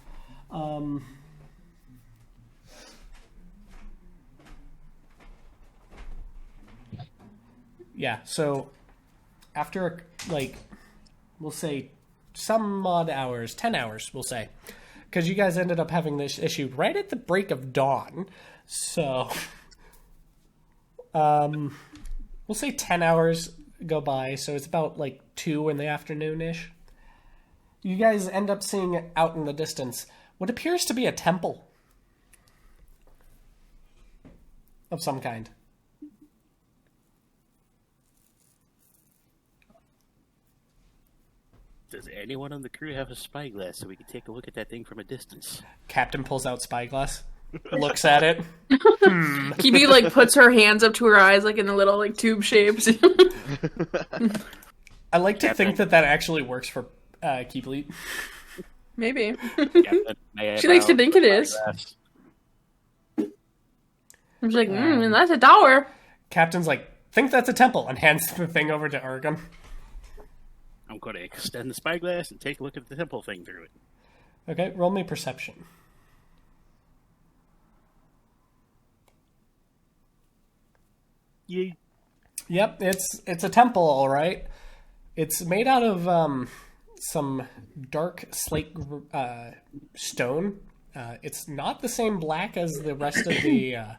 Yeah, so after, like, we'll say some odd hours, 10 hours, we'll say. Because you guys ended up having this issue right at the break of dawn. So, we'll say 10 hours go by, so it's about, like, 2 in the afternoon-ish. You guys end up seeing out in the distance what appears to be a temple of some kind. Does anyone on the crew have a spyglass so we can take a look at that thing from a distance? Captain pulls out spyglass, looks at it. Kibi, like, puts her hands up to her eyes, like, in the little, like, tube shapes. I like to think that actually works for Keepleet. Maybe. Captain, She likes to think it is. I'm just like, that's a tower. Captain's like, think that's a temple, and hands the thing over to Argon. I'm going to extend the spyglass and take a look at the temple thing through it. Okay, roll me perception. Yay. Yep, it's a temple, all right. It's made out of some dark slate stone. It's not the same black as the rest of the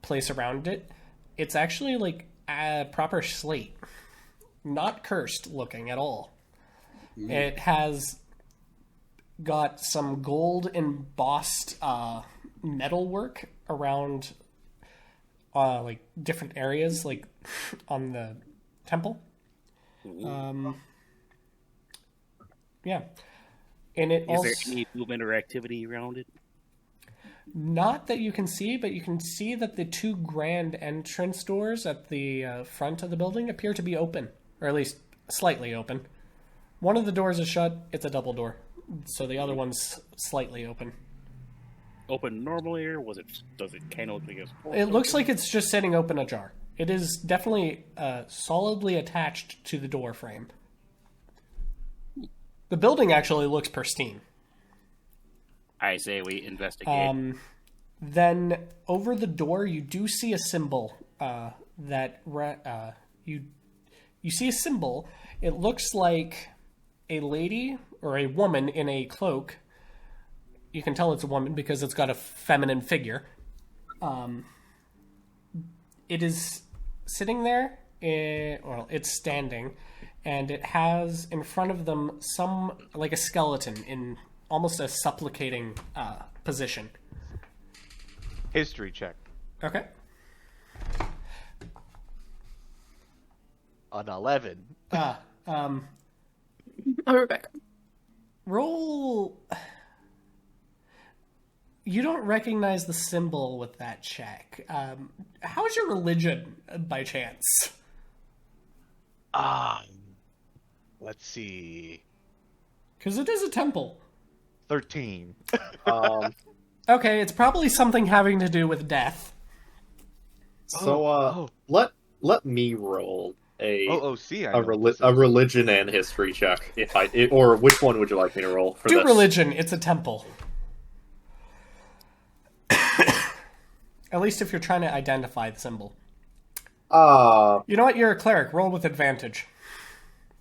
place around it. It's actually like a proper slate, not cursed looking at all. It has got some gold embossed metalwork around like different areas, like on the temple. Yeah, and it Is there any movement or activity around it? not that you can see, but you can see that the two grand entrance doors at the front of the building appear to be open, or at least slightly open. One of the doors is shut. It's a double door, so the other one's slightly open. Open normally, or does it kind of look like it's It looks like it's just sitting open ajar. It is definitely solidly attached to the door frame. The building actually looks pristine. I say we investigate. Then over the door, you do see a symbol you see a symbol. It looks like a lady or a woman in a cloak. You can tell it's a woman because it's got a feminine figure. It is sitting there, it's standing, and it has in front of them some, like a skeleton in almost a supplicating position. History check. Okay. An 11. I'm Rebecca. Roll. You don't recognize the symbol with that check. How is your religion, by chance? Let's see. Because it is a temple. 13. Okay, it's probably something having to do with death. So, let me roll a religion and history check. Or which one would you like me to roll for Do this? religion. It's a temple. At least if you're trying to identify the symbol. You know what? You're a cleric. Roll with advantage.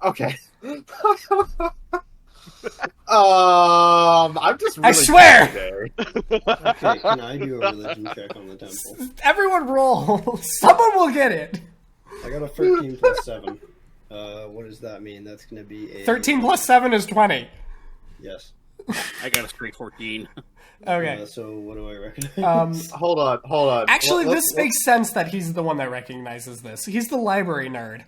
Okay. I'm just really I swear! Okay, can I do a religion check on the temple? Everyone roll. Someone will get it. I got a 13 plus 7. What does that mean? That's going to be a... 13 plus 7 is 20. Yes. I got a straight 14. Okay. So what do I recognize? Hold on. Actually, this makes sense that he's the one that recognizes this. He's the library nerd.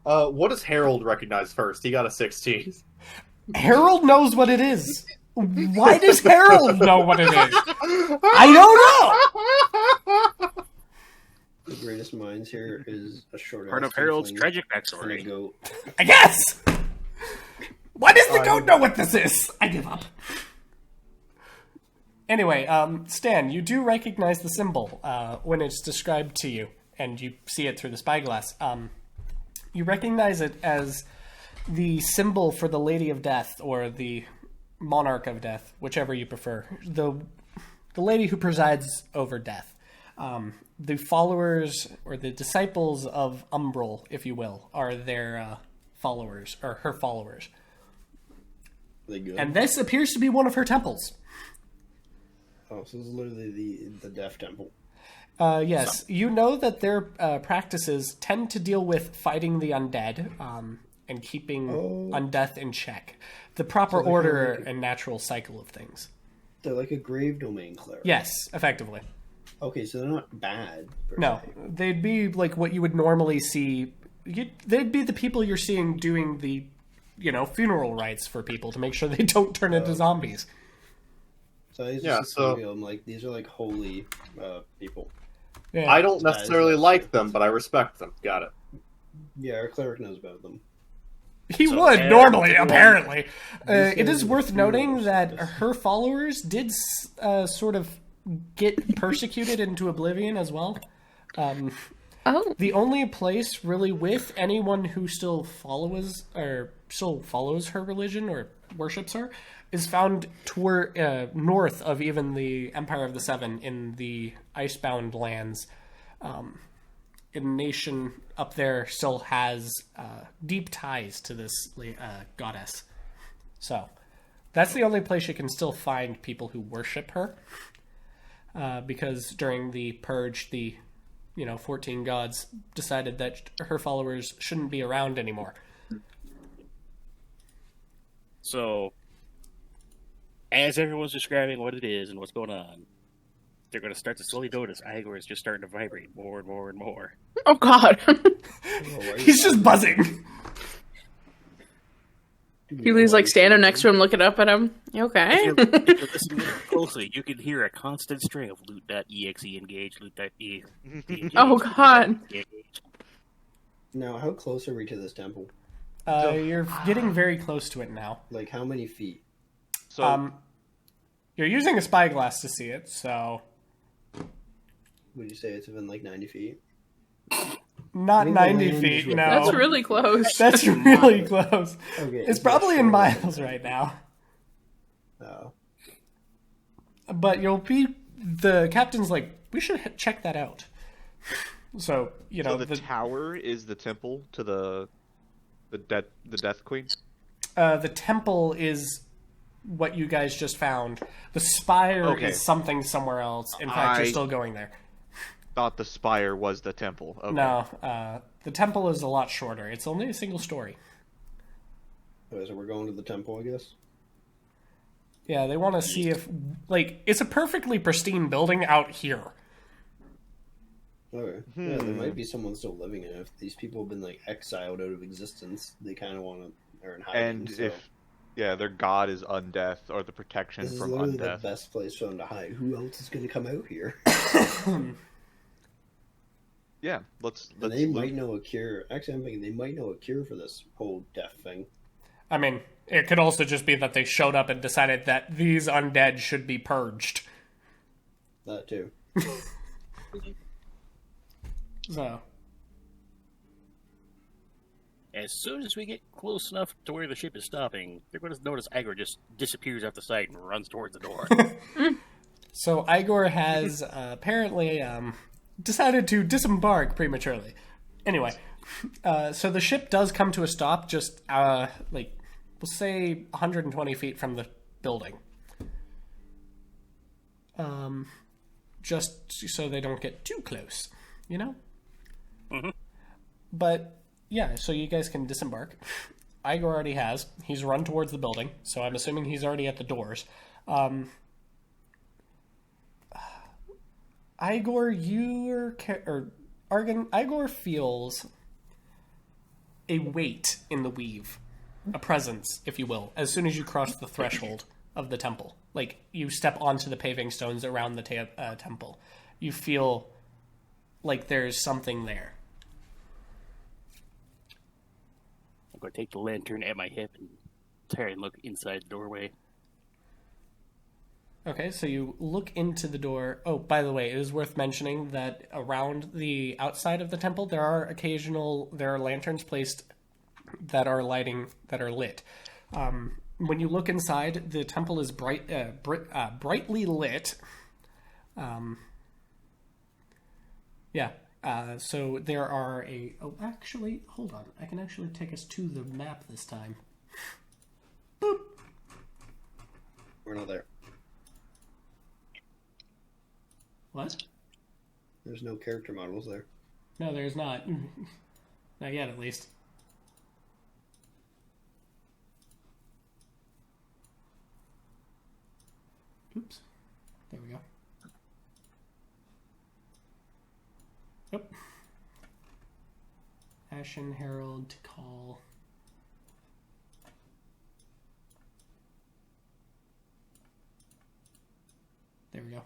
What does Harold recognize first? He got a 16. Harold knows what it is. Why does Harold know what it is? I don't know! The greatest minds here is a short Part of Harold's tragic backstory. I guess! Why does the goat know what this is? I give up. Anyway, Stan, you do recognize the symbol when it's described to you, and you see it through the spyglass. You recognize it as the symbol for the Lady of Death, or the Monarch of Death, whichever you prefer. The lady who presides over death. The followers, or the disciples of Umbral, if you will, are their followers, or her followers. Are they good? And this appears to be one of her temples. Oh, so this is literally the Death Temple. Yes, you know that their practices tend to deal with fighting the undead and keeping undeath in check. The proper order and natural cycle of things. They're like a grave domain cleric. Yes, effectively. Okay, so they're not bad. No, they'd be like what you would normally see. They'd be the people you're seeing doing the, funeral rites for people to make sure they don't turn into zombies. So I'm like, these are like holy people. Yeah. I don't necessarily like them, but I respect them. Got it. Yeah, our cleric knows about them. He would, normally, apparently. It is worth noting that her followers did sort of get persecuted into oblivion as well. The only place, really, with anyone who still follows her religion or worships her is found toward north of even the Empire of the Seven in the Icebound lands. nation up there still has deep ties to this goddess. So that's the only place you can still find people who worship her. Because during the purge, the 14 gods decided that her followers shouldn't be around anymore. So, as everyone's describing what it is and what's going on, they're going to start to slowly notice Igor is just starting to vibrate more and more and more. Oh God. He's just buzzing. Keely's like standing next to him, looking up at him. You okay? If you listen closely, you can hear a constant string of loot.exe engage, loot.exe. Oh God. Now, how close are we to this temple? You're getting very close to it now. Like, how many feet? So You're using a spyglass to see it, so Would you say it's within like 90 feet? not I think 90 the land feet, is no. That's really close. That's really close. Okay, It's probably in miles right now. Oh. But the captain's like, we should check that out. So, so the tower is the temple to the Death Queen? The temple is what you guys just found. The spire is something somewhere else. In fact, you're still going there. Thought the spire was the temple. Okay. No, the temple is a lot shorter. It's only a single story. Okay, so we're going to the temple, I guess? Yeah, they want to see if, it's a perfectly pristine building out here. Okay. Yeah, there might be someone still living in it. If these people have been, exiled out of existence, they kind of want to... They're in hiding, And if their god is undeath or the protection this is from literally undeath. the best place for them to hide. Who else is going to come out here? Yeah, let's they might know a cure. Actually, I'm thinking they might know a cure for this whole death thing. I mean, it could also just be that they showed up and decided that these undead should be purged. That too. So, As soon as we get close enough to where the ship is stopping, they're going to notice Igor just disappears off the site and runs towards the door. so Igor has apparently decided to disembark prematurely. Anyway, so the ship does come to a stop just, we'll say 120 feet from the building. Just so they don't get too close, Mm-hmm. But, yeah, so you guys can disembark. Igor already has. He's run towards the building, so I'm assuming he's already at the doors. Igor, Igor feels a weight in the weave, a presence, if you will, as soon as you cross the threshold of the temple. Like, you step onto the paving stones around the temple. You feel like there's something there. I'm going to take the lantern at my hip and try and look inside the doorway. Okay, so you look into the door. Oh, by the way, it is worth mentioning that around the outside of the temple, there are lanterns placed that are lit. When you look inside, the temple is brightly lit. So there are actually, hold on. I can actually take us to the map this time. Boop. We're not there. What? There's no character models there. No, there's not. Not yet, at least. Oops. There we go. Yep. Ashen Herald to call. There we go.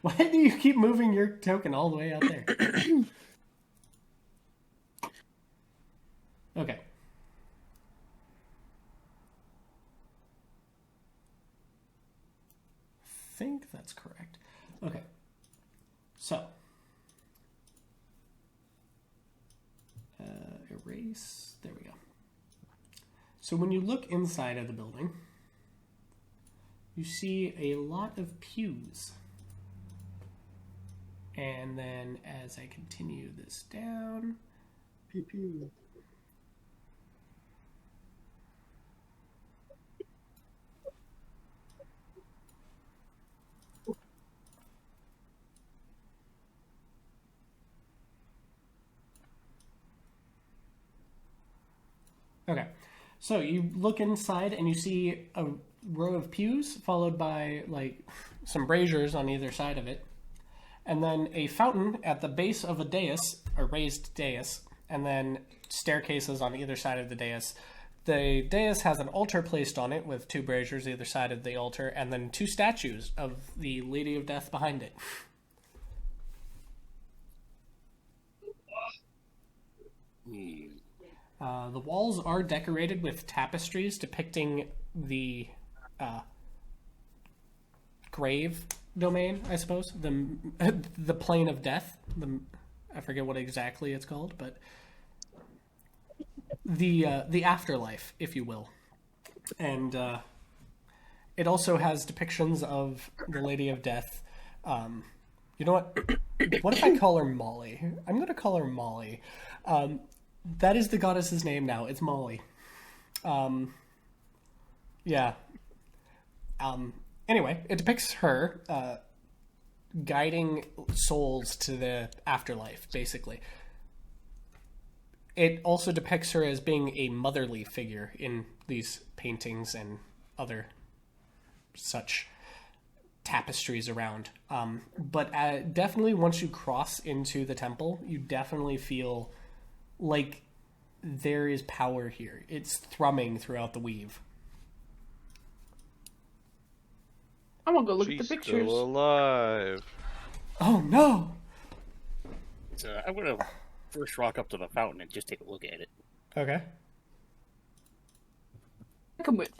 Why do you keep moving your token all the way out there? Okay. I think that's correct. Okay. So. Erase. There we go. So when you look inside of the building, you see a lot of pews. And then as I continue this down, Pew pew. okay. So you look inside and you see a row of pews followed by like some braziers on either side of it. And then a fountain at the base of a dais, a raised dais, and then staircases on either side of the dais. The dais has an altar placed on it with 2 braziers either side of the altar, and then 2 statues of the Lady of Death behind it. The walls are decorated with tapestries depicting the grave domain, I suppose, the plane of death. I forget what exactly it's called, but the afterlife, if you will. And it also has depictions of the Lady of Death. You know what? What if I call her Molly? I'm going to call her Molly. That is the goddess's name now. It's Molly. Yeah. Anyway, it depicts her guiding souls to the afterlife, basically. It also depicts her as being a motherly figure in these paintings and other such tapestries around. But definitely once you cross into the temple, you definitely feel like there is power here. It's thrumming throughout the weave. I'm gonna go look She's at the pictures. still alive. Oh no! So I'm gonna first walk up to the fountain and just take a look at it. Okay. Come with.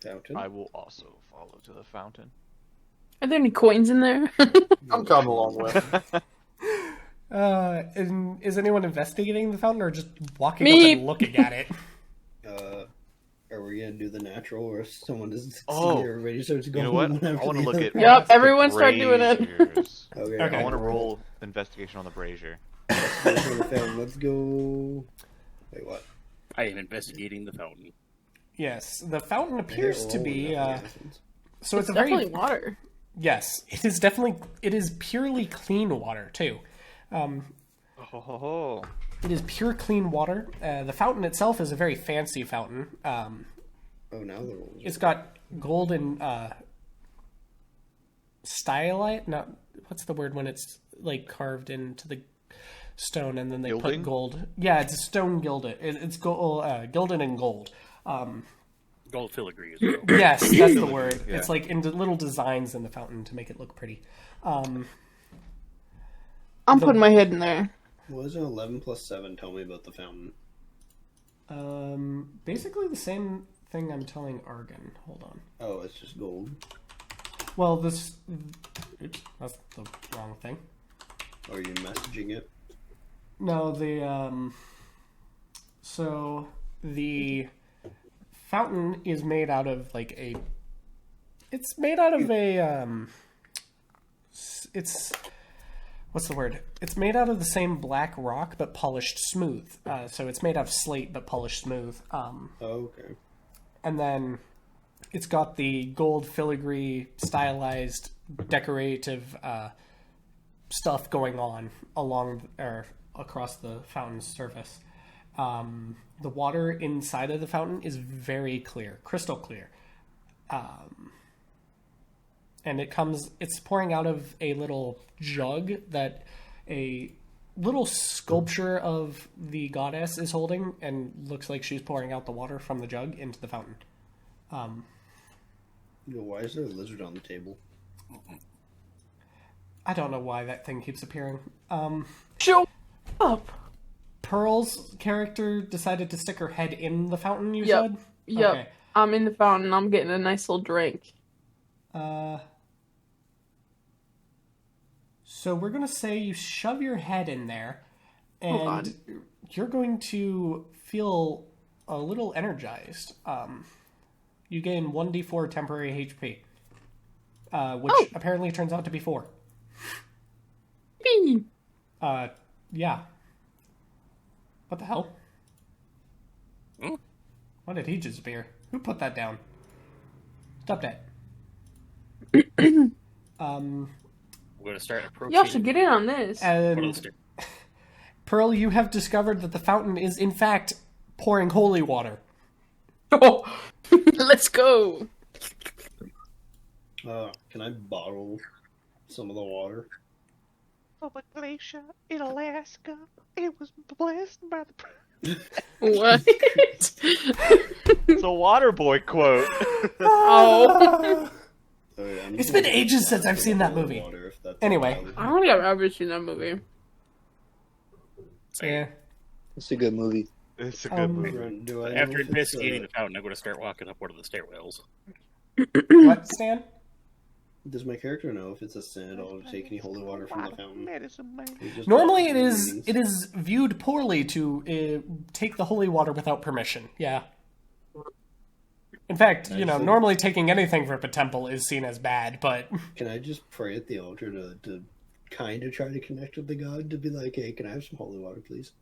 Fountain. I will also follow to the fountain. Are there any coins in there? I'm coming along with. And is anyone investigating the fountain or just walking Me. up and looking at it? Are we gonna do the natural, or if someone doesn't succeed, Oh, everybody starts You going? know what? one I after want to the look other? at. Yep, the everyone start doing it. braziers. Okay. Okay. I want to roll investigation on the brazier. Let's go. Wait, what? I am investigating the fountain. Yes, the fountain appears to be. So it's a Definitely very water. yes. It is definitely. It is purely clean water too. Oh, It is pure clean water. The fountain itself is a very fancy fountain. Oh, now the rules. It's got golden stylite. Not what's the word when it's like carved into the stone and then they Gilding? put gold. Yeah, it's a stone gilded. It's gilded in gold. Gold filigree as well. Yes, that's the word. Yeah. It's like in the little designs in the fountain to make it look pretty. I'm putting my head in there. What does an 11 plus 7 tell me about the fountain? Basically the same thing I'm telling Argon. Hold on. Oh, it's just gold. Well, this. Oops, that's the wrong thing. Are you messaging it? No, so the fountain is made out of like a. It's made out of a. It's. What's the word? It's made out of the same black rock but polished smooth. So it's made out of slate but polished smooth. Oh, okay. And then it's got the gold filigree stylized decorative stuff going on along or across the fountain's surface. The water inside of the fountain is very clear, crystal clear. And it's pouring out of a little jug that a little sculpture of the goddess is holding, and looks like she's pouring out the water from the jug into the fountain. Why is there a lizard on the table? I don't know why that thing keeps appearing. Show up. Pearl's character decided to stick her head in the fountain, you Yep. said? Yep. Okay. I'm in the fountain. I'm getting a nice little drink. So we're going to say you shove your head in there, Hold on. and you're going to feel a little energized. You gain 1d4 temporary HP. which apparently turns out to be 4. Bee. Yeah. What the hell? Hmm? Why did he disappear? Who put that down? Stop that. We're gonna start approaching. Y'all should get in on this. And Pearl, you have discovered that the fountain is in fact pouring holy water. Oh, let's go. Can I bottle some of the water? From a glacier in Alaska, it was blessed by the. What? It's a Waterboy quote. Oh. It's been ages since I've seen that movie. Anyway. I don't think I've ever seen that movie. Yeah. It's a good movie. It's a good movie. After investigating the fountain, I'm going to start walking up one of the stairwells. What, Stan? Does my character know if it's a sin at all to take any holy water from the fountain? Normally it is viewed poorly to take the holy water without permission. Yeah. In fact, normally taking anything from a temple is seen as bad, but... Can I just pray at the altar to kind of try to connect with the god? To be like, hey, can I have some holy water, please?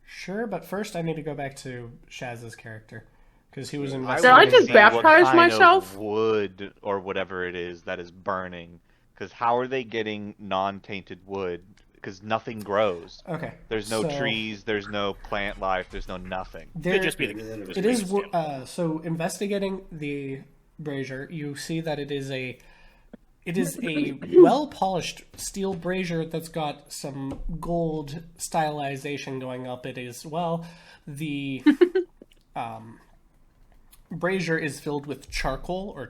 Sure, but first I need to go back to Shaz's character. Because he was in... Did I just baptize myself? Wood, or whatever it is, that is burning. Because how are they getting non-tainted wood? Because nothing grows. Okay. There's no trees, there's no plant life, there's no nothing. Could just be it is so investigating the brazier, you see that it is a well polished steel brazier that's got some gold stylization going up it as well. The brazier is filled with charcoal or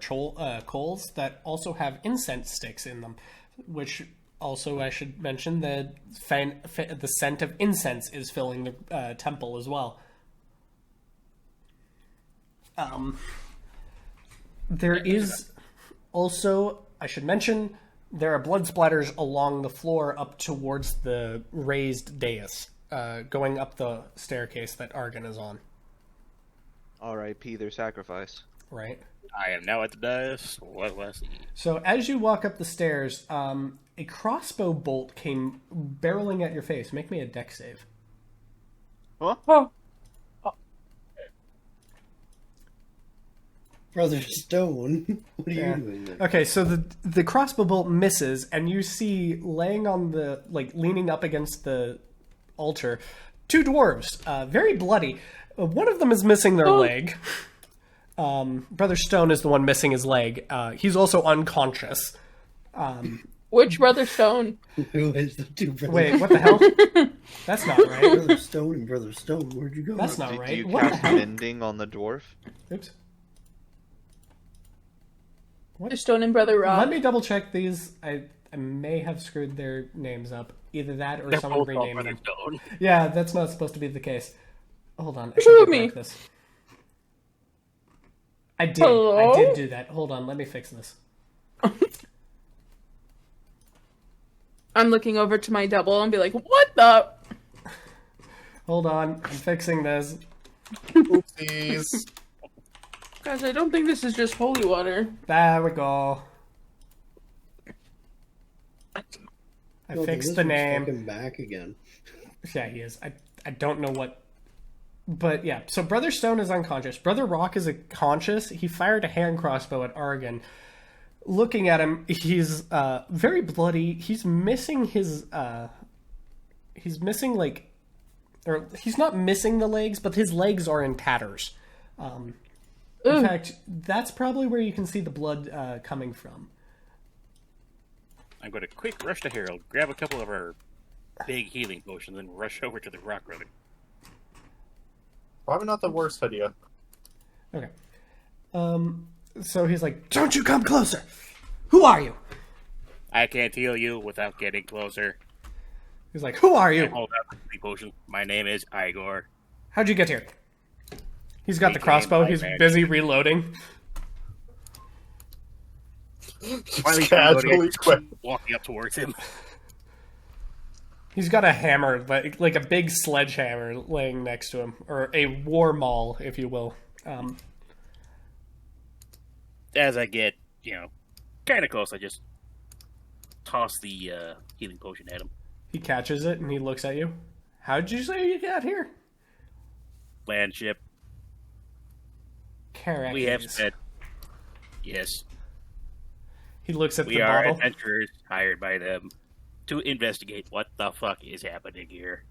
coals that also have incense sticks in them, which also I should mention the scent of incense is filling the temple as well. There is also, I should mention, there are blood splatters along the floor up towards the raised dais, going up the staircase that Argon is on. R.I.P. their sacrifice. Right. I am now at the dais. What was it? So as you walk up the stairs, a crossbow bolt came barreling at your face. Make me a dex save. Huh? Oh. Brother Stone, what are you doing there? Okay, so the crossbow bolt misses, and you see laying on the, leaning up against the altar, 2 dwarves, very bloody. One of them is missing their leg. Brother Stone is the one missing his leg. He's also unconscious. Which Brother Stone? Who is the 2 brothers? Wait, what the hell? That's not right. Brother Stone and Brother Stone, where'd you go? That's not right. Do you What cast the hell? mending on the dwarf? Oops. Brother Stone and Brother Rob. Let me double check these. I may have screwed their names up. Either that or someone renamed them. Stone. Yeah, that's not supposed to be the case. Hold on. I Shoot should me. break this. I did. Hello? I did do that. Hold on. Let me fix this. I'm looking over to my double and be like, what the? Hold on. I'm fixing this. Oopsies. Guys, I don't think this is just holy water. There we go. I No, fixed this the one's name. fucking back again. Yeah, he is. I don't know what... But yeah, so Brother Stone is unconscious. Brother Rock is conscious. He fired a hand crossbow at Argon. Looking at him, he's very bloody. He's missing his... He's missing, or he's not missing the legs, but his legs are in tatters. In fact, that's probably where you can see the blood coming from. I'm going to quick rush to Harold, grab a couple of our big healing potions, and rush over to the rock brother. Probably not the worst idea. Okay. So he's like, "Don't you come closer! Who are you?" I can't heal you without getting closer. He's like, "Who are I you? hold out the healing potion. My name is Igor. How'd you get here?" He's got We the came crossbow. by He's magic. busy reloading. Finally, Casually quit. walking up towards him. He's got a hammer, like a big sledgehammer, laying next to him, or a war maul, if you will. As I get kind of close. I just toss the healing potion at him. He catches it and he looks at you. How did you say you got here? Land ship. Caracas. We have said yes. He looks at We the are bottle. adventurers hired by them to investigate what the fuck is happening here.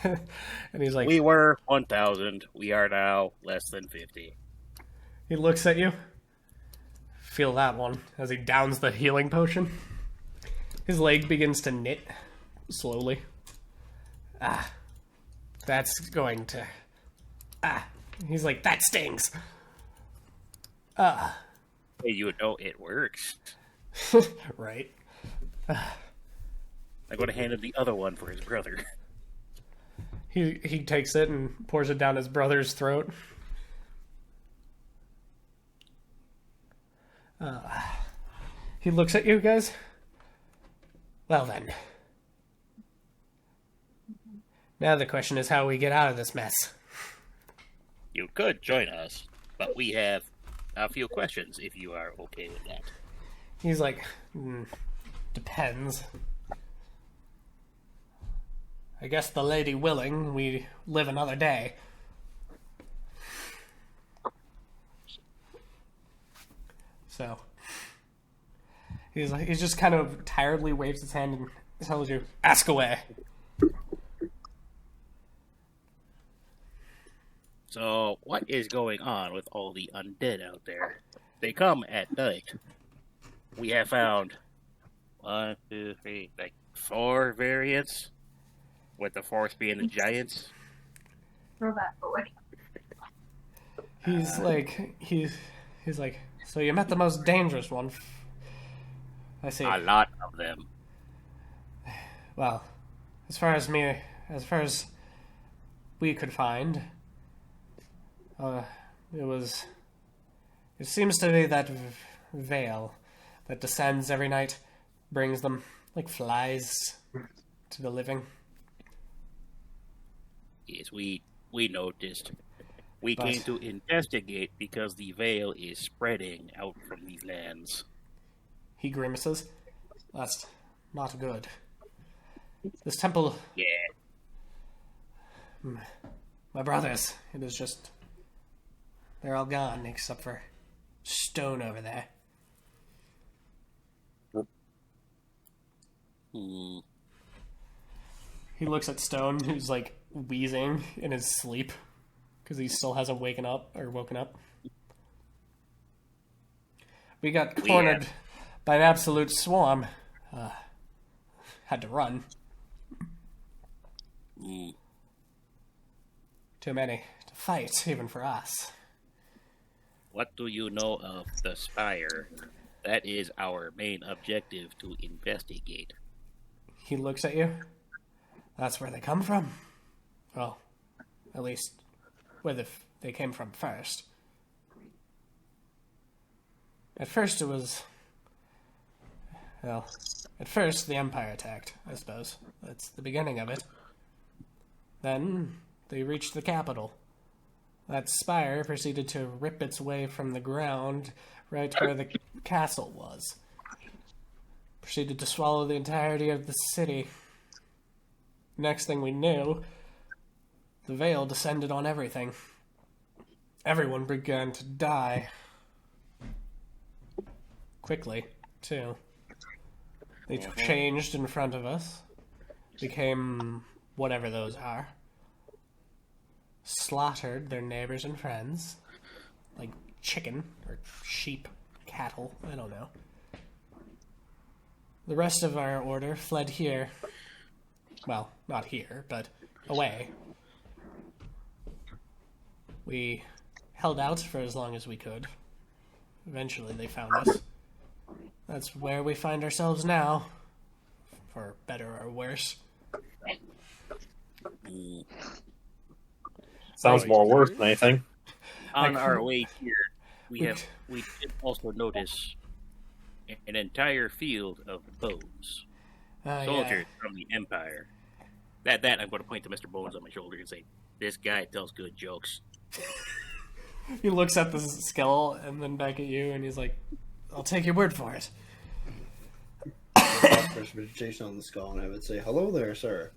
And he's like, We were 1,000. We are now less than 50. he looks at you. Feel that one as he downs the healing potion. His leg begins to knit slowly. That's going to. He's like, that stings. Hey, you know it works. Right. I'm going to hand him the other one for his brother. He takes it and pours it down his brother's throat. He looks at you guys. Well then. Now the question is how we get out of this mess. You could join us, but we have a few questions if you are okay with that. He's like, depends. I guess the lady willing, we live another day. So, he's just kind of tiredly waves his hand and tells you, ask away. So, what is going on with all the undead out there? They come at night. We have found 1, 2, 3, like 4 variants, with the fourth being the giants. He's like, so you met the most dangerous one. I see. A lot of them. Well, as far as we could find, it seems to be that veil that descends every night, brings them like flies to the living. Yes, we noticed. We But- came to investigate because the veil is spreading out from these lands. He grimaces. That's not good. This temple, Yeah. my brothers, it is just, they're all gone except for Stone over there. Hmm. He looks at Stone, who's like wheezing in his sleep because he still hasn't woken up. We got cornered by an absolute swarm. Had to run. Hmm. Too many to fight, even for us. What do you know of the Spire? That is our main objective to investigate. He looks at you. That's where they come from. Well, at least where they came from first. At first the Empire attacked, I suppose. That's the beginning of it. Then they reached the capital. That spire proceeded to rip its way from the ground right where the castle was. Proceeded to swallow the entirety of the city. Next thing we knew, the veil descended on everything. Everyone began to die. Quickly, too. They changed in front of us. Became whatever those are. Slaughtered their neighbors and friends. Like chicken, or sheep, cattle, I don't know. The rest of our order fled here. Well, not here, but away. We held out for as long as we could. Eventually they found us. That's where we find ourselves now. For better or worse. Sounds more worse than anything. On our way here, we did also notice an entire field of bones. Soldiers from the Empire. That I'm going to point to Mr. Bones on my shoulder and say, "This guy tells good jokes." He looks at the skull and then back at you, and he's like, "I'll take your word for it." Precipitation on the skull, and I would say, "Hello there, sir."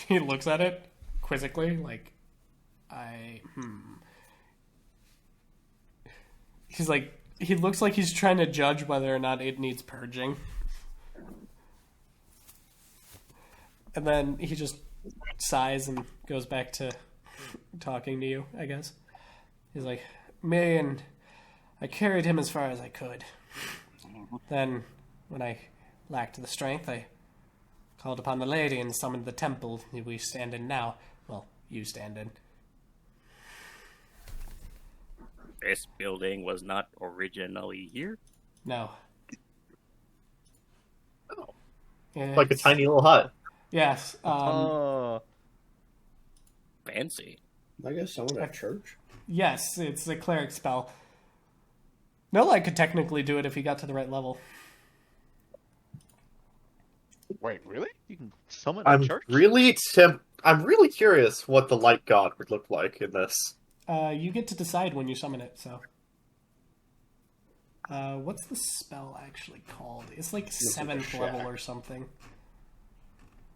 He looks at it quizzically, like, He's like, he looks like he's trying to judge whether or not it needs purging. And then he just sighs and goes back to talking to you, I guess. He's like, "Man, I carried him as far as I could. Then, when I lacked the strength, I called upon the lady and summoned the temple we stand in now. Well, you stand in." This building was not originally here? No. Oh. It's, Like a tiny little hut. Yes. Fancy. I guess someone at church. Yes, it's a cleric spell. Nolai could technically do it if he got to the right level. Wait, really? You can summon a I'm church? I'm really curious what the light god would look like in this. You get to decide when you summon it, so. What's the spell actually called? It's like 7th level or something.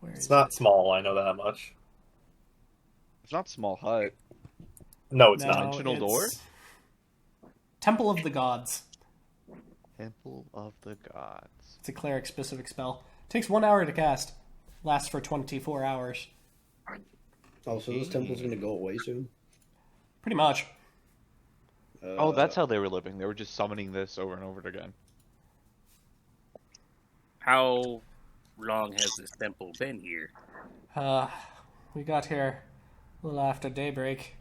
Where It's is not it? small, I know that much. It's not small hut. No, it's No, not. Dimensional door? Temple of the Gods. Temple of the Gods. It's a cleric specific spell. Takes 1 hour to cast. Lasts for 24 hours. Oh, so this temple's going to go away soon? Pretty much. Oh, that's how they were living. They were just summoning this over and over again. How long has this temple been here? We got here a little after daybreak.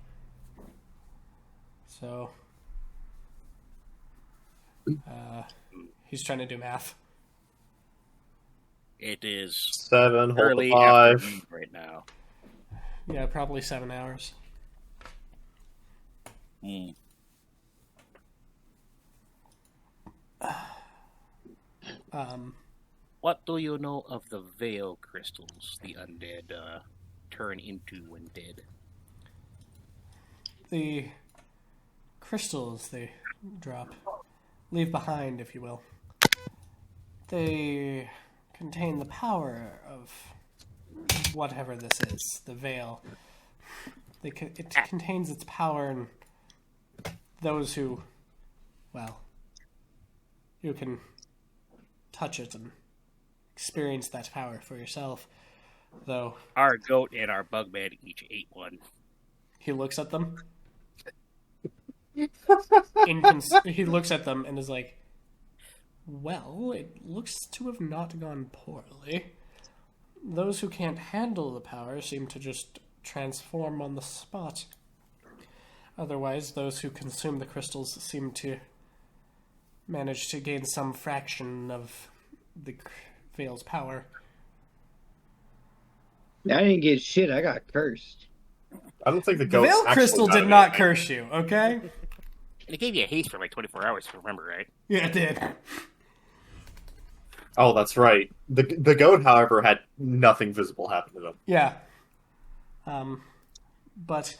So, he's trying to do math. It is 7, hold early the 5. afternoon right now. Yeah, probably 7 hours. Hmm. What do you know of the Veil crystals the undead turn into when dead? The crystals they drop, leave behind, if you will, they contain the power of whatever this is, the veil. It contains its power in those who, well, you can touch it and experience that power for yourself, though. Our goat and our bugman each ate one. He looks at them. He looks at them and is like, "Well, it looks to have not gone poorly. Those who can't handle the power seem to just transform on the spot. Otherwise, those who consume the crystals seem to manage to gain some fraction of the veil's power." I didn't get shit. I got cursed. I don't think the The goat veil crystal did not curse you, okay? And it gave you a haste for like 24 hours, if you remember, right? Yeah, it did. Oh, that's right. The goat, however, had nothing visible happen to them. Yeah. But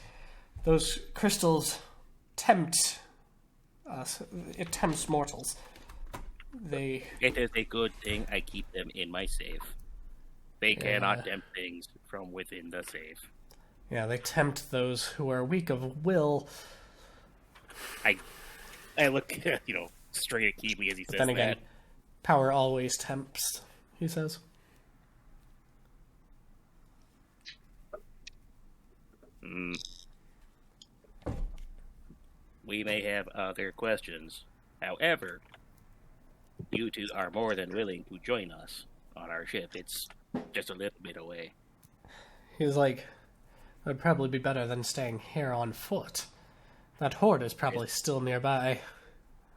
those crystals tempt us. It tempts mortals. It is a good thing I keep them in my safe. They cannot tempt things from within the safe. Yeah, they tempt those who are weak of will. I look, straight at Kiwi as he says Then again, that. power always tempts, he says. We may have other questions. However, you two are more than willing to join us on our ship. It's just a little bit away. He's like, it would probably be better than staying here on foot. That horde is probably still nearby.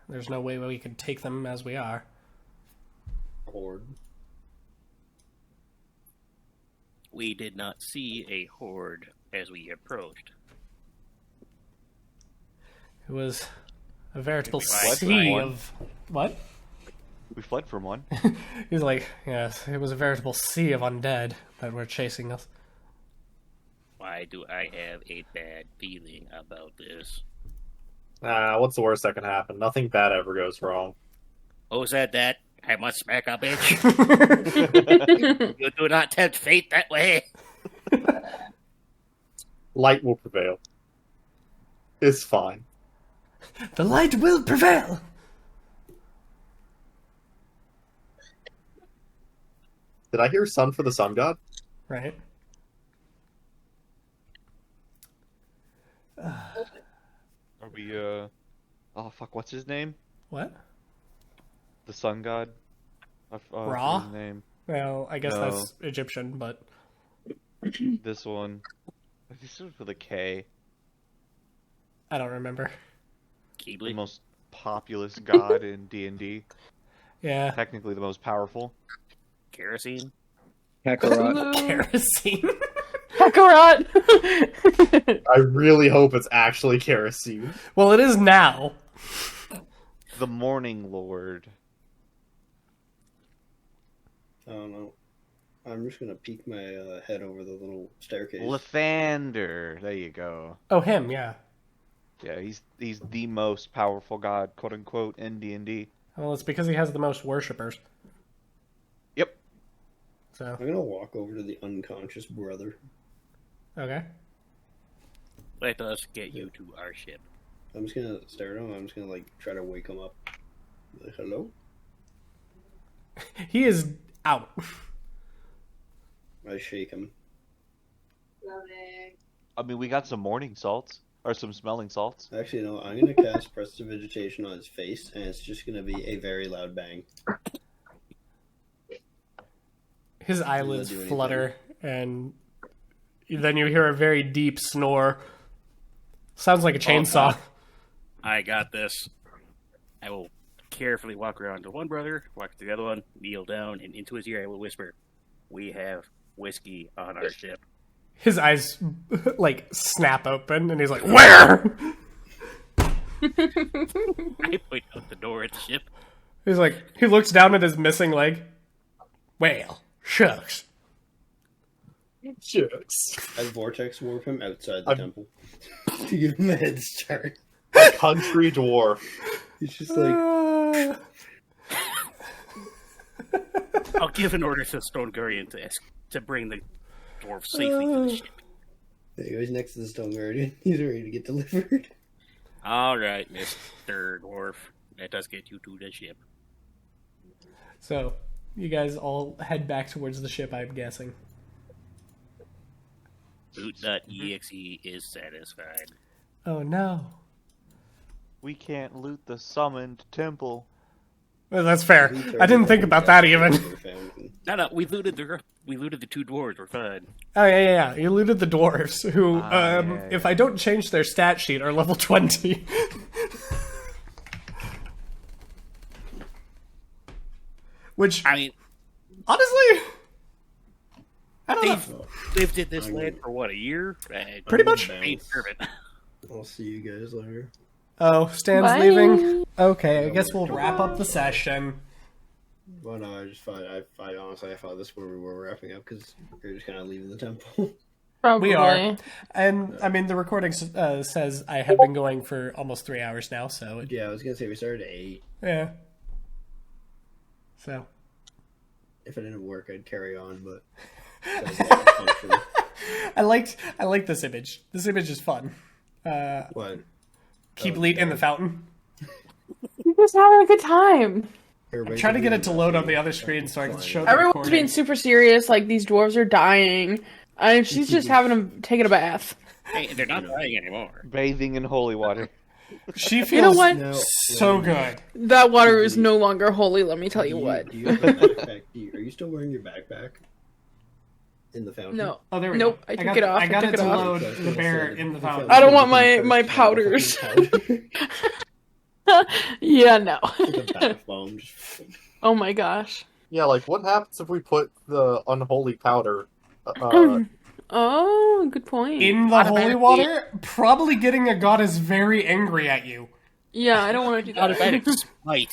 There's no way we could take them as we are. Horde. We did not see a horde as we approached. It was a veritable fled from sea one. of... What? We fled from one. He's like, yes, it was a veritable sea of undead that were chasing us. Why do I have a bad feeling about this? What's the worst that can happen? Nothing bad ever goes wrong. Who said that? I must smack a bitch. You do not tempt fate that way. Light will prevail. It's fine. The light will prevail. Did I hear sun for the sun god? Right. Are we, oh fuck, what's his name? What? The sun god? Ra? His name. Well, I guess No. that's Egyptian, but This one. This is with a K. I don't remember. The Keebly. most populous god in D&D. Yeah. Technically the most powerful. Kerosene. Kakarot. Kerosene. Kakarot! I really hope it's actually kerosene. Well, it is now. The Morning Lord. I don't know. I'm just gonna peek my head over the little staircase. Lathander. There you go. Oh, him, yeah. Yeah, he's the most powerful god, quote unquote, in D&D. Well, it's because he has the most worshippers. Yep. So, I'm gonna walk over to the unconscious brother. okay. Let us get you to our ship. I'm just gonna stare at him. I'm just gonna like try to wake him up. Like, hello? He is out. I shake him. I mean, we got some morning salts. Or some smelling salts. Actually, no. I'm gonna cast Prestidigitation on his face, and it's just gonna be a very loud bang. His eyelids do anything. flutter, and then you hear a very deep snore. Sounds like a chainsaw. I got this. I will carefully walk around to one brother, walk to the other one, kneel down, and into his ear I will whisper, "We have whiskey on our ship." His eyes, like, snap open, and he's like, "Where?" I point out the door at the ship. He's like, he looks down at his missing leg. Well, shucks. Shucks. I vortex warp him outside the temple to give him a head start. A country dwarf. He's just like, I'll give an order to the Stone Guardian to bring the dwarf safely to the ship. there he goes next to the stone guardian. He's ready to get delivered. All right, Mr. Dwarf. Let us get you to the ship. So, you guys all head back towards the ship, I'm guessing. Loot.exe is satisfied. Oh no. We can't loot the summoned temple. Well, that's fair. I didn't think about that even. No, we looted the two dwarves. We're fine. Oh, yeah. You looted the dwarves, who, yeah. if I don't change their stat sheet, are level 20. Which, I mean, honestly, I don't know. they've lived in this land for what, a year? Pretty much. Ain't serving. I'll see you guys later. Oh, Stan's Bye. leaving? Okay, I guess we'll wrap up the session. Well, no, honestly, I thought this was where we were wrapping up because we were just kind of leaving the temple. Probably. We are. And, I mean, the recording says I have been going for almost 3 hours now, so, Yeah, I was gonna say we started at 8. yeah. So, If it didn't work, I'd carry on, but that was not the function. I like this image. This image is fun. What? Keep Leet in the fountain. You're just having a good time. I'm trying to get it to load on the other screen so I can show the Everyone's recording. being super serious, like these dwarves are dying. And she's just taking a bath. Hey, they're not dying anymore. Bathing in holy water. She feels You know what? No, so good. That water is no longer holy, let me tell you what. Do you have a backpack? Are you still wearing your backpack? In the fountain? No. Oh, there we Nope, go. I took it off. I got took it to off. load the bear in the fountain. I don't want my powders. Yeah, no. Like a bath bomb. Just... Oh my gosh. Yeah, like what happens if we put the unholy powder? Oh, good point. In the holy water, probably getting a goddess very angry at you. Yeah, I don't want to do that. Automatic smite.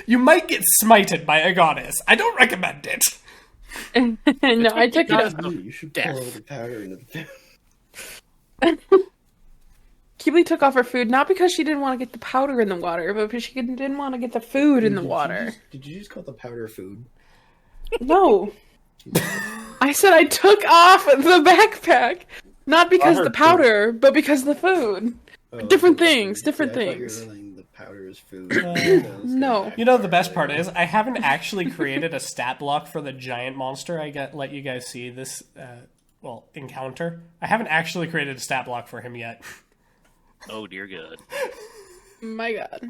You might get smited by a goddess. I don't recommend it. No, I took it off. You should pour all the powder into the fountain. Keebly took off her food not because she didn't want to get the powder in the water, but because she didn't want to get the food in the water. Did you just call the powder food? No. I said I took off the backpack. Not because the powder, but because the food. Oh, Different okay. things, different Yeah, I thought you were things. saying the powder is food. No. You know the best part is I haven't actually created a stat block for the giant monster let you guys see this encounter. I haven't actually created a stat block for him yet. Oh dear God. My God.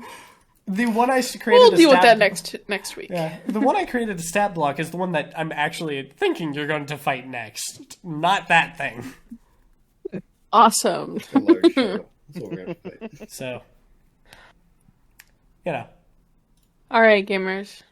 The one I created We'll a deal with stat that next week. Yeah, the one I created a stat block is the one that I'm actually thinking you're going to fight next, not that thing. Awesome. It's a large show. That's what we're gonna fight. So, you know. All right, gamers.